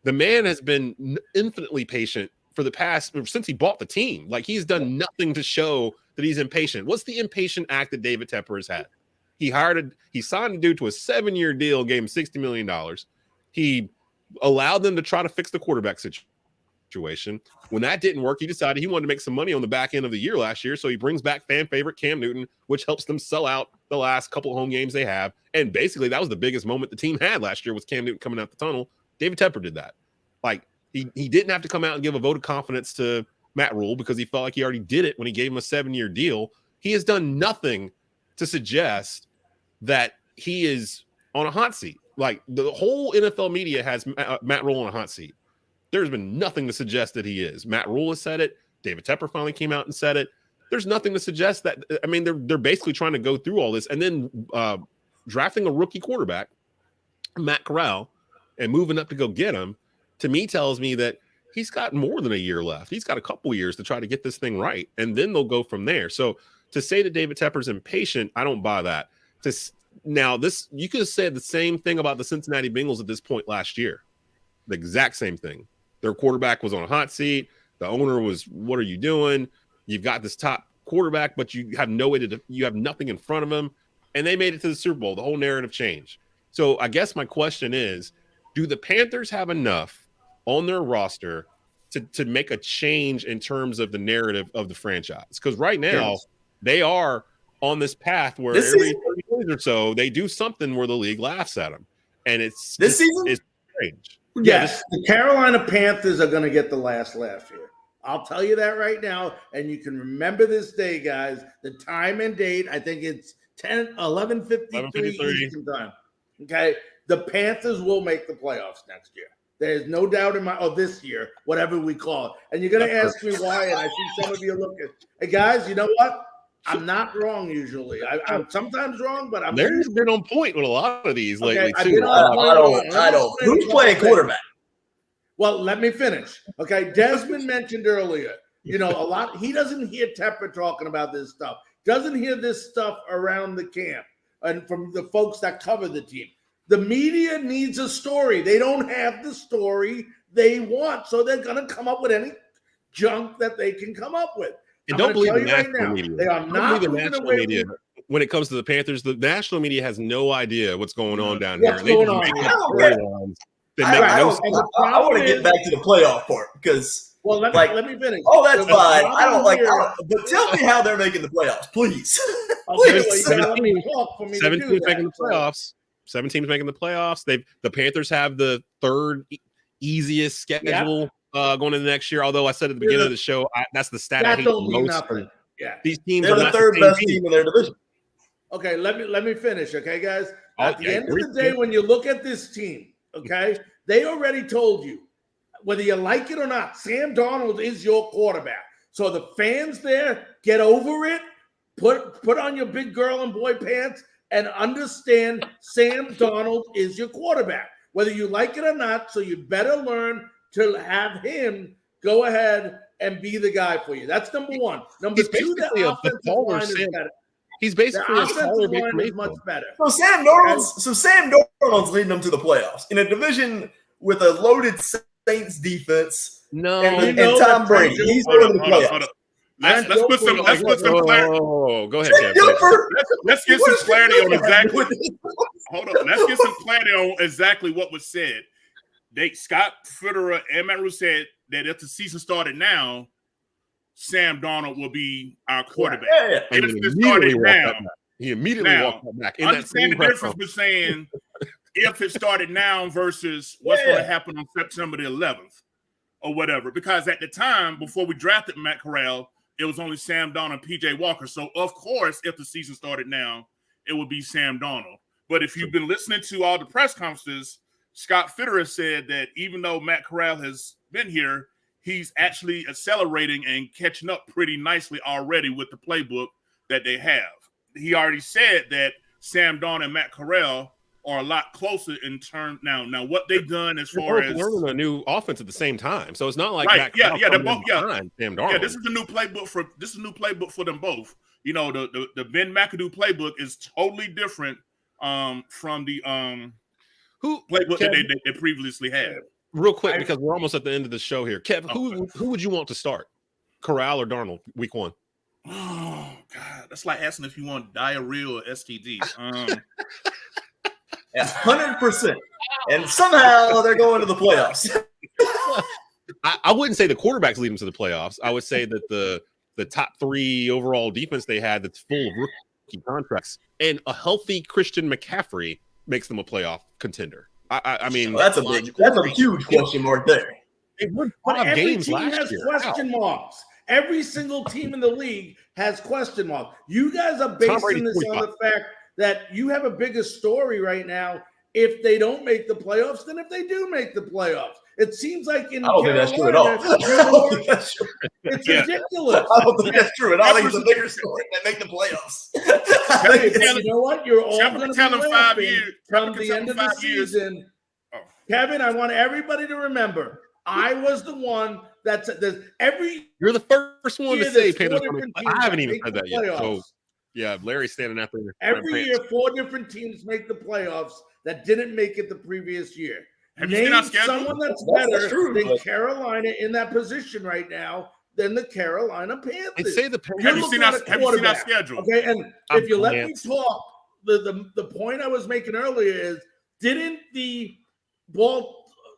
The man has been infinitely patient for the past since he bought the team. Like he's done nothing to show that he's impatient. What's the impatient act that David Tepper has had? He signed a dude to a 7-year deal, gave him $60 million. He allowed them to try to fix the quarterback situation. When that didn't work, he decided he wanted to make some money on the back end of the year last year. So he brings back fan favorite Cam Newton, which helps them sell out the last couple of home games they have. And basically that was the biggest moment the team had last year was Cam Newton coming out the tunnel. David Tepper did that. Like he didn't have to come out and give a vote of confidence to Matt Rule because he felt like he already did it when he gave him a 7-year deal. He has done nothing to suggest that he is on a hot seat. Like the whole NFL media has Matt Rule on a hot seat. There's been nothing to suggest that he is. Matt Rule has said it. David Tepper finally came out and said it. There's nothing to suggest that. I mean, they're basically trying to go through all this and then drafting a rookie quarterback, Matt Corral, and moving up to go get him, to me tells me that he's got more than a year left. He's got a couple years to try to get this thing right, and then they'll go from there. So to say that David Tepper's impatient, I don't buy that. Now, you could have said the same thing about the Cincinnati Bengals at this point last year. The exact same thing. Their quarterback was on a hot seat. The owner was, what are you doing? You've got this top quarterback, but you have no way you have nothing in front of him. And they made it to the Super Bowl. The whole narrative changed. So I guess my question is, do the Panthers have enough on their roster to make a change in terms of the narrative of the franchise? Because right now they are on this path where every 30 days or so they do something where the league laughs at them, and it's strange. Yes, the Carolina Panthers are going to get the last laugh here. I'll tell you that right now, and you can remember this day, guys. The time and date, I think it's 11:53 Eastern time. Okay, the Panthers will make the playoffs next year. There's no doubt in this year, whatever we call it. And you're going to ask me why, and I see some of you looking. Hey, guys, you know what? I'm not wrong usually. I'm sometimes wrong, but Larry's been on point with a lot of these lately, too. I don't. Who's playing quarterback? Well, let me finish. Okay, Desmond mentioned earlier, a lot. He doesn't hear Tepper talking about this stuff. Doesn't hear this stuff around the camp and from the folks that cover the team. The media needs a story. They don't have the story they want, so they're going to come up with any junk that they can come up with. And don't believe the national media. They are not the national media. When it comes to the Panthers, the national media has no idea what's going on down What's here. going on? I want to get back to the playoff part because. Well, let me finish. Oh, that's fine. I don't like. But tell me how they're making the playoffs, please. Please. 7 teams making the playoffs. 7 teams making the playoffs. The Panthers have the third easiest schedule going into next year. Although I said at the beginning of the show, that's the stat I hate the most. Yeah, these teams they're are the third best team in their division. Okay, let me finish. Okay, guys. At the end of the day, when you look at this team, okay, they already told you, whether you like it or not, Sam Darnold is your quarterback. So the fans there, get over it. Put on your big girl and boy pants and understand Sam Darnold is your quarterback, whether you like it or not. So you better learn to have him go ahead and be the guy for you. That's number one. Number two, the offensive line is better. He's basically the offensive line is much better. So Sam Darnold's leading them to the playoffs in a division with a loaded Saints defense. No, and Tom Brady. He's going to the playoffs. Let's put some clarity. Oh, go ahead, Kev. Let's get some clarity on exactly. Hold on. Let's get some clarity on exactly what was said. Scott Fitterer and Matt Rule said that if the season started now, Sam Darnold will be our quarterback. Yeah. And If he it started now, He immediately walked that back. In that understand same the difference between saying if it started now versus what's going to happen on September the 11th or whatever. Because at the time, before we drafted Matt Corral, it was only Sam Darnold and P.J. Walker. So, of course, if the season started now, it would be Sam Darnold. But if you've been listening to all the press conferences, Scott Fitterer said that even though Matt Corral has been here, he's actually accelerating and catching up pretty nicely already with the playbook that they have. He already said that Sam Darnold and Matt Corral are a lot closer in terms now. Now, what they've done as far as learning a new offense at the same time, so it's not like right, they're both Sam Darnold. Yeah, this is a new playbook for them both. You know, the Ben McAdoo playbook is totally different from the playbook that they previously had. Real quick, because we're almost at the end of the show here. Kev, who would you want to start? Corral or Darnold week 1? Oh God, that's like asking if you want diarrhea or STDs. 100%. And somehow they're going to the playoffs. I wouldn't say the quarterbacks lead them to the playoffs. I would say that the top 3 overall defense they had that's full of rookie contracts and a healthy Christian McCaffrey makes them a playoff contender. I mean, that's a huge question mark there. They won But 5 every games team last has year. question marks. Every single team in the league has question marks. You guys are basing this on the fact that you have a bigger story right now if they don't make the playoffs than if they do make the playoffs. It seems like in I don't think that's true at all. It's ridiculous. I don't think that's true at all. I think it's a bigger story that make the playoffs. Hey, but you know what? You're all going to tell be them 5 laughing years. come the end of the season. Kevin, I want everybody to remember, I was the one that's You're the first one to say Panthers. I haven't even said that yet. playoffs. So yeah, Larry's standing out there. Every year, 4 different teams make the playoffs that didn't make it the previous year. Have you seen our Name schedule? someone that's That's better true, than but- Carolina in that position right now than the Carolina Panthers. And say the Panthers. You're Have you seen looking our at a have you seen our quarterback. schedule? Okay, and I'm if you let me glanced. talk, the point I was making earlier is, didn't the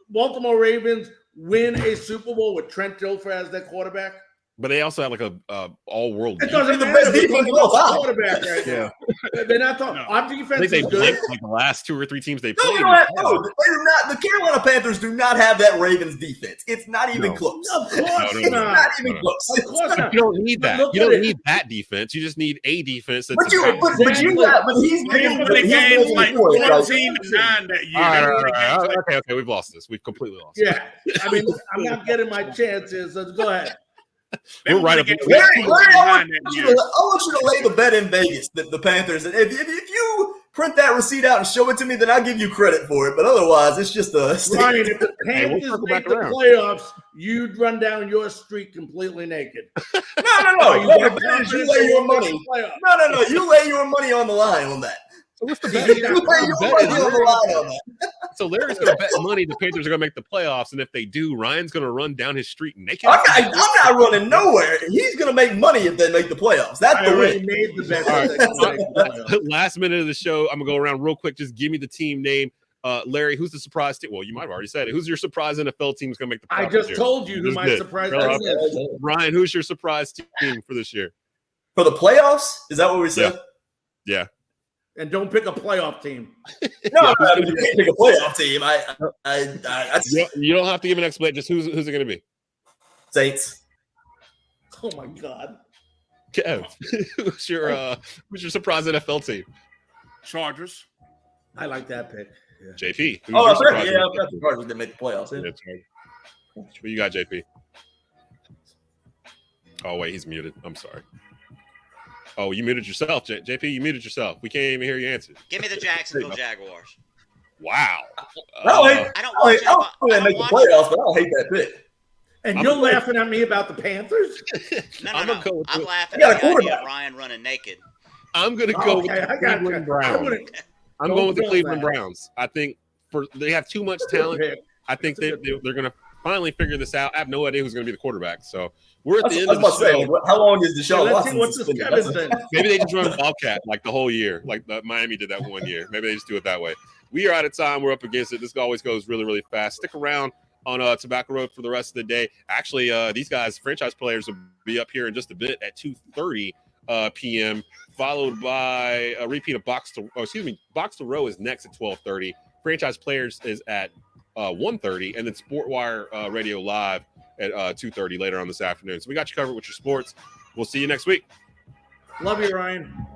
Baltimore Ravens win a Super Bowl with Trent Dilfer as their quarterback? But they also have like a all-world. It doesn't the matter best because defense of they're all time. quarterback right now. They're not talking. Our I defense think they is good. blanked like the last 2 or 3 teams they No, played. you know what? No, they do not. The Carolina Panthers do not have that Ravens defense. It's not even No. close. Of course It's not. not even close. Of course not. You don't need that. Look You at don't it. need that defense. You just need a defense that's. But he's making They gained like 14 like, to 9 that year. All They right, won the games like- okay, we've lost this. We've completely lost. it. Yeah, I mean, I'm not getting my chances. So go ahead. They We're won right the up. games Larry, 14 to Larry, 9 that year. I want you to lay the bet in Vegas that the Panthers. If you print that receipt out and show it to me, then I'll give you credit for it. But otherwise, it's just a Ryan, if the Hey, we'll Panthers circle make back the around. playoffs, you'd run down your street completely naked. No. You What got the bet is you confidence lay in your the money. playoffs? No. You lay your money on the line on that. So what's the You bet? got You lay your bet money is on the line on that. So Larry's going to bet money the Panthers are going to make the playoffs, and if they do, Ryan's going to run down his street naked. I'm not running nowhere. He's going to make money if they make the playoffs. That's I the already win. made the bet. All right. that they can make the playoffs. Last minute of the show, I'm gonna go around real quick. Just give me the team name. Larry, who's the surprise team? Well, you might have already said it. Who's your surprise NFL team is gonna make the playoffs? I this just year? told you who Just my did. surprise Go team up. is. Ryan, who's your surprise team for this year? For the playoffs? Is that what we said? Yeah. And don't pick a playoff team. No, you can't pick a playoff team. I You don't have to give an explanation. Just who's it going to be? Saints. Oh my God. Kev, who's your surprise NFL team? Chargers. I like that pick. Yeah. JP. Who's Oh, your I surprise think NFL the team? Chargers didn't make the playoffs. Yeah, Chargers. Who you got, JP? Oh wait, he's muted. I'm sorry. Oh, you muted yourself, JP. You muted yourself. We can't even hear your answer. Give me the Jacksonville Jaguars. Wow. I don't watch I don't make the playoffs, but I don't hate that pick. And you're laughing at me about the Panthers? No. I'm laughing got a at the idea quarterback. of Ryan running naked. I'm going to go with Okay, the I got Cleveland you. Browns. I'm Don't going with the feel Cleveland bad. Browns. I think they have too much talent. pick. I think they're going to finally figure this out. I have no idea who's going to be the quarterback. So we're at I was the end of about the to say, show. how long is Deshaun Let's see Watson what this suspended? Kevin That's said. Maybe they just run Bobcat like the whole year, like Miami did that one year. Maybe they just do it that way. We are out of time. We're up against it. This always goes really, really fast. Stick around. on Tobacco Road for the rest of the day. Actually, these guys, franchise players, will be up here in just a bit at 2:30 p.m., followed by a repeat of Box to Row is next at 12:30. Franchise players is at 1:30, and then Sportwire Radio Live at 2:30 later on this afternoon. So we got you covered with your sports. We'll see you next week. Love you, Ryan.